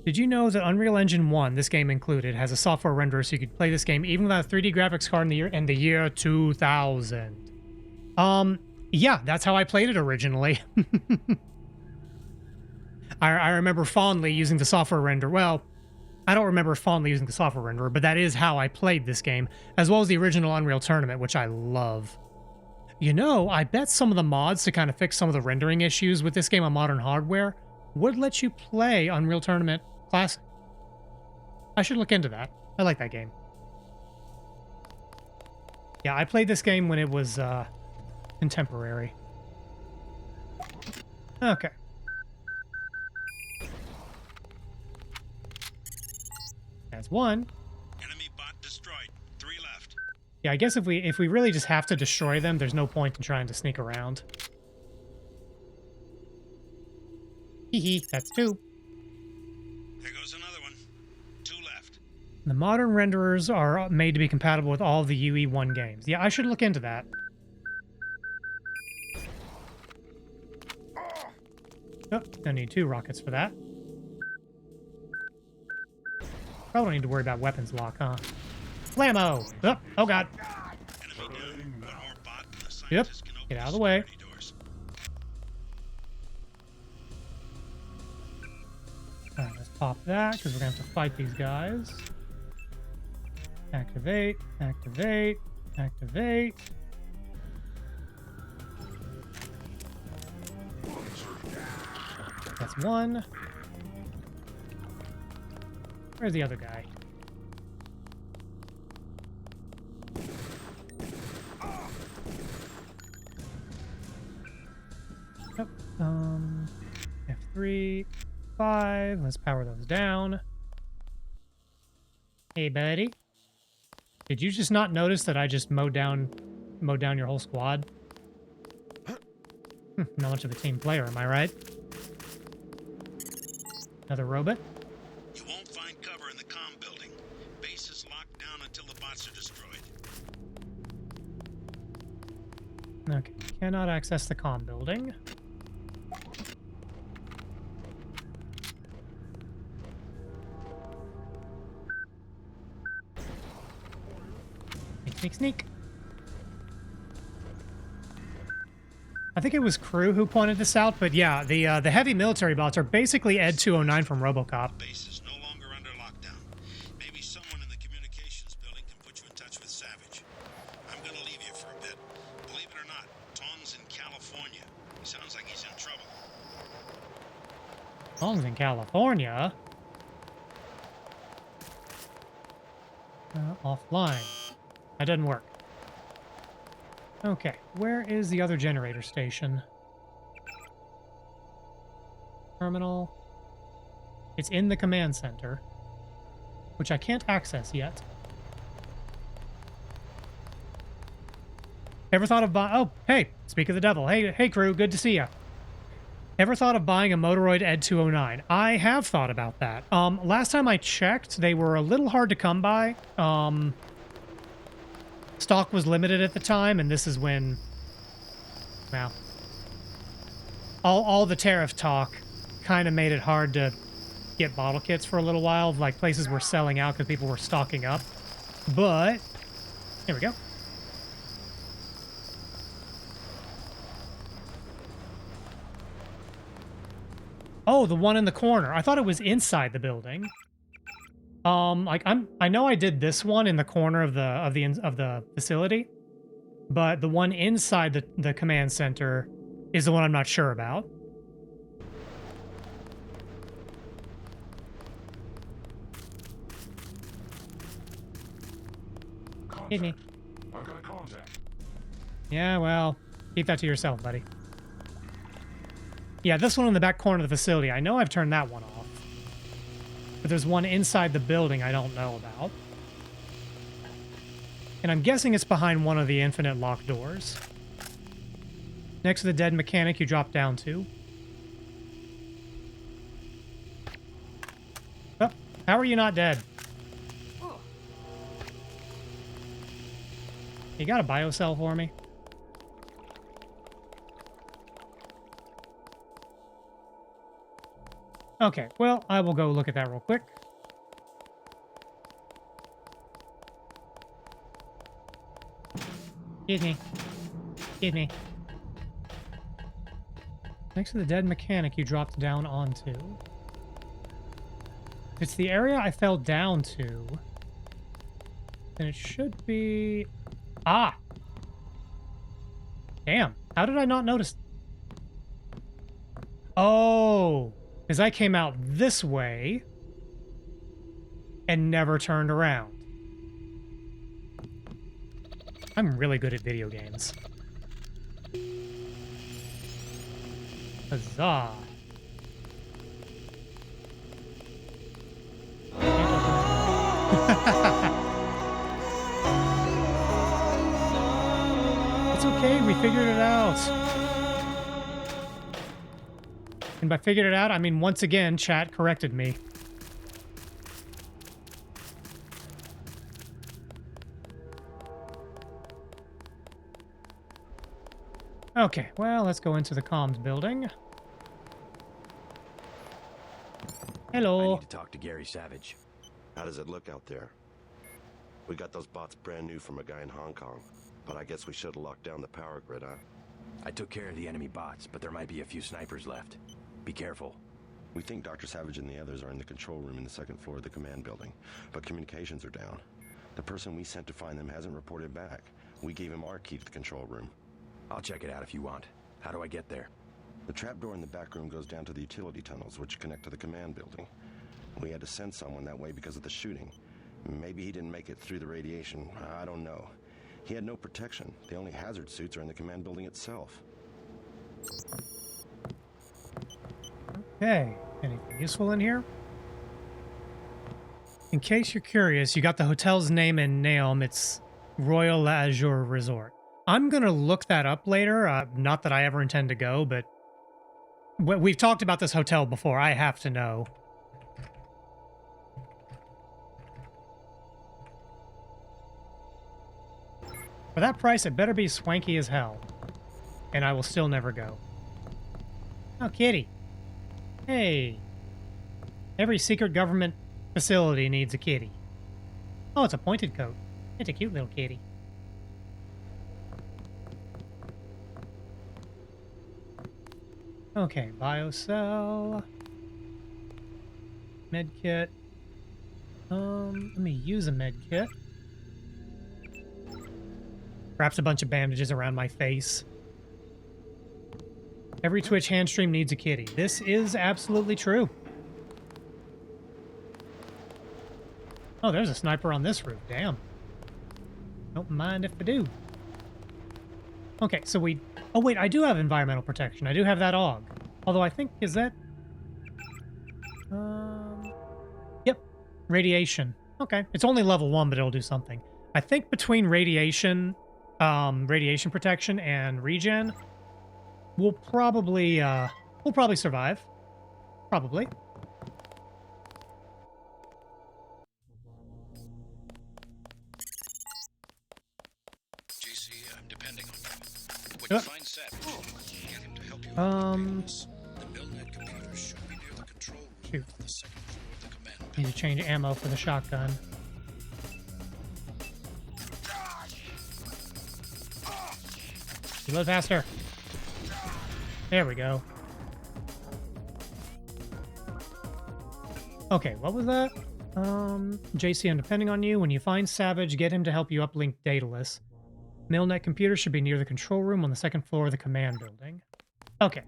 Did you know that Unreal Engine 1, this game included, has a software renderer so you could play this game even without a 3D graphics card in the year 2000? Yeah, that's how I played it originally. I remember fondly using the software renderer. Well, I don't remember fondly using the software renderer, but that is how I played this game, as well as the original Unreal Tournament, which I love. You know, I bet some of the mods to kind of fix some of the rendering issues with this game on modern hardware would let you play Unreal Tournament Classic. I should look into that. I like that game. Yeah, I played this game when it was contemporary. Okay. That's one. Enemy bot destroyed. 3 left. Yeah, I guess if we really just have to destroy them, there's no point in trying to sneak around. Hee, that's 2. There goes another one. 2 left. The modern renderers are made to be compatible with all of the UE1 games. Yeah, I should look into that. Oh, gonna need 2 rockets for that. Probably don't need to worry about weapons lock, huh? Blammo! Oh, oh god. Yep, get out of the way. Alright, let's pop that, because we're going to have to fight these guys. Activate, activate, activate. That's 1. Where's the other guy? Yep. F3, 5. Let's power those down. Hey, buddy. Did you just not notice that I just mowed down your whole squad? Not much of a team player, am I right? Another robot? You won't find cover in the comm building. Base is locked down until the bots are destroyed. Okay, cannot access the comm building. Sneak, sneak, sneak. I think it was Crew who pointed this out, but yeah, the heavy military bots are basically Ed 209 from RoboCop. Base is no longer under lockdown. Maybe someone in the communications building can put you in touch with Savage. I'm gonna leave you for a bit. Believe it or not, Tong's in California. He sounds like he's in trouble. Tong's in California? Offline. That doesn't work. Okay, where is the other generator station? terminal. It's in the command center, which I can't access yet. Ever thought of buying... Oh, hey, speak of the devil. Hey, crew, good to see ya. Ever thought of buying a Motoroid Ed 209? I have thought about that. Last time I checked, they were a little hard to come by. Stock was limited at the time, and this is when... Well... All the tariff talk kind of made it hard to get bottle kits for a little while. Like, places were selling out because people were stocking up. But... Here we go. Oh, the one in the corner. I thought it was inside the building. I know I did this one in the corner of the facility, but the one inside the command center is the one I'm not sure about. Hit me. I've got a contact. Yeah, well, keep that to yourself, buddy. Yeah, this one in the back corner of the facility. I know I've turned that one off. But there's one inside the building I don't know about. And I'm guessing it's behind one of the infinite locked doors. Next to the dead mechanic you drop down to. Oh, how are you not dead? You got a biocell for me? Okay, well, I will go look at that real quick. Excuse me. Excuse me. Next to the dead mechanic you dropped down onto. It's the area I fell down to. And it should be... Ah! Damn. How did I not notice? Oh! Because I came out this way and never turned around. I'm really good at video games. Huzzah. It's okay, we figured it out. And by figured it out, I mean once again, chat corrected me. Okay, well, let's go into the comms building. Hello. I need to talk to Gary Savage. How does it look out there? We got those bots brand new from a guy in Hong Kong, but I guess we should have locked down the power grid, huh? I took care of the enemy bots, but there might be a few snipers left. Be careful. We think Dr. Savage and the others are in the control room in the second floor of the command building, but communications are down. The person we sent to find them hasn't reported back. We gave him our key to the control room. I'll check it out if you want. How do I get there? The trapdoor in the back room goes down to the utility tunnels, which connect to the command building. We had to send someone that way because of the shooting. Maybe he didn't make it through the radiation. I don't know. He had no protection. The only hazard suits are in the command building itself. Okay, anything useful in here? In case you're curious, you got the hotel's name in Naum. It's Royal Azure Resort. I'm going to look that up later. Not that I ever intend to go, but we've talked about this hotel before. I have to know. For that price, it better be swanky as hell. And I will still never go. Oh, kitty. Hey. Every secret government facility needs a kitty. Oh, it's a pointed coat. It's a cute little kitty. Okay, biocell. Medkit. Let me use a medkit. Wraps a bunch of bandages around my face. Every Twitch hand stream needs a kitty. This is absolutely true. Oh, there's a sniper on this roof. Damn. Don't mind if I do. Okay, so we... Oh, wait, I do have environmental protection. I do have that AUG. Although I think... Is that... Yep. Radiation. Okay. It's only level 1, but it'll do something. I think between radiation protection and regen, we'll probably survive. Probably. JC, I'm depending on you. When you find Savage, get him to help you. The Milnet computer should be near the control room on the second floor of the command. Need to change ammo for the shotgun. Reload faster. There we go. Okay, what was that? JC, I'm depending on you. When you find Savage, get him to help you uplink Daedalus. Milnet computer should be near the control room on the second floor of the command building. Okay.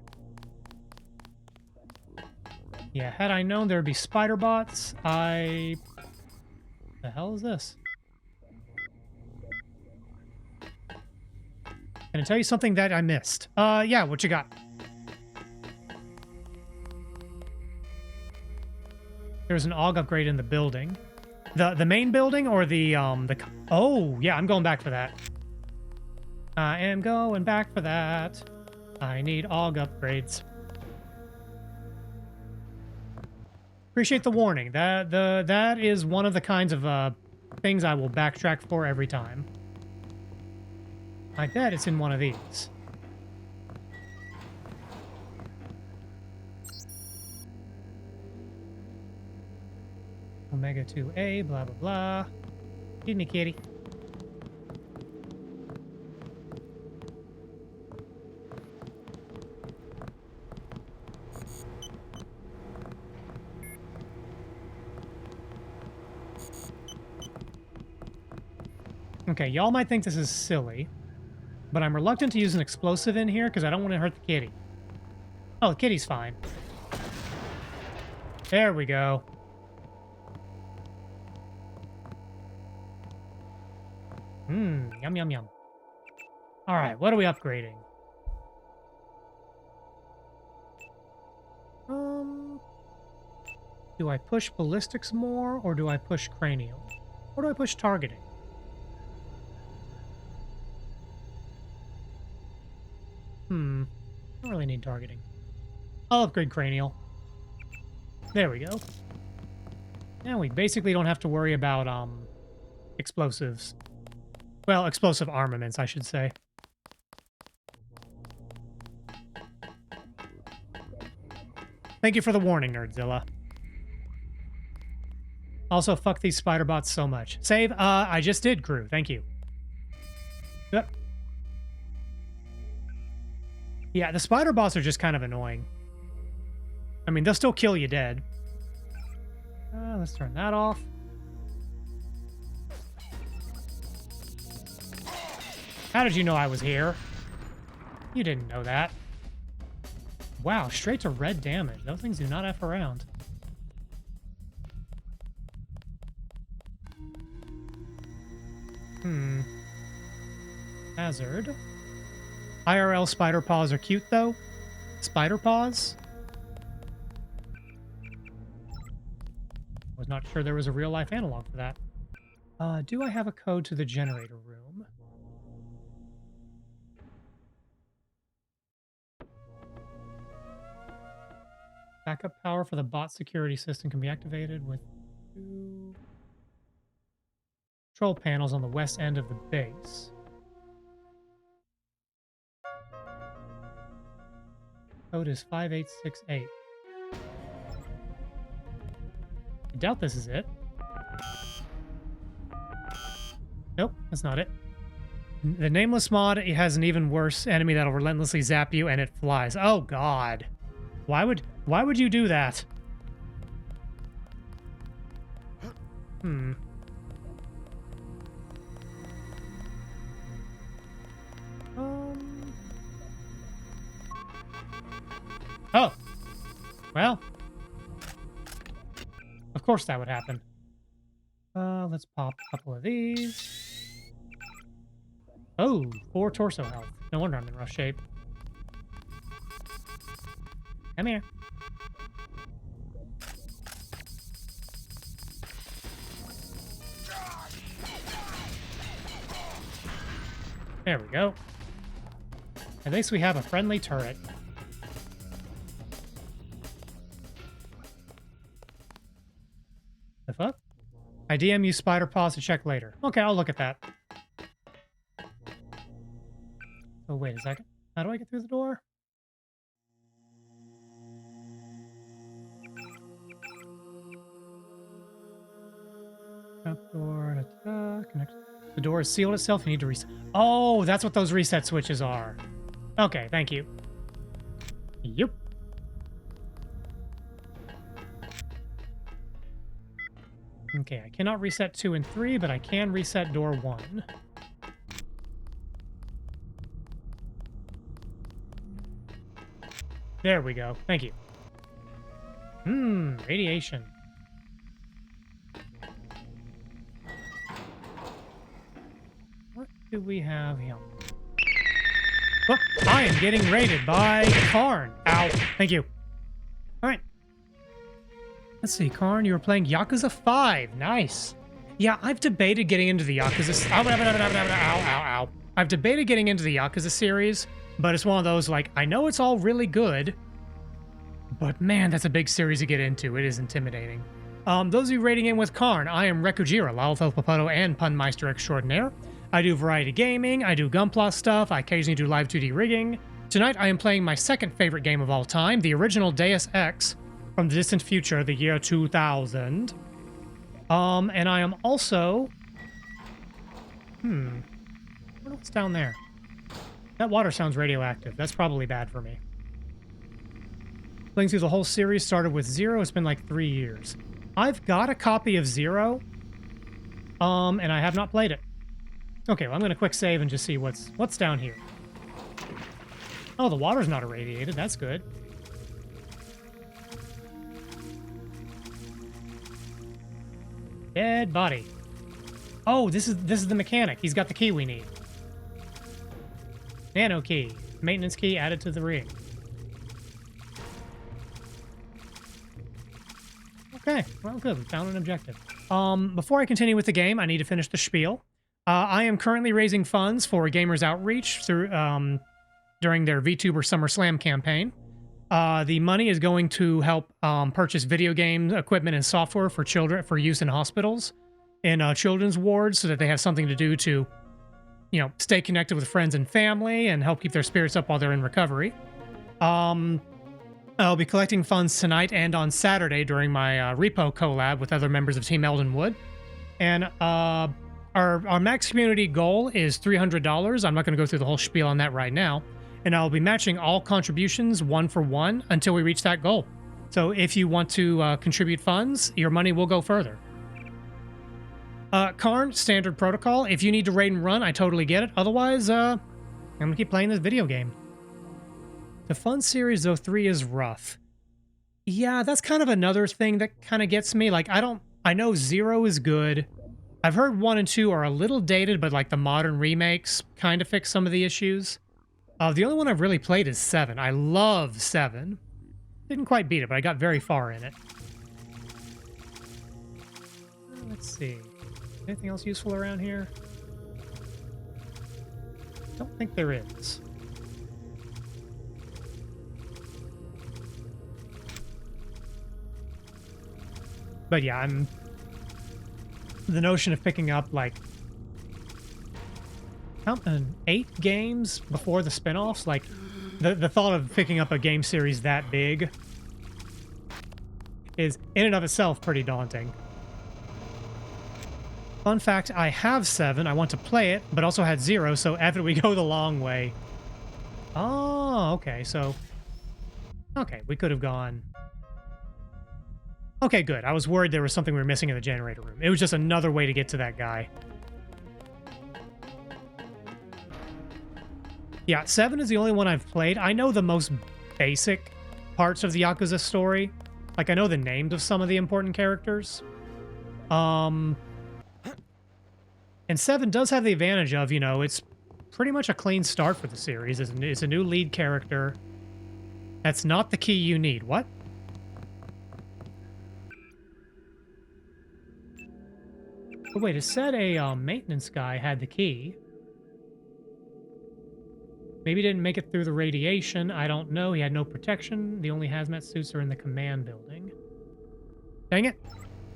Yeah, had I known there would be spider bots, The hell is this? Can I tell you something that I missed? Yeah, what you got? There's an AUG upgrade in the building. The main building or the oh, yeah, I'm going back for that. I am going back for that. I need AUG upgrades. Appreciate the warning. That is one of the kinds of things I will backtrack for every time. I bet it's in one of these. Omega 2A, blah, blah, blah. Feed me, kitty. Okay, y'all might think this is silly, but I'm reluctant to use an explosive in here because I don't want to hurt the kitty. Oh, the kitty's fine. There we go. Yum, yum, yum. All right, what are we upgrading? Do I push ballistics more, or do I push cranial? Or do I push targeting? I don't really need targeting. I'll upgrade cranial. There we go. Now we basically don't have to worry about explosives. Well, explosive armaments, I should say. Thank you for the warning, Nerdzilla. Also, fuck these spider bots so much. Save, I just did, crew. Thank you. Yep. Yeah, the spider bots are just kind of annoying. I mean, they'll still kill you dead. Let's turn that off. How did you know I was here? You didn't know that. Wow, straight to red damage. Those things do not F around. Hazard. IRL spider paws are cute, though. Spider paws? Was not sure there was a real-life analog for that. Do I have a code to the generator room? Backup power for the bot security system can be activated with 2 control panels on the west end of the base. Code is 5868. I doubt this is it. Nope, that's not it. The nameless mod, it has an even worse enemy that'll relentlessly zap you, and it flies. Oh god. Why would you do that? Oh. Well. Of course that would happen. Let's pop a couple of these. Oh, 4 torso health. No wonder I'm in rough shape. Come here. There we go. At least we have a friendly turret. The fuck? I DM you spider paws to check later. Okay, I'll look at that. Oh, wait a second. How do I get through the door? Up door, connect. The door is sealed itself. You need to reset. Oh, that's what those reset switches are. Okay, thank you. Yep. Okay, I cannot reset 2 and 3, but I can reset door 1. There we go. Thank you. Radiation. What do we have here? Oh, I am getting raided by Karn. Ow. Thank you. All right. Let's see, Karn, you were playing Yakuza 5. Nice. Yeah, I've debated getting into the Yakuza... Ow. I've debated getting into the Yakuza series, but it's one of those, like, I know it's all really good, but man, that's a big series to get into. It is intimidating. Those of you rating in with Karn, I am Rekujira, Lalfel Papato, and Punmeister Extraordinaire. I do variety gaming, I do Gunpla stuff, I occasionally do live 2D rigging. Tonight I am playing my second favorite game of all time, the original Deus Ex, from the distant future, the year 2000. And I am also... I wonder what's down there. That water sounds radioactive. That's probably bad for me. Playing through the whole series started with 0. It's been like 3 years. I've got a copy of 0. And I have not played it. Okay, well, I'm going to quick save and just see what's down here. Oh, the water's not irradiated. That's good. Dead body. Oh, this is the mechanic. He's got the key we need. Nano key. Maintenance key added to the rig. Okay, well, good. We found an objective. Before I continue with the game, I need to finish the spiel. I am currently raising funds for Gamers Outreach through during their VTuber SummerSlam campaign. The money is going to help purchase video game equipment and software for children for use in hospitals and children's wards, so that they have something to do to, you know, stay connected with friends and family and help keep their spirits up while they're in recovery. I'll be collecting funds tonight and on Saturday during my repo collab with other members of Team Eldenwood. And our max community goal is $300. I'm not going to go through the whole spiel on that right now. And I'll be matching all contributions 1 for 1 until we reach that goal. So if you want to contribute funds, your money will go further. Karn, standard protocol. If you need to raid and run, I totally get it. Otherwise, I'm going to keep playing this video game. The fun series, though, 3 is rough. Yeah, that's kind of another thing that kind of gets me. Like, I know 0 is good. I've heard 1 and 2 are a little dated, but like the modern remakes kind of fix some of the issues. The only one I've really played is 7. I love 7. Didn't quite beat it, but I got very far in it. Let's see. Anything else useful around here? Don't think there is. But yeah, the notion of picking up like 8 games before the spin-offs, like the thought of picking up a game series that big is in and of itself pretty daunting. Fun fact, I have 7. I want to play it, but also had 0, so after we go the long way. Oh, okay, so... Okay, we could have gone... Okay, good. I was worried there was something we were missing in the generator room. It was just another way to get to that guy. Yeah, 7 is the only one I've played. I know the most basic parts of the Yakuza story. Like, I know the names of some of the important characters. And 7 does have the advantage of, you know, it's pretty much a clean start for the series. It's a new lead character. That's not the key you need. What? Oh, wait, it said a maintenance guy had the key. Maybe didn't make it through the radiation. I don't know. He had no protection. The only hazmat suits are in the command building. Dang it.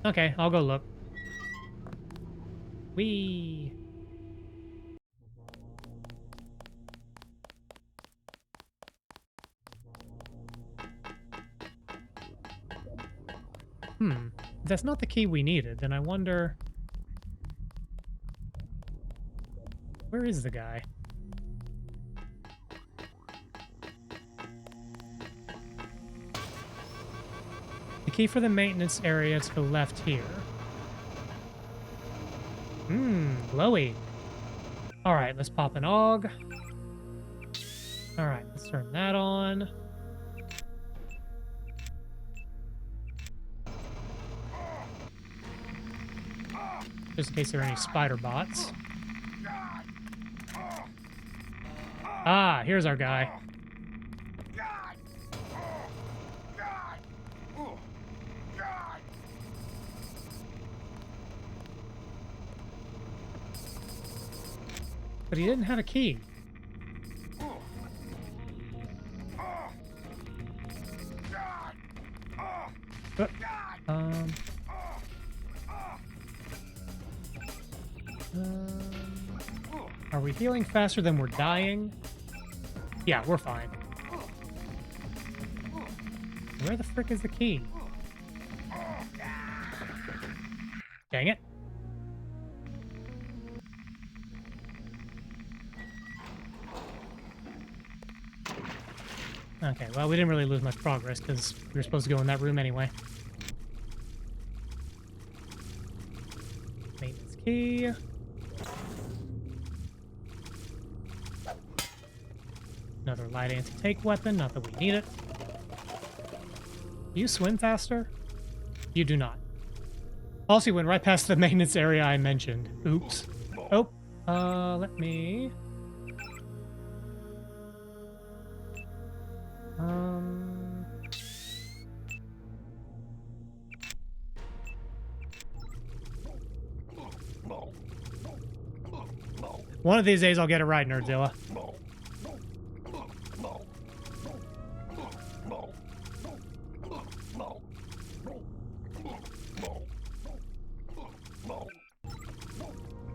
Okay, I'll go look. Whee! If that's not the key we needed, then I wonder... Where is the guy? The key for the maintenance area to the left here. Glowy. Alright, let's pop an AUG. Alright, let's turn that on. Just in case there are any spider bots. Ah, here's our guy. But he didn't have a key. Are we healing faster than we're dying? Yeah, we're fine. Where the frick is the key? Dang it. Okay, well, we didn't really lose much progress because we were supposed to go in that room anyway. Maintenance key. Another light anti-tank weapon, not that we need it. Do you swim faster? You do not. Also, you went right past the maintenance area I mentioned. Oops. Oh, let me... One of these days I'll get it right, Nerdzilla.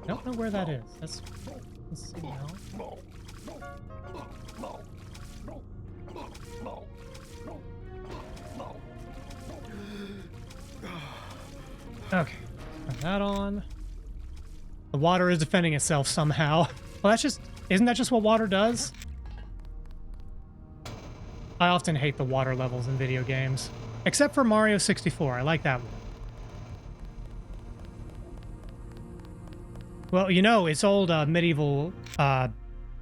I don't know where that is. Let's see now. Okay, turn that on. The water is defending itself somehow. Well, that's just... Isn't that just what water does? I often hate the water levels in video games. Except for Mario 64. I like that one. Well, you know, it's old medieval...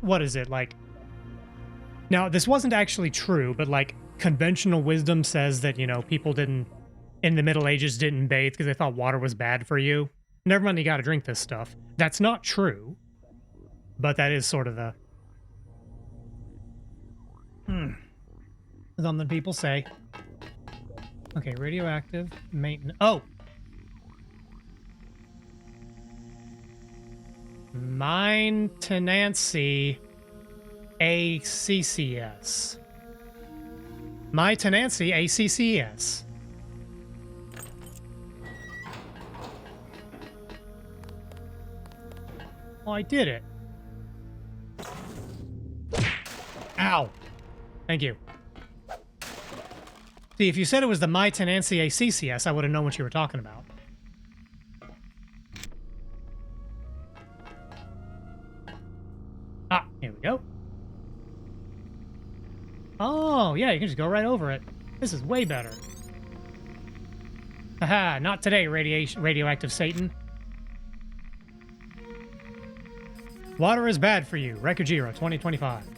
what is it? Like... Now, this wasn't actually true, but like, conventional wisdom says that, you know, people didn't... In the Middle Ages didn't bathe because they thought water was bad for you. Never mind, you gotta drink this stuff. That's not true. But that is sort of the... Something people say. Okay, radioactive, maintenance... Oh! Maintenance ACCS. Maintenance ACCS. Oh, I did it. Ow. Thank you. See, if you said it was the My Tenancia ACCS, I would have known what you were talking about. Ah, here we go. Oh, yeah, you can just go right over it. This is way better. Haha, not today, radioactive Satan. Water is bad for you. Rekajiro, 2025.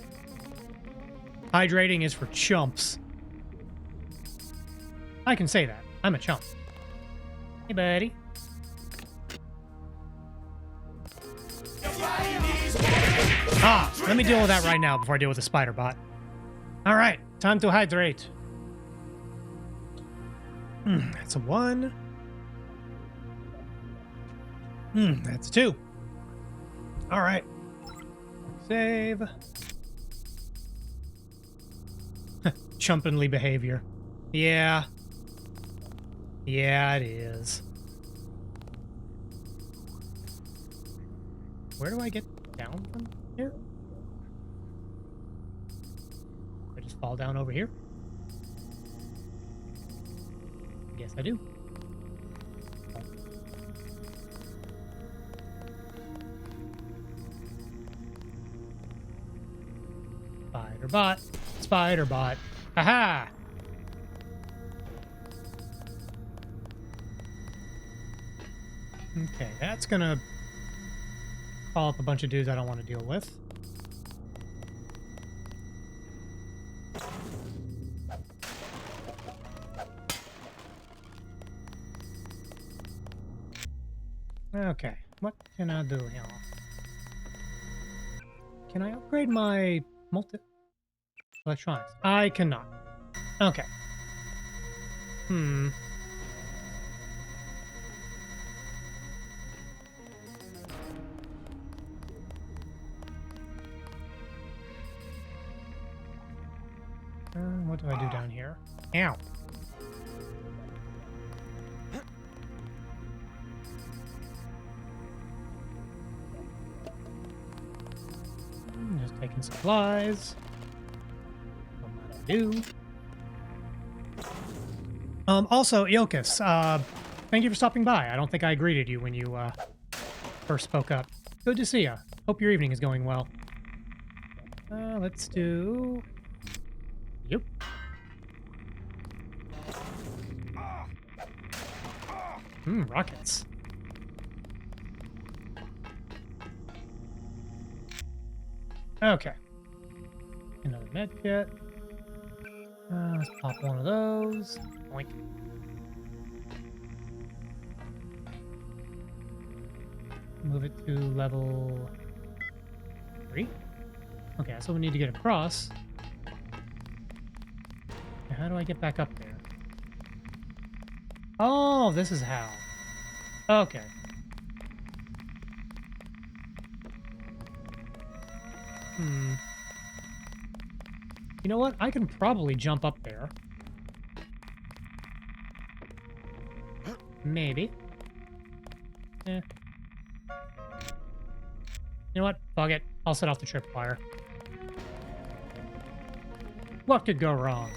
Hydrating is for chumps. I can say that. I'm a chump. Hey, buddy. Ah, let me deal with that right now before I deal with the spider bot. All right, time to hydrate. That's a 1. That's a 2. All right. Save. chumpenly behavior. Yeah. Yeah, it is. Where do I get down from here? I just fall down over here? I guess I do. Spider-bot. Spider-bot. Haha! Okay, that's gonna call up a bunch of dudes I don't want to deal with. Okay, what can I do here? Can I upgrade my electronics? I cannot. Okay. What do I do down here? Ow. Just taking supplies. What might I do? Also, Ilkus, thank you for stopping by. I don't think I greeted you when you first spoke up. Good to see you. Hope your evening is going well. Let's do... Yep. Rockets. Okay. Another med kit. Let's pop one of those. Boink. Move it to level 3. Okay, so we need to get across. How do I get back up there? Oh, this is how. Okay. You know what? I can probably jump up there. Maybe. Eh. You know what? Fuck it. I'll set off the tripwire. What could go wrong?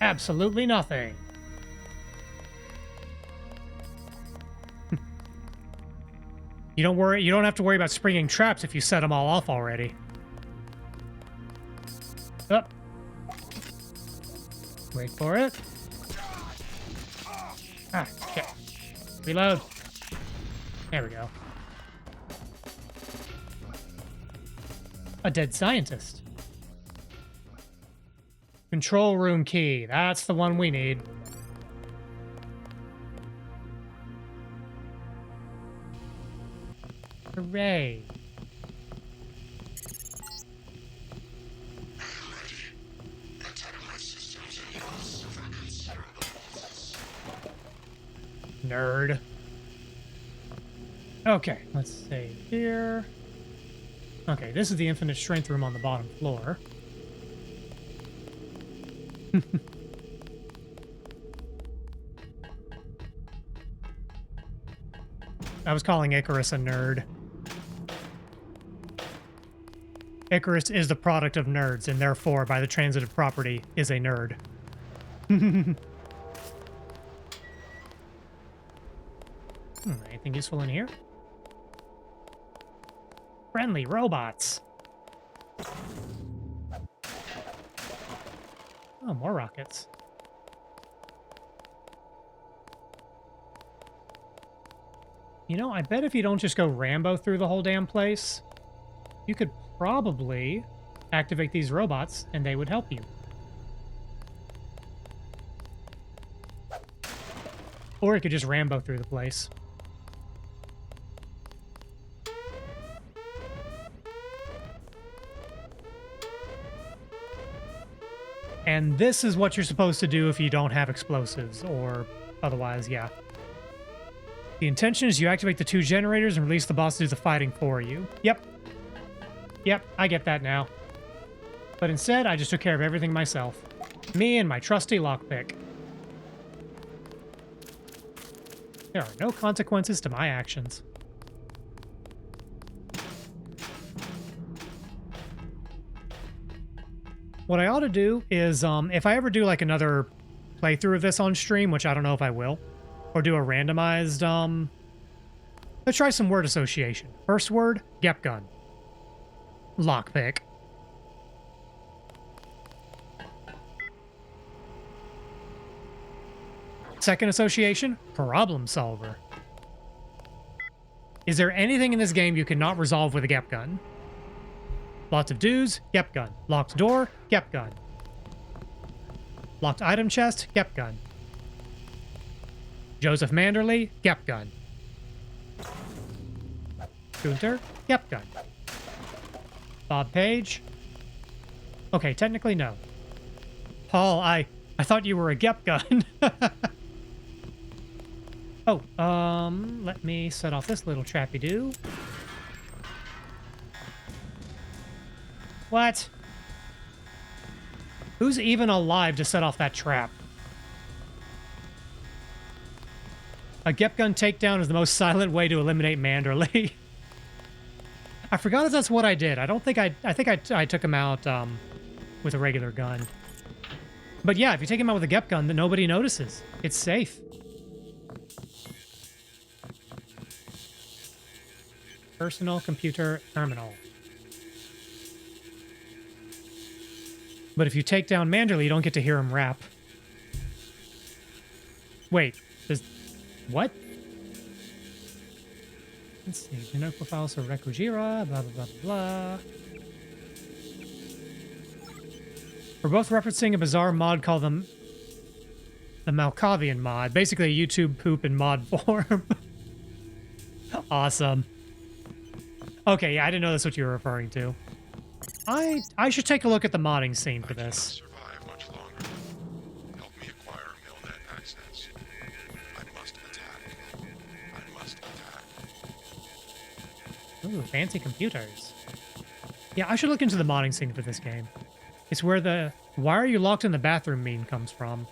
Absolutely nothing. You don't have to worry about springing traps if you set them all off already. Up. Wait for it. Ah, okay. Reload. There we go. A dead scientist. Control room key. That's the one we need. Hooray. Nerd. Okay, let's save here. Okay, this is the infinite strength room on the bottom floor. I was calling Icarus a nerd. Icarus is the product of nerds, and therefore, by the transitive property, is a nerd. Anything useful in here? Friendly robots. Oh, more rockets. You know, I bet if you don't just go Rambo through the whole damn place, you could probably activate these robots and they would help you. Or you could just Rambo through the place. And this is what you're supposed to do if you don't have explosives, or otherwise, yeah. The intention is you activate the 2 generators and release the boss to do the fighting for you. Yep. Yep, I get that now. But instead, I just took care of everything myself. Me and my trusty lockpick. There are no consequences to my actions. What I ought to do is, if I ever do like another playthrough of this on stream, which I don't know if I will, or do a randomized, let's try some word association. First word, Gep gun. Lockpick. Second association, problem solver. Is there anything in this game you cannot resolve with a Gep gun? Lots of dues, Gep gun. Locked door, Gep gun. Locked item chest, Gep gun. Joseph Manderley, Gep gun. Gunter, Gep gun. Bob Page. Okay, technically no. Paul, I thought you were a Gep gun. Oh, let me set off this little trappy-doo. What? Who's even alive to set off that trap? A Gep gun takedown is the most silent way to eliminate Manderley. I forgot if that's what I did. I don't think I think I took him out with a regular gun. But yeah, if you take him out with a Gep gun, then nobody notices. It's safe. Personal computer terminal. But if you take down Manderley, you don't get to hear him rap. Wait, does... What? Let's see. Genetic profiles of Rekujira, blah, blah, blah, blah. We're both referencing a bizarre mod called the Malkavian mod. Basically a YouTube poop in mod form. Awesome. Okay, yeah, I didn't know that's what you were referring to. I should take a look at the modding scene for this. Survive much longer. Help me acquire Milnet access. I must attack. I must attack. Ooh, fancy computers. Yeah, I should look into the modding scene for this game. It's where the "why are you locked in the bathroom" meme comes from.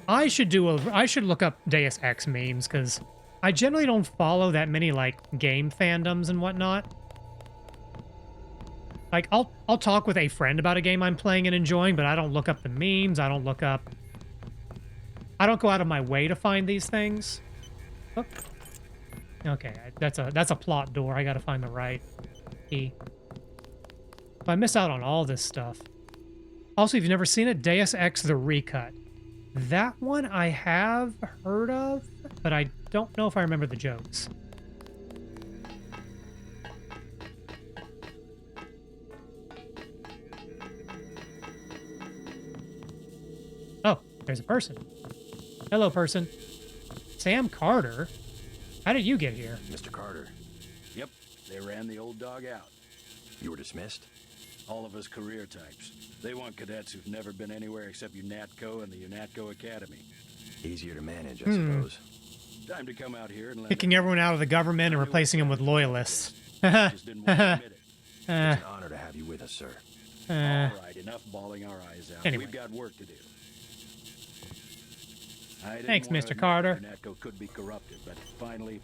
I should look up Deus Ex memes, because I generally don't follow that many like game fandoms and whatnot. Like, I'll talk with a friend about a game I'm playing and enjoying, but I don't look up the memes. I don't go out of my way to find these things. Oh. Okay, that's a plot door. I gotta find the right key. If I miss out on all this stuff. Also, if you've never seen it, Deus Ex The Recut. That one I have heard of, but I don't know if I remember the jokes. Oh, there's a person. Hello, person. Sam Carter? How did you get here? Mr. Carter. Yep, they ran the old dog out. You were dismissed? All of us career types. They want cadets who've never been anywhere except UNATCO and the UNATCO Academy. Easier to manage, I suppose. Time to come out here and Kicking everyone out of the government and replacing them with loyalists. just didn't want to admit it. It's an honor to have you with us, sir. All right, enough bawling our eyes out. Anyway. We've got work to do. Thanks, Mr. Carter. UNATCO could be corrupted, but finally,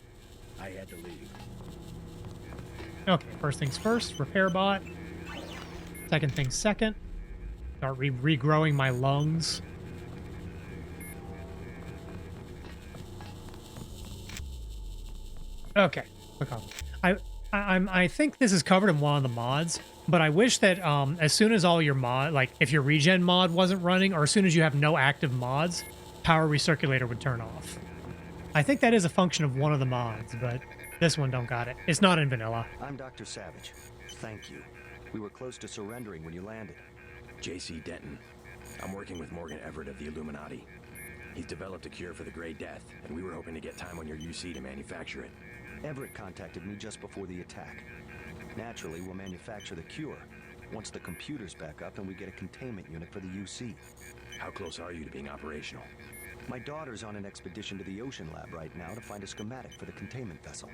I had to leave. Okay, first things first, repair bot. Second things second. Start regrowing my lungs. Okay, click on. I think this is covered in one of the mods, but I wish that as soon as all your mod, like if your regen mod wasn't running, or as soon as you have no active mods, power recirculator would turn off. I think that is a function of one of the mods, but this one don't got it. It's not in vanilla. I'm Dr. Savage. Thank you. We were close to surrendering when you landed. J.C. Denton. I'm working with Morgan Everett of the Illuminati. He's developed a cure for the Grey Death, and we were hoping to get time on your UC to manufacture it. Everett contacted me just before the attack. Naturally, we'll manufacture the cure once the computer's back up and we get a containment unit for the UC. How close are you to being operational? My daughter's on an expedition to the ocean lab right now to find a schematic for the containment vessel.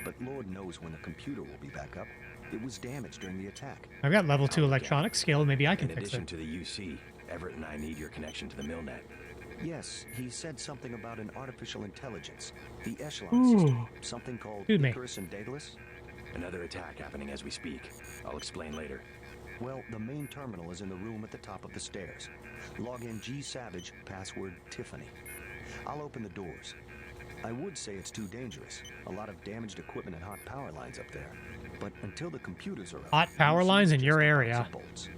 But Lord knows when the computer will be back up. It was damaged during the attack. I've got level 2 electronic skill. Maybe I can In fix addition it. to the UC, Everett and I need your connection to the Milnet. Yes, he said something about an artificial intelligence. The Echelon Ooh. system. Something called Excuse me. Icarus and Daedalus? Another attack happening as we speak. I'll explain later. Well, the main terminal is in the room at the top of the stairs. Log in G Savage, password Tiffany. I'll open the doors. I would say it's too dangerous. A lot of damaged equipment and hot power lines up there. But until the computers are up, Hot power lines in your area. bolts.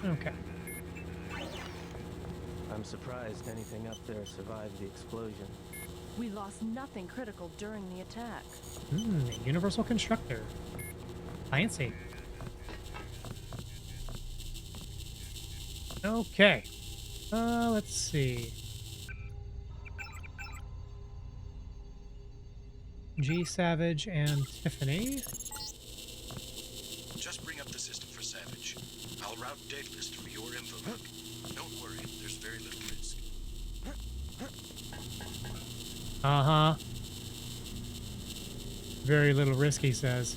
Okay. I'm surprised anything up there survived the explosion. We lost nothing critical during the attack. Universal constructor. Fancy. Okay. Let's see. G Savage and Tiffany. Just bring up the system for Savage. I'll route Daedalus through your info link. Don't worry, there's very little risk. Uh-huh. Very little risk, he says.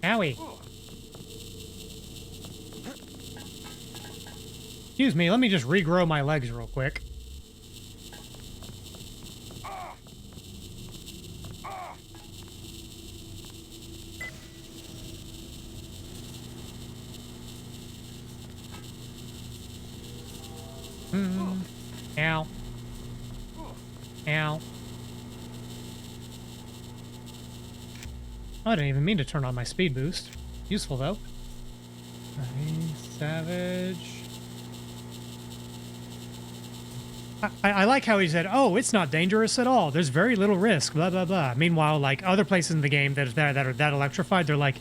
Owie. Excuse me, let me just regrow my legs real quick. Ow. Ow. I didn't even mean to turn on my speed boost. Useful, though. Savage. I like how he said, oh, it's not dangerous at all. There's very little risk, blah, blah, blah. Meanwhile, like, other places in the game that are that electrified, they're like,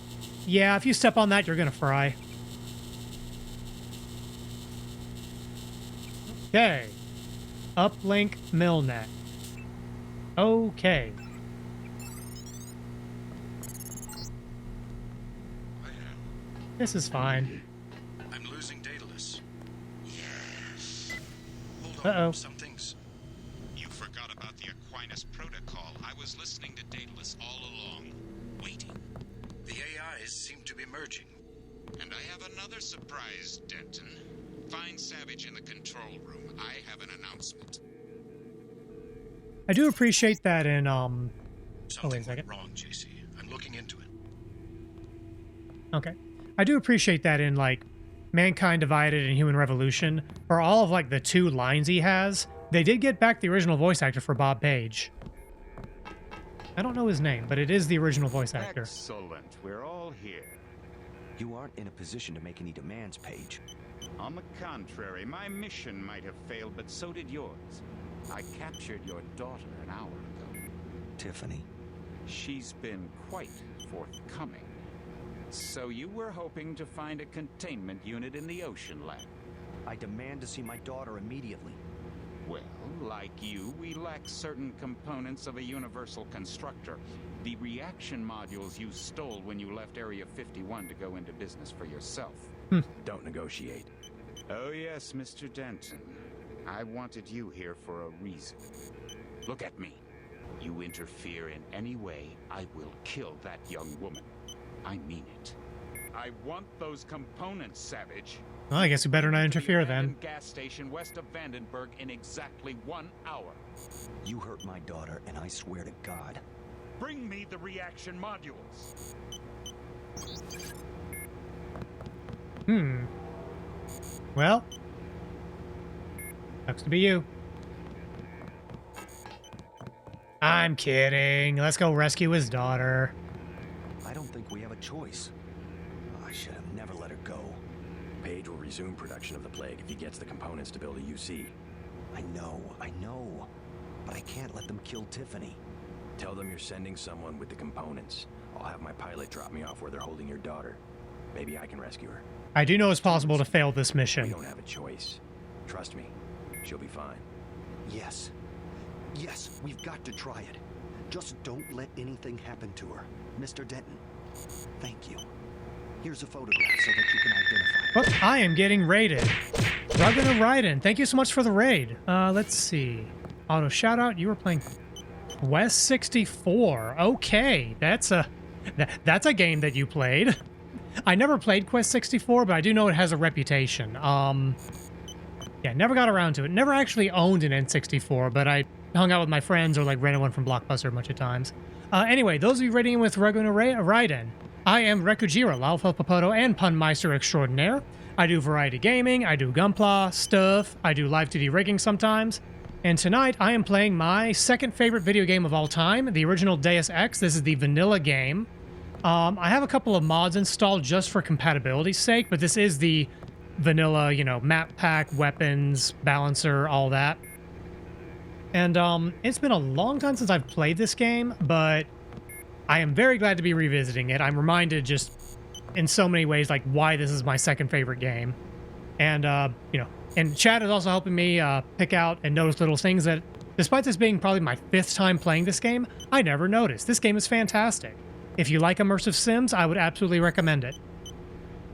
yeah, if you step on that, you're gonna fry. Okay. Uplink Milnet. Okay. This is fine. I'm losing Daedalus. Yes. Hold on. Uh-oh. Some things. You forgot about the Aquinas protocol. I was listening to Daedalus all along, waiting. The AIs seem to be merging. And I have another surprise, Denton. Find Savage in the control room. I have an announcement. I do appreciate that in, Oh, wait a second. Something wrong, JC. I'm looking into it. Okay. I do appreciate that in, like, Mankind Divided and Human Revolution, for all of, like, the 2 lines he has, they did get back the original voice actor for Bob Page. I don't know his name, but it is the original voice actor. Excellent. We're all here. You aren't in a position to make any demands, Paige. On the contrary, my mission might have failed, but so did yours. I captured your daughter an hour ago. Tiffany. She's been quite forthcoming. So you were hoping to find a containment unit in the Ocean Lab? I demand to see my daughter immediately. Well, like you, we lack certain components of a universal constructor. The reaction modules you stole when you left Area 51 to go into business for yourself. Don't negotiate. Oh yes, Mr. Denton. I wanted you here for a reason. Look at me. You interfere in any way, I will kill that young woman. I mean it. I want those components, Savage. Well, I guess we better not interfere then. Gas station west of Vandenberg in exactly 1 hour. You hurt my daughter, and I swear to God. Bring me the reaction modules. Well. Sucks to be you. I'm kidding. Let's go rescue his daughter. I don't think we have a choice. I should have never let her go. Page will resume production of the Plague if he gets the components to build a UC. I know. But I can't let them kill Tiffany. Tell them you're sending someone with the components. I'll have my pilot drop me off where they're holding your daughter. Maybe I can rescue her. I do know it's possible to fail this mission. We don't have a choice. Trust me. She'll be fine. Yes, we've got to try it. Just don't let anything happen to her. Mr. Denton, thank you. Here's a photograph so that you can identify her. But I am getting raided. Rugged Raiden, thank you so much for the raid. Let's see. Auto shout out, you were playing Quest 64. Okay, that's a game that you played. I never played Quest 64, but I do know it has a reputation. Yeah, never got around to it. Never actually owned an N64, but I hung out with my friends or like rented one from Blockbuster a bunch of times. Anyway, those of you rating with Regular Raiden, I am Rekujira, Lalfel Papoto, and Punmeister Extraordinaire. I do variety gaming, I do Gunpla stuff, I do live 2D rigging sometimes. And tonight I am playing my second favorite video game of all time, the original Deus Ex. This is the vanilla game. I have a couple of mods installed just for compatibility's sake, but this is the vanilla, you know, map pack, weapons, balancer, all that. And it's been a long time since I've played this game, but I am very glad to be revisiting it. I'm reminded just in so many ways, like, why this is my second favorite game. And, you know, and chat is also helping me pick out and notice little things that, despite this being probably my 5th time playing this game, I never noticed. This game is fantastic. If you like immersive sims, I would absolutely recommend it.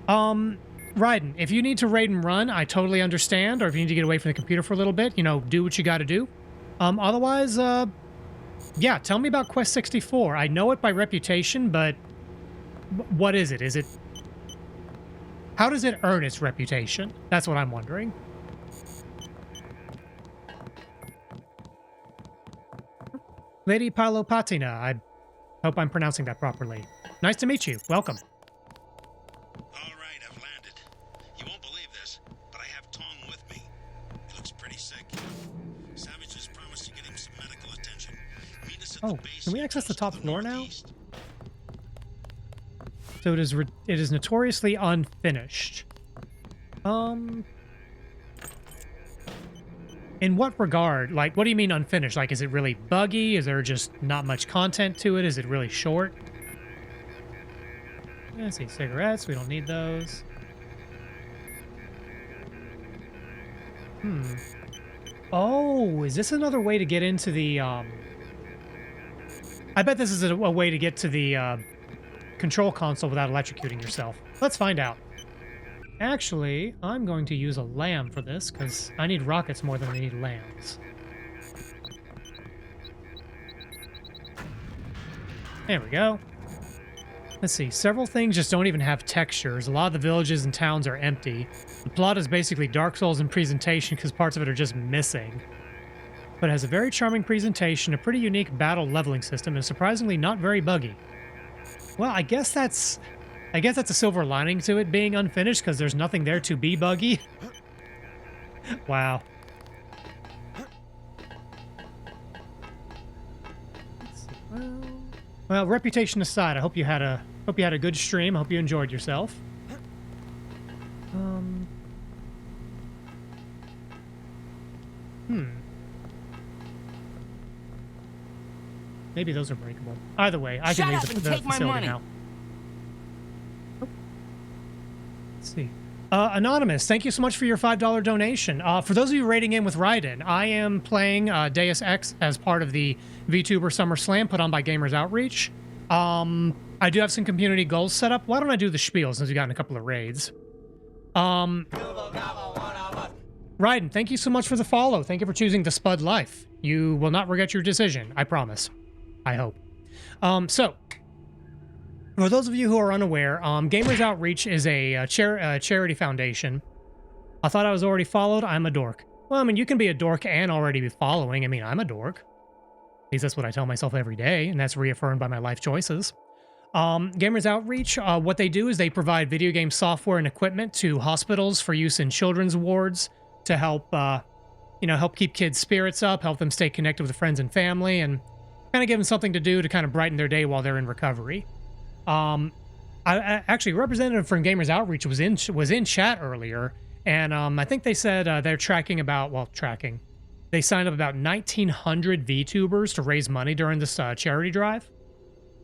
Raiden, if you need to raid and run, I totally understand. Or if you need to get away from the computer for a little bit, you know, do what you got to do. Otherwise, yeah, tell me about Quest 64. I know it by reputation, but what is it? Is it... How does it earn its reputation? That's what I'm wondering. Lady Palopatina, I hope I'm pronouncing that properly. Nice to meet you. Welcome. All right, I've landed. You won't believe this, but I have Tong with me. He looks pretty sick. Savage has promised to get him some medical attention. Meet us at the base. Can we access the top floor now? So it is notoriously unfinished. In what regard? Like, what do you mean unfinished? Like, is it really buggy? Is there just not much content to it? Is it really short? Let's see, cigarettes. We don't need those. Oh, is this another way to get into the, I bet this is a way to get to the, control console without electrocuting yourself. Let's find out. Actually, I'm going to use a lamb for this, because I need rockets more than I need lambs. There we go. Let's see, several things just don't even have textures. A lot of the villages and towns are empty. The plot is basically Dark Souls in presentation, because parts of it are just missing. But it has a very charming presentation, a pretty unique battle leveling system, and surprisingly not very buggy. Well, I guess that's a silver lining to it being unfinished, because there's nothing there to be buggy. Wow. Let's see. Well, reputation aside, I hope you had a good stream. I hope you enjoyed yourself. Maybe those are breakable. Either way, I can leave the facility now. Let's see. Anonymous, thank you so much for your $5 donation. For those of you rating in with Raiden, I am playing Deus Ex as part of the VTuber Summer Slam put on by Gamers Outreach. I do have some community goals set up. Why don't I do the spiel since we've gotten a couple of raids? Raiden, thank you so much for the follow. Thank you for choosing the Spud Life. You will not regret your decision, I promise. I hope. So, for those of you who are unaware, Gamers Outreach is a charity foundation. I thought I was already followed. I'm a dork. Well, I mean, you can be a dork and already be following. I mean, I'm a dork. At least that's what I tell myself every day, and that's reaffirmed by my life choices. Gamers Outreach, what they do is they provide video game software and equipment to hospitals for use in children's wards to help, help keep kids' spirits up, help them stay connected with friends and family, and kind of give them something to do to kind of brighten their day while they're in recovery. Actually, a representative from Gamers Outreach was in chat earlier, and I think they said they're tracking. They signed up about 1,900 VTubers to raise money during this charity drive.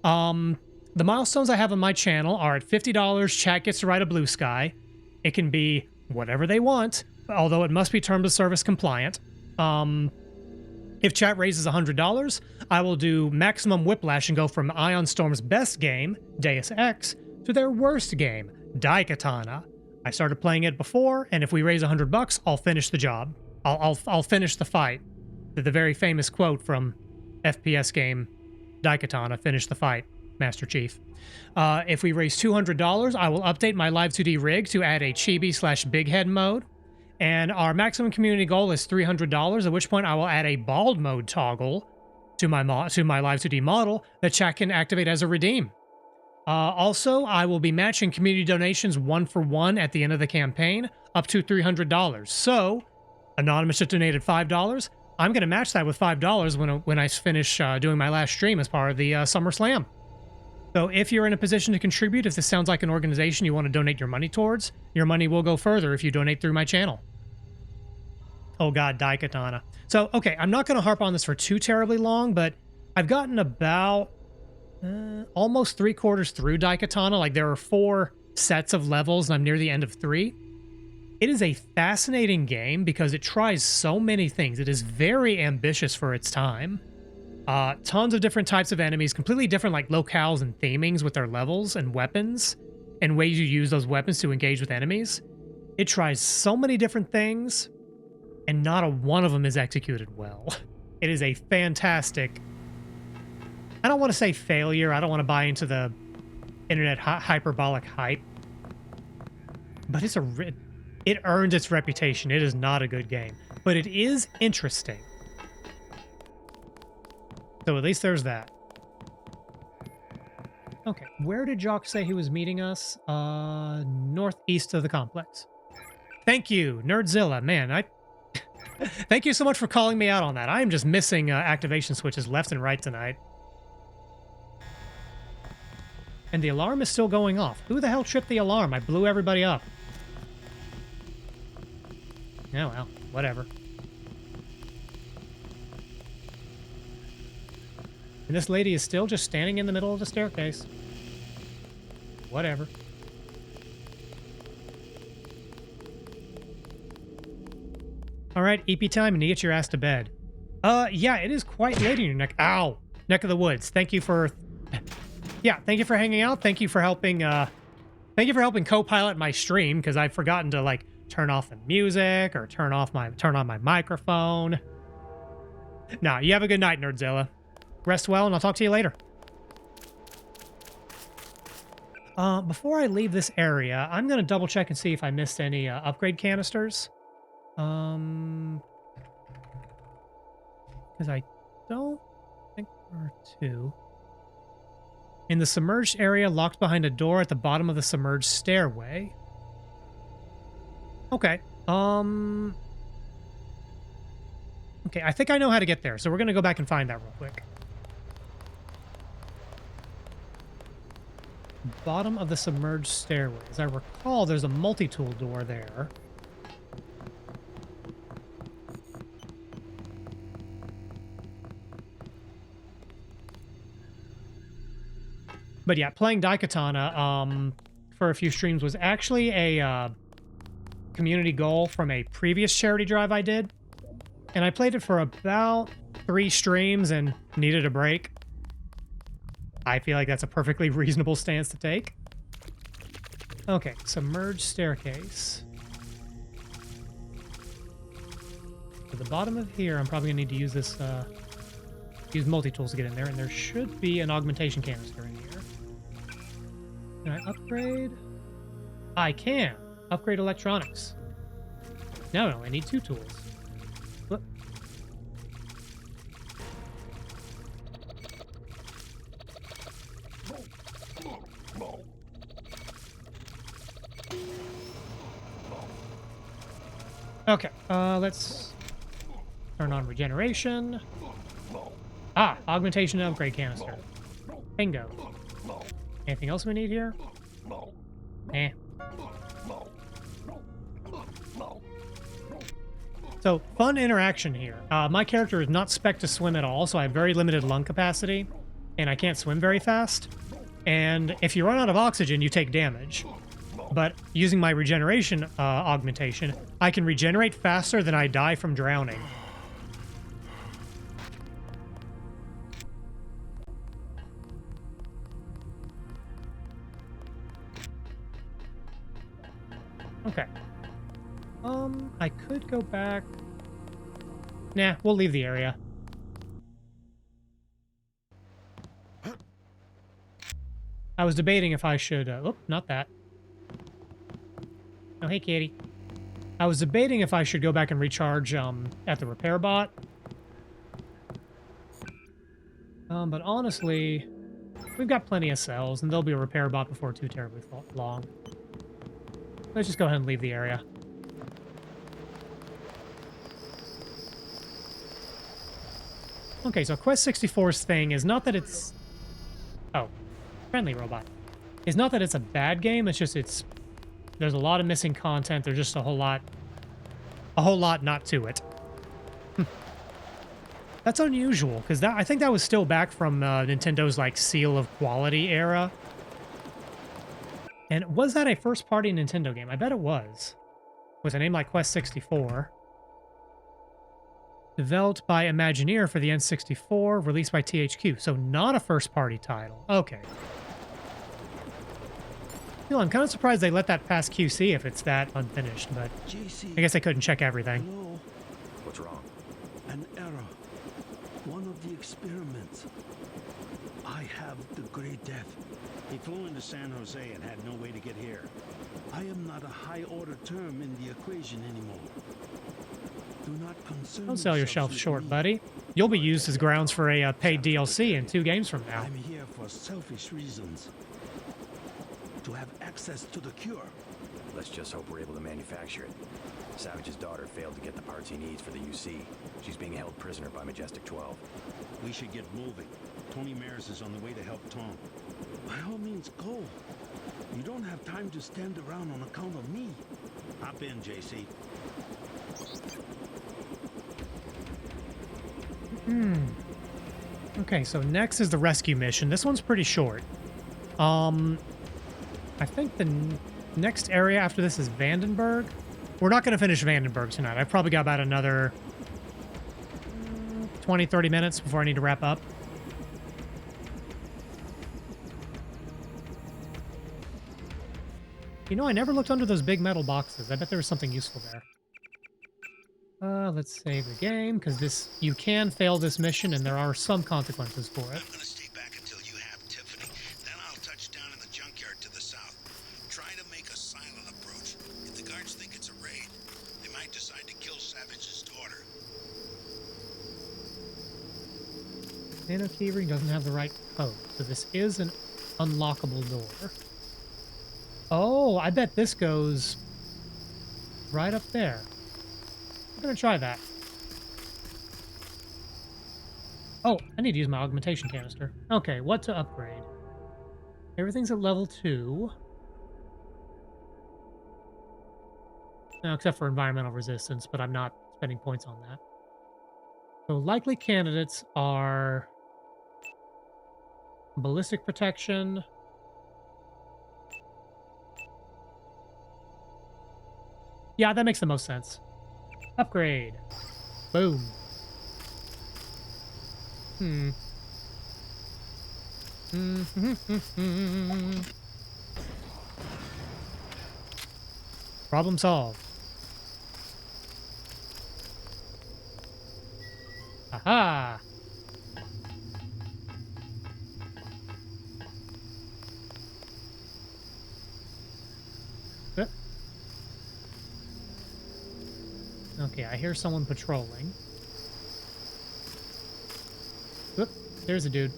The milestones I have on my channel are at $50, chat gets to ride a blue sky. It can be whatever they want, although it must be terms of service compliant. If chat raises $100, I will do maximum whiplash and go from Ion Storm's best game, Deus Ex, to their worst game, Daikatana. I started playing it before, and if we raise $100, I'll finish the job. I'll finish the fight. The very famous quote from FPS game, Daikatana, finish the fight, Master Chief. If we raise $200, I will update my Live 2D rig to add a chibi/big head mode. And our maximum community goal is $300, at which point I will add a bald mode toggle to my Live 2D model that chat can activate as a redeem. Also, I will be matching community donations 1-for-1 at the end of the campaign, up to $300. So, Anonymous just donated $5. I'm going to match that with $5 when I finish doing my last stream as part of the Summer Slam. So if you're in a position to contribute, if this sounds like an organization you want to donate your money towards, your money will go further if you donate through my channel. Oh god, Daikatana. So, okay, I'm not going to harp on this for too terribly long, but I've gotten about almost 3/4 through Daikatana. Like, there are 4 sets of levels, and I'm near the end of 3. It is a fascinating game because it tries so many things. It is very ambitious for its time. Tons of different types of enemies, completely different like locales and themings with their levels and weapons and ways you use those weapons to engage with enemies. It tries so many different things, and not a one of them is executed well. It is a fantastic... I don't want to say failure. I don't want to buy into the internet hyperbolic hype. But it earns its reputation. It is not a good game. But it is interesting. So at least there's that. Okay, where did Jock say he was meeting us? Northeast of the complex. Thank you, Nerdzilla. Man, thank you so much for calling me out on that. I am just missing activation switches left and right tonight. And the alarm is still going off. Who the hell tripped the alarm? I blew everybody up. Oh well, whatever. And this lady is still just standing in the middle of the staircase. Whatever. Alright, EP time, and you get your ass to bed. Yeah, it is quite late in your neck. Ow! Neck of the woods. Thank you for... Yeah, thank you for hanging out. Thank you for helping, co-pilot my stream, because I've forgotten to, like, turn off the music, or turn on my microphone. Nah, you have a good night, Nerdzilla. Rest well, and I'll talk to you later. Before I leave this area, I'm going to double check and see if I missed any upgrade canisters. Because I don't think there are 2. In the submerged area, locked behind a door at the bottom of the submerged stairway. Okay. Okay, I think I know how to get there, so we're going to go back and find that real quick. Bottom of the submerged stairway. As I recall, there's a multi-tool door there. But yeah, playing Daikatana for a few streams was actually a community goal from a previous charity drive I did. And I played it for about 3 streams and needed a break. I feel like that's a perfectly reasonable stance to take. Okay, submerged staircase. At the bottom of here, I'm probably gonna need to use this, use multi-tools to get in there, and there should be an augmentation canister in here. Can I upgrade? I can. Upgrade electronics. No, I need 2 tools. Whoop. Okay, let's turn on regeneration. Ah, augmentation and upgrade canister. Bingo. Anything else we need here? Eh. So, fun interaction here. My character is not spec'd to swim at all, so I have very limited lung capacity, and I can't swim very fast. And if you run out of oxygen, you take damage. But using my regeneration augmentation, I can regenerate faster than I die from drowning. Okay. I could go back. Nah, we'll leave the area. I was debating if I should... oh, not that. Oh, hey, kitty. I was debating if I should go back and recharge at the repair bot. But honestly, we've got plenty of cells, and there'll be a repair bot before too terribly long. Let's just go ahead and leave the area. Okay, so Quest 64's thing is not that it's... oh, friendly robot. It's not that it's a bad game, it's just there's a lot of missing content, there's just a whole lot not to it. That's unusual, because I think that was still back from Nintendo's, like, seal of quality era. And was that a first-party Nintendo game? I bet it was. With a name like Quest 64. Developed by Imagineer for the N64, released by THQ. So not a first-party title. Okay. Well, I'm kind of surprised they let that pass QC if it's that unfinished, but I guess they couldn't check everything. Hello? What's wrong? An error. One of the experiments. I have the Great Death. He flew into San Jose and had no way to get here. I am not a high-order term in the equation anymore. Do not concern Don't sell yourself short, buddy. You'll be used as grounds for a paid DLC in 2 games from now. I'm here for selfish reasons. To have access to the cure. Let's just hope we're able to manufacture it. Savage's daughter failed to get the parts he needs for the UC. She's being held prisoner by Majestic 12. We should get moving. Tony Mares is on the way to help Tom. By all means, go. You don't have time to stand around on account of me. Hop in, JC. Okay, so next is the rescue mission. This one's pretty short. I think the next area after this is Vandenberg. We're not going to finish Vandenberg tonight. I've probably got about another 20, 30 minutes before I need to wrap up. You know, I never looked under those big metal boxes. I bet there was something useful there. Let's save the game, because you can fail this mission, and there are some consequences for it. I'm gonna stay back until you have Tiffany. Then I'll touch down in the junkyard to the south. Try to make a silent approach. If the guards think it's a raid, they might decide to kill Savage's daughter. Nano keyring doesn't have the right code, so this is an unlockable door. Oh, I bet this goes right up there. I'm gonna try that. Oh, I need to use my augmentation canister. Okay, what to upgrade? Everything's at level 2. No, except for environmental resistance, but I'm not spending points on that. So likely candidates are ballistic protection. Yeah, that makes the most sense. Upgrade. Boom. Problem solved. Aha! Okay, I hear someone patrolling. Whoop, there's a dude.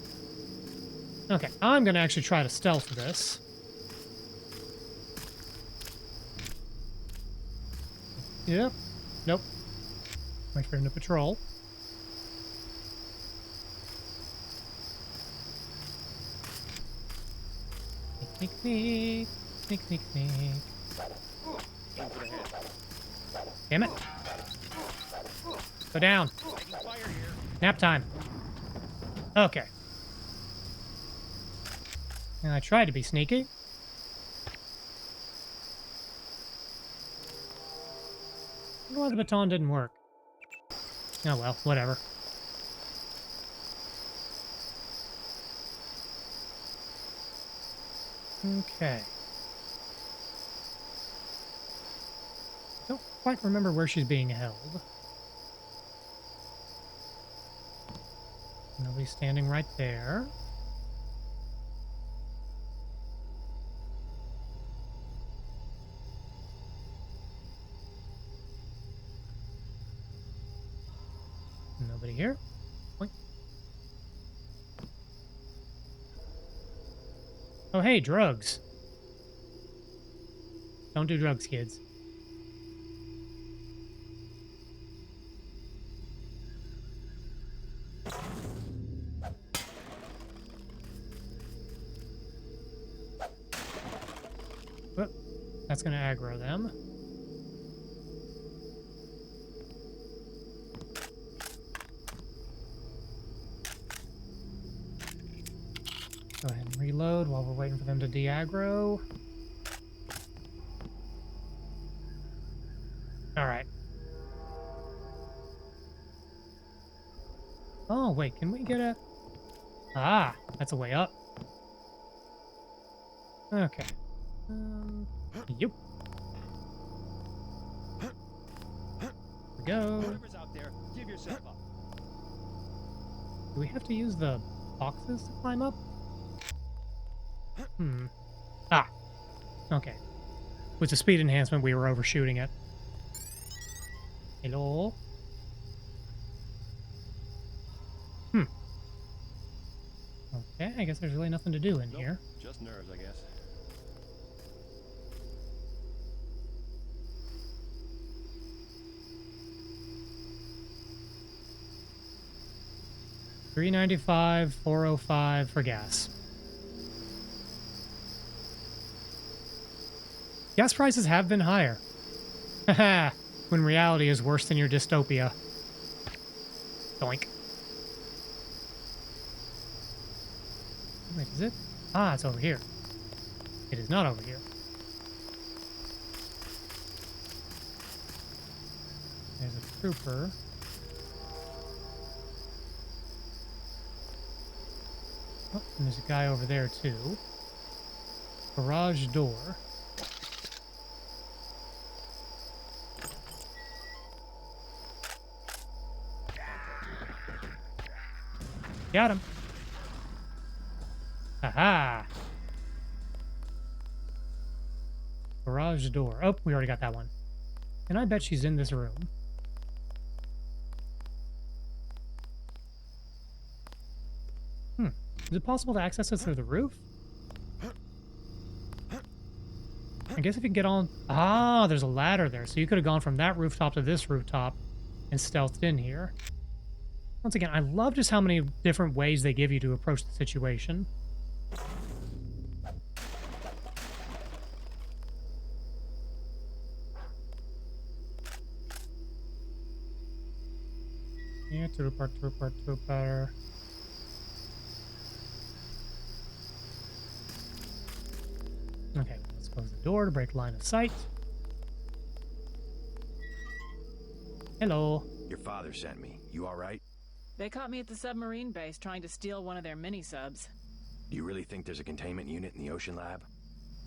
Okay, I'm gonna actually try to stealth this. Yep. Nope. Wait for him to patrol. Sneak, sneak, sneak, sneak, sneak. Damn it. Go down. Nap time. Okay. And I tried to be sneaky. I wonder why the baton didn't work. Oh well, whatever. Okay. Don't quite remember where she's being held. Nobody's standing right there. Oh, hey, drugs. Don't do drugs, kids. Whoop. That's going to aggro them. Go ahead and reload while we're waiting for them to de-aggro. Alright. Oh, wait, can we get a... Ah, that's a way up. Okay. Yep. Here we go. Whoever's out there, give yourself up. Do we have to use the boxes to climb up? Ah. Okay. With the speed enhancement, we were overshooting it. Hello? Okay, I guess there's really nothing to do in here. Just nerves, I guess. $3.95, $4.05 for gas. Gas prices have been higher. Haha, when reality is worse than your dystopia. Doink. Wait, is it? Ah, it's over here. It is not over here. There's a trooper. Oh, and there's a guy over there too. Garage door. Got him. Aha! Garage door. Oh, we already got that one. And I bet she's in this room. Is it possible to access this through the roof? I guess if you can get on... Ah, there's a ladder there. So you could have gone from that rooftop to this rooftop and stealthed in here. Once again, I love just how many different ways they give you to approach the situation. Yeah, trooper. Okay, let's close the door to break line of sight. Hello. Your father sent me. You all right? They caught me at the submarine base trying to steal one of their mini-subs. Do you really think there's a containment unit in the ocean lab?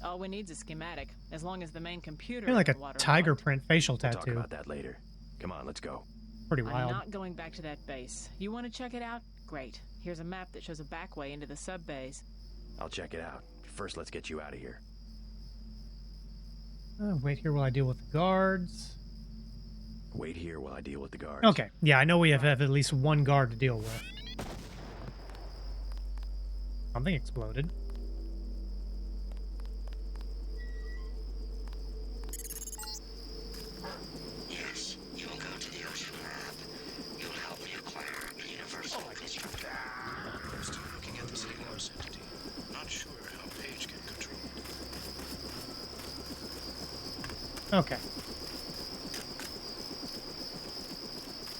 All we need's a schematic, as long as the main computer You're like a is waterlogged. tiger print facial We'll tattoo. talk about that later. Come on, let's go. Pretty wild. I'm not going back to that base. You want to check it out? Great. Here's a map that shows a back way into the sub base. I'll check it out. First, let's get you out of here. Wait here while I deal with the guards. Wait here while I deal with the guards. Okay. Yeah, I know we have at least one guard to deal with. Something exploded. Yes, you'll go to the ocean lab. You'll help me acquire a universal vision. I'm still looking at this Ignos entity. Not sure how Paige can control it. Okay.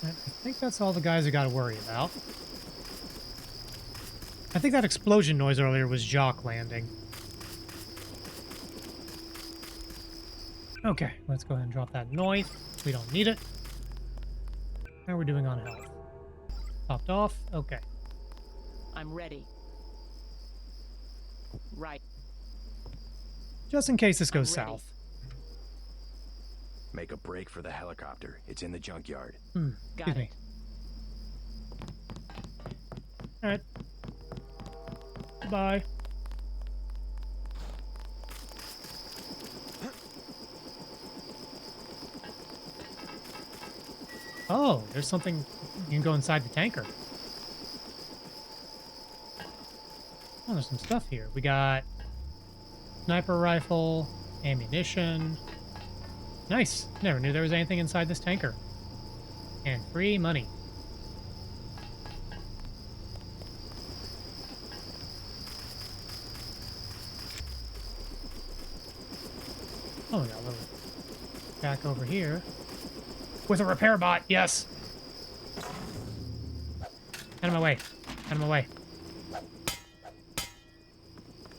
I think that's all the guys I got to worry about. I think that explosion noise earlier was Jock landing. Okay, let's go ahead and drop that noise. We don't need it. How are we doing on health? Topped off? Okay. I'm ready. Right. Just in case this goes south. Make a break for the helicopter. It's in the junkyard. Excuse me. Alright. Bye. Oh, there's something. You can go inside the tanker. Oh, there's some stuff here. We got Sniper rifle, ammunition. Nice. Never knew there was anything inside this tanker. And free money. Oh, we got a little back over here. With a repair bot, yes! Out of my way. Out of my way.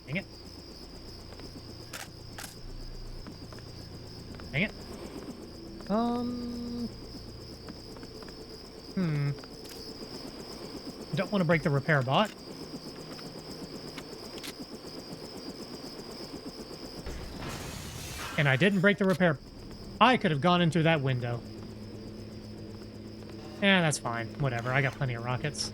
Dang it. Dang it. Don't want to break the repair bot. And I didn't break the repair. I could have gone in through that window. Yeah, that's fine. Whatever. I got plenty of rockets.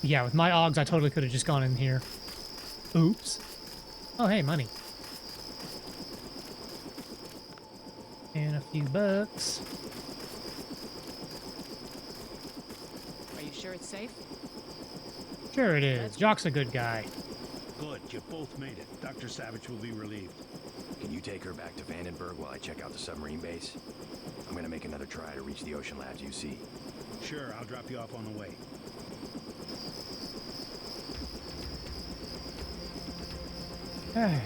Yeah, with my AUGs, I totally could have just gone in here. Oops. Oh, hey, money. And a few bucks. Are you sure it's safe? Sure it is. Jock's a good guy. Good, you both made it. Dr. Savage will be relieved. Can you take her back to Vandenberg while I check out the submarine base? I'm gonna make another try to reach the Ocean Labs UC. Sure, I'll drop you off on the way. Hey.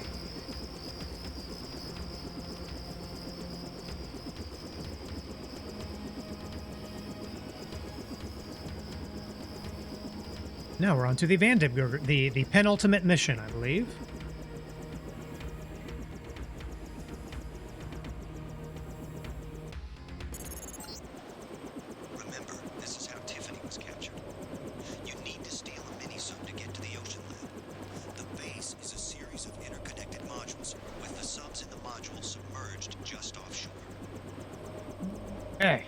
Now we're on to the Vandenberg, the penultimate mission, I believe. Remember, this is how Tiffany was captured. You need to steal a mini-sub to get to the Ocean Lab. The base is a series of interconnected modules, with the subs in the module submerged just offshore. Hey.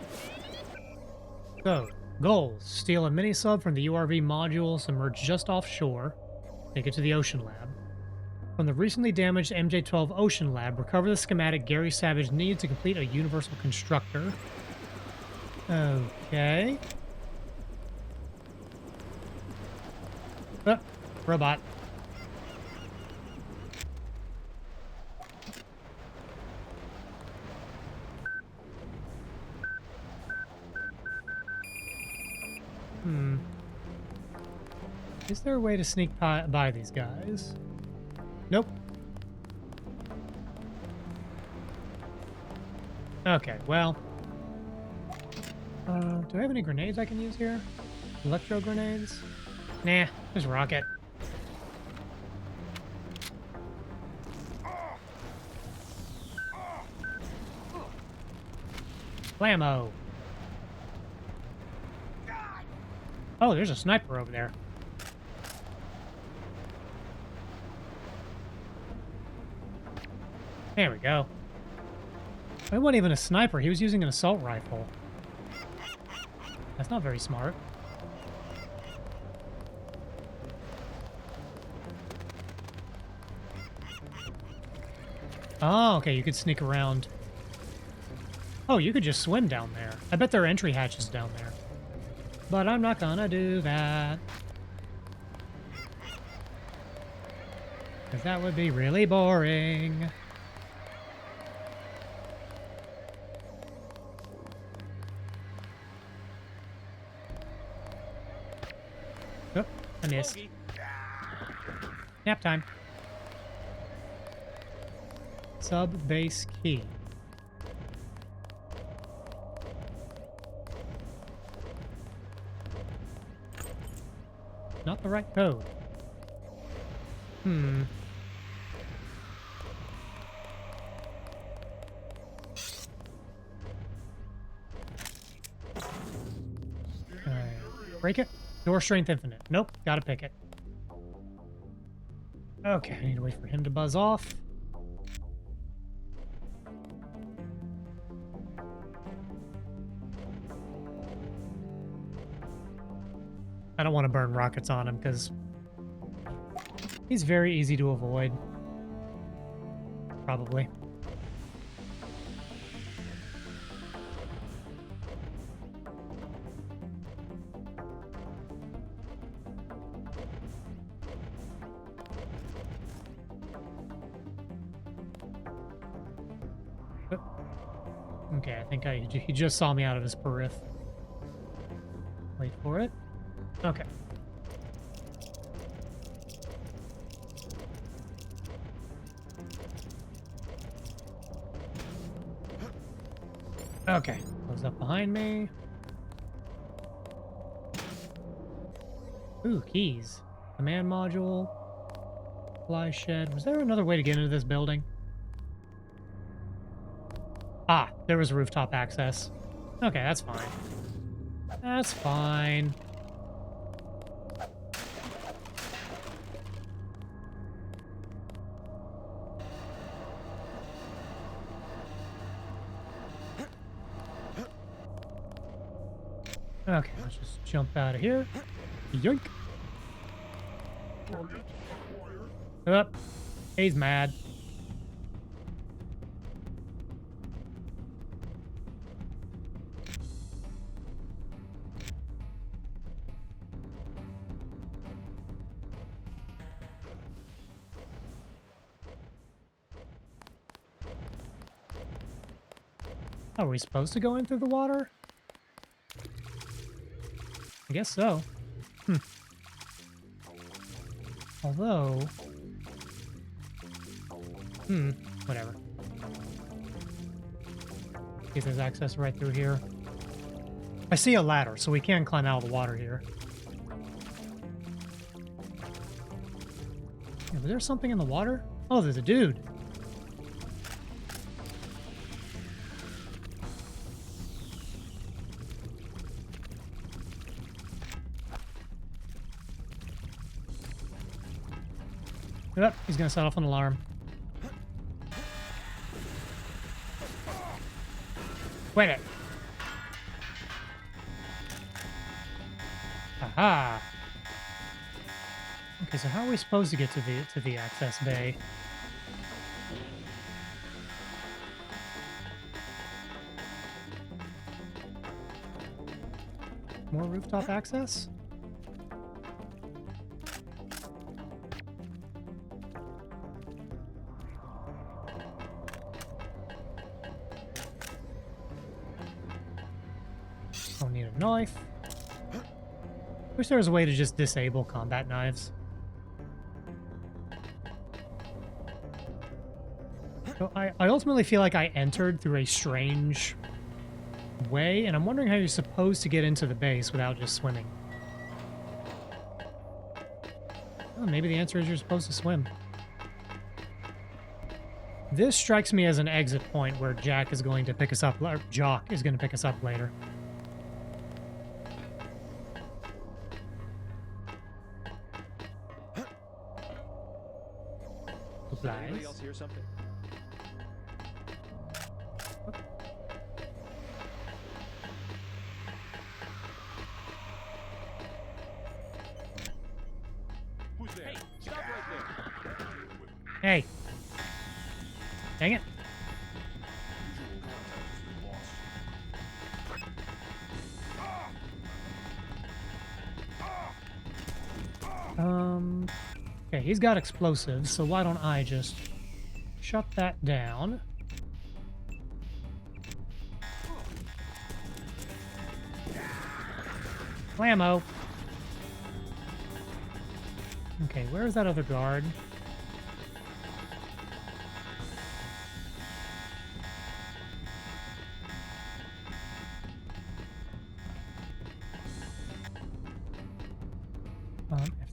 So, goals. Steal a mini-sub from the URV module submerged just offshore. Take it to the Ocean Lab. From the recently damaged MJ-12 Ocean Lab, recover the schematic Gary Savage needs to complete a universal constructor. Okay. Oh, robot. Is there a way to sneak by these guys? Nope. Okay, well. Do I have any grenades I can use here? Electro grenades? Nah, just rocket. Blammo. Oh, there's a sniper over there. There we go. It wasn't even a sniper. He was using an assault rifle. That's not very smart. Oh, okay. You could sneak around. Oh, you could just swim down there. I bet there are entry hatches down there. But I'm not gonna do that. Because that would be really boring. Oh, I missed. Nap time. Sub-base key. Not the right code. Break it? Door strength infinite. Nope, gotta pick it. Okay, I need to wait for him to buzz off. I don't want to burn rockets on him because he's very easy to avoid. Probably. Okay, I think he just saw me out of his periph. Wait for it. Okay. Okay, close up behind me. Ooh, keys. Command module. Fly shed. Was there another way to get into this building? Ah, there was rooftop access. Okay, that's fine. That's fine. Okay, let's just jump out of here. Yoink. Up. He's mad. Are we supposed to go in through the water? I guess so. Although... whatever. See if there's access right through here. I see a ladder, so we can climb out of the water here. Yeah, was there something in the water? Oh, there's a dude. Yep, he's gonna set off an alarm. Wait it. Aha. Okay, so how are we supposed to get to the access bay? More rooftop access? Don't need a knife. Wish there was a way to just disable combat knives. So I ultimately feel like I entered through a strange way, and I'm wondering how you're supposed to get into the base without just swimming. Oh, maybe the answer is you're supposed to swim. This strikes me as an exit point where Jack is going to pick us up, or Jock is going to pick us up later. Anybody else hear something? Who's there? Hey, stop right there. Hey. Dang it. Okay, he's got explosives, so why don't I just shut that down? Blammo. Okay, where's that other guard?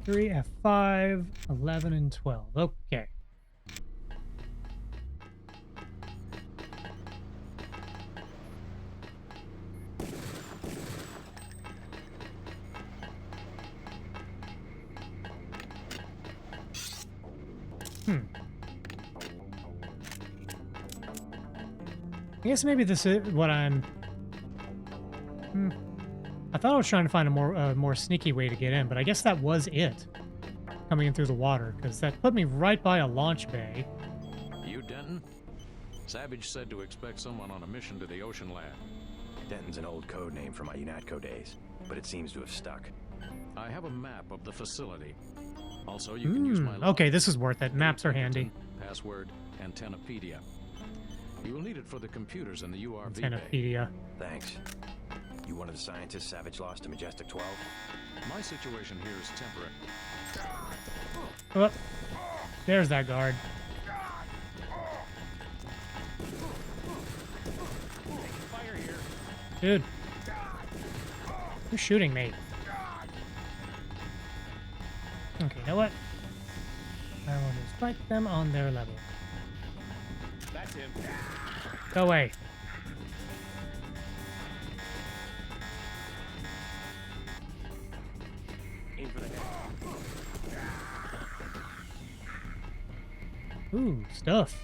F3, F5, 11, and 12. Okay. I guess maybe this is what I'm... I thought I was trying to find a more sneaky way to get in, but I guess that was it. Coming in through the water, because that put me right by a launch bay. You Denton? Savage said to expect someone on a mission to the Ocean Lab. Denton's an old code name from my UNATCO days, but it seems to have stuck. I have a map of the facility. Also, you can use my okay, this is worth it. Maps are handy. Password, Antennapedia. You will need it for the computers in the URV bay. Antennapedia. Thanks. You one of the scientists Savage lost to Majestic 12? My situation here is temporary. Oh, there's that guard. Fire here. Dude. Who's shooting me? Okay, you know what? I will just fight them on their level. That's him. Go away. Aim for the head. Ooh, stuff.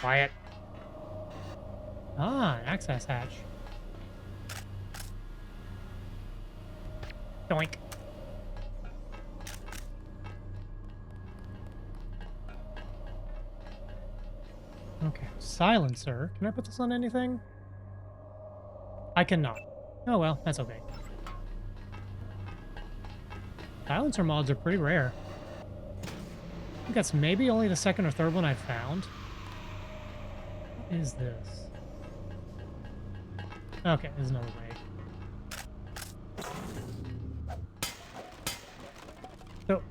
Quiet. Ah, an access hatch. Doink. Okay, silencer. Can I put this on anything? I cannot. Oh well, that's okay. Silencer mods are pretty rare. I think that's maybe only the second or third one I've found. What is this? Okay, there's another way. So,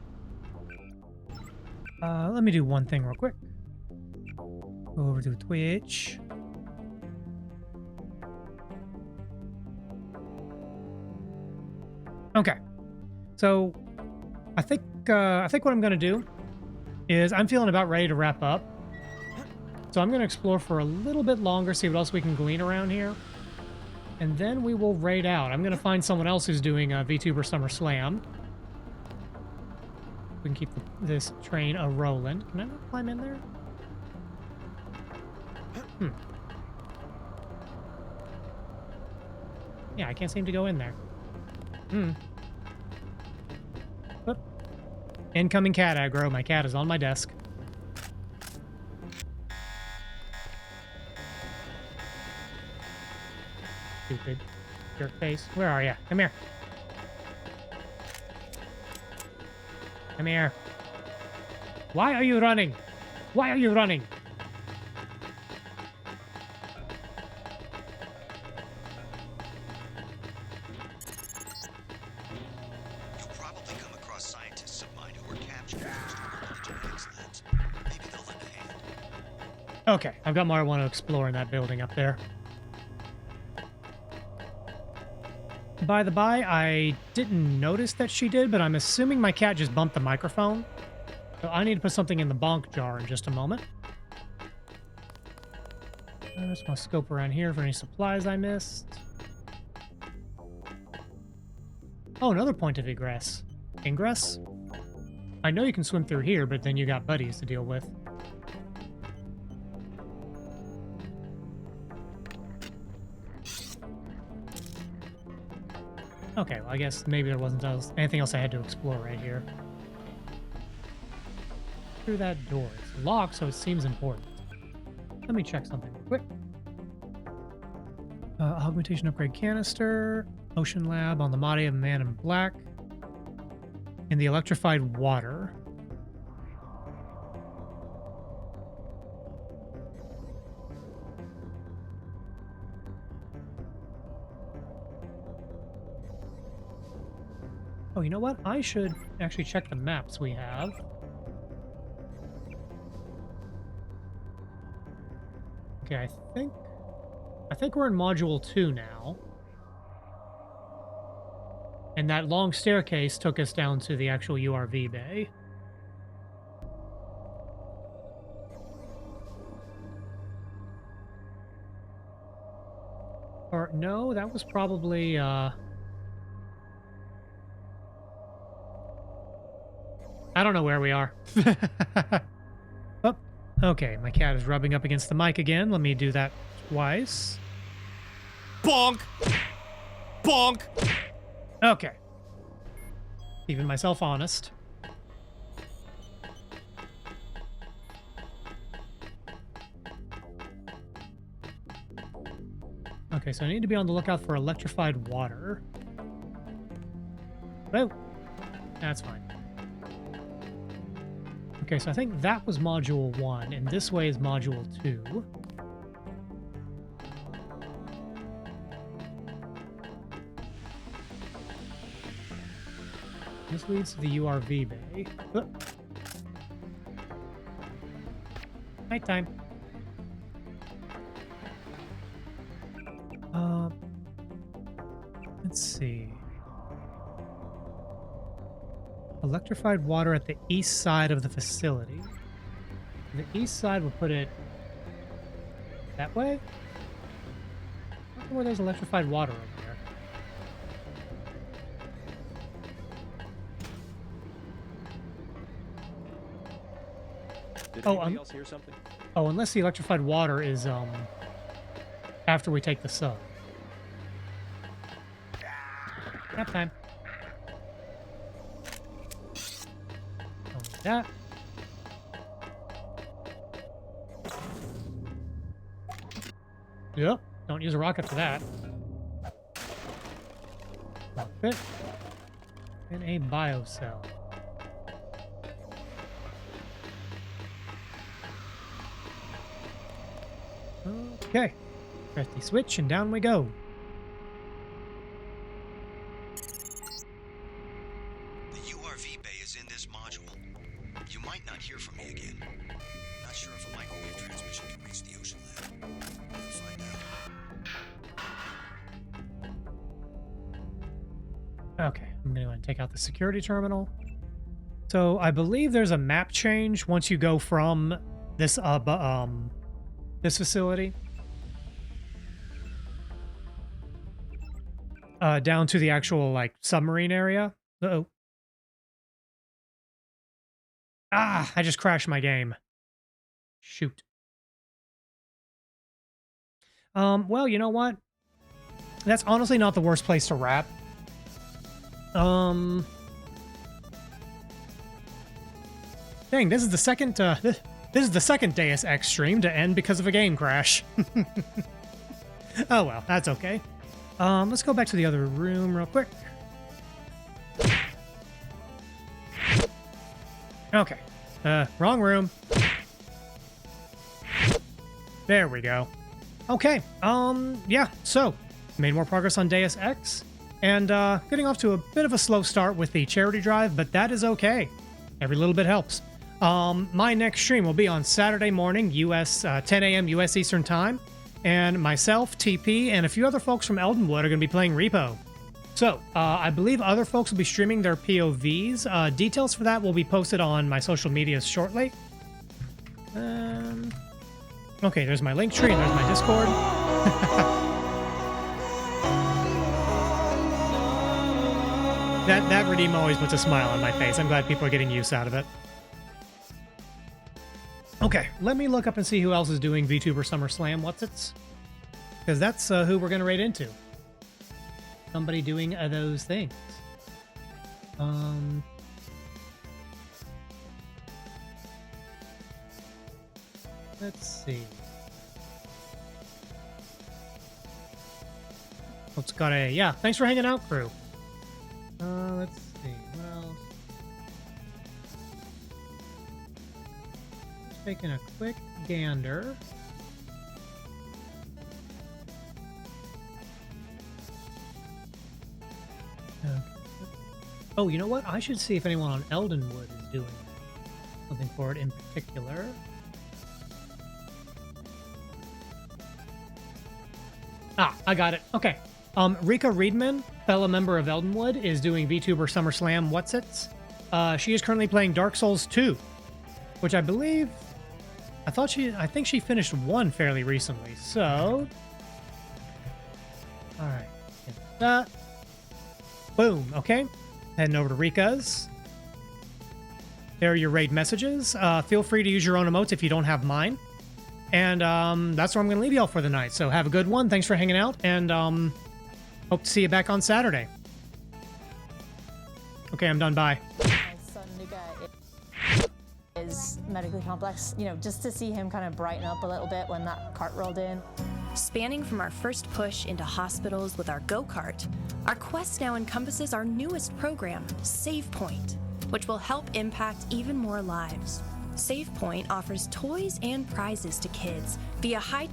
let me do one thing real quick. Go over to Twitch. Okay, so I think what I'm gonna do is I'm feeling about ready to wrap up. So I'm gonna explore for a little bit longer, see what else we can glean around here, and then we will raid out. I'm gonna find someone else who's doing a VTuber Summer Slam. We can keep this train a-rolling. Can I not climb in there? Yeah, I can't seem to go in there. Oop. Incoming cat aggro. My cat is on my desk. Stupid jerk face. Where are you? Come here. Come here. Why are you running? Why are you running? You'll probably come across scientists of mine who were captured first in the genetics labs. Maybe they'll lend a hand. Okay, I've got more I want to explore in that building up there. By the by, I didn't notice that she did, but I'm assuming my cat just bumped the microphone. So I need to put something in the bonk jar in just a moment. I just want to scope around here for any supplies I missed. Oh, another point of egress. Ingress? I know you can swim through here, but then you got buddies to deal with. Okay, well, I guess maybe there wasn't anything else I had to explore right here. Through that door. It's locked, so it seems important. Let me check something real quick. Augmentation upgrade canister. Ocean lab on the body of Man in Black. And the electrified water. Oh, you know what? I should actually check the maps we have. Okay, I think we're in Module 2 now. And that long staircase took us down to the actual URV bay. Or, no, that was probably, I don't know where we are. Oh, okay, my cat is rubbing up against the mic again. Let me do that twice. Bonk! Bonk! Okay. Keeping myself honest. Okay, so I need to be on the lookout for electrified water. Oh, that's fine. Okay, so I think that was Module 1, and this way is Module 2. This leads to the URV bay. Nighttime. Let's see. Electrified water at the east side of the facility. The east side will put it that way? I don't know where there's electrified water over there. Did anybody else hear something? Oh, unless the electrified water is after we take the sub. Nap time. Only that. Yep. Don't use a rocket for that. Lockpit. And a biocell. Okay. Press the switch and down we go. The URV bay is in this module. You might not hear from me again. Not sure if a microwave transmission can reach the ocean lab. We'll find out. Okay, I'm going to go ahead and take out the security terminal. So I believe there's a map change once you go from this this facility down to the actual like submarine area. Uh-oh. Ah, I just crashed my game. Shoot. Well, you know what? That's honestly not the worst place to wrap. Dang, this is the second this is the second Deus Ex stream to end because of a game crash. Oh well, that's okay. Let's go back to the other room real quick. Okay. Wrong room. There we go. Okay. Yeah, so made more progress on Deus Ex and getting off to a bit of a slow start with the charity drive, but that is okay. Every little bit helps. My next stream will be on Saturday morning, 10 a.m. U.S. Eastern Time. And myself, TP, and a few other folks from Eldenwood are going to be playing Repo. So, I believe other folks will be streaming their POVs. Details for that will be posted on my social medias shortly. Okay, there's my link tree and there's my Discord. That redeem always puts a smile on my face. I'm glad people are getting use out of it. Okay, let me look up and see who else is doing VTuber SummerSlam. What's it? Because that's who we're going to raid into. Somebody doing those things. Let's see. What's got a... Yeah, thanks for hanging out, crew. Let's see. What else? Taking a quick gander. Okay. Oh, you know what? I should see if anyone on Eldenwood is doing something for it in particular. Ah, I got it. Okay. Rika Reedman, fellow member of Eldenwood, is doing VTuber SummerSlam Whatsits. She is currently playing Dark Souls 2, which I believe... I think she finished 1 fairly recently, so... Alright. That. Boom, okay. Heading over to Rika's. There are your raid messages. Feel free to use your own emotes if you don't have mine. And that's where I'm going to leave y'all for the night. So have a good one. Thanks for hanging out, and hope to see you back on Saturday. Okay, I'm done. Bye. Is medically complex, you know, just to see him kind of brighten up a little bit when that cart rolled in. Spanning from our first push into hospitals with our go-kart, our quest now encompasses our newest program, Save Point, which will help impact even more lives. SavePoint offers toys and prizes to kids via high-tech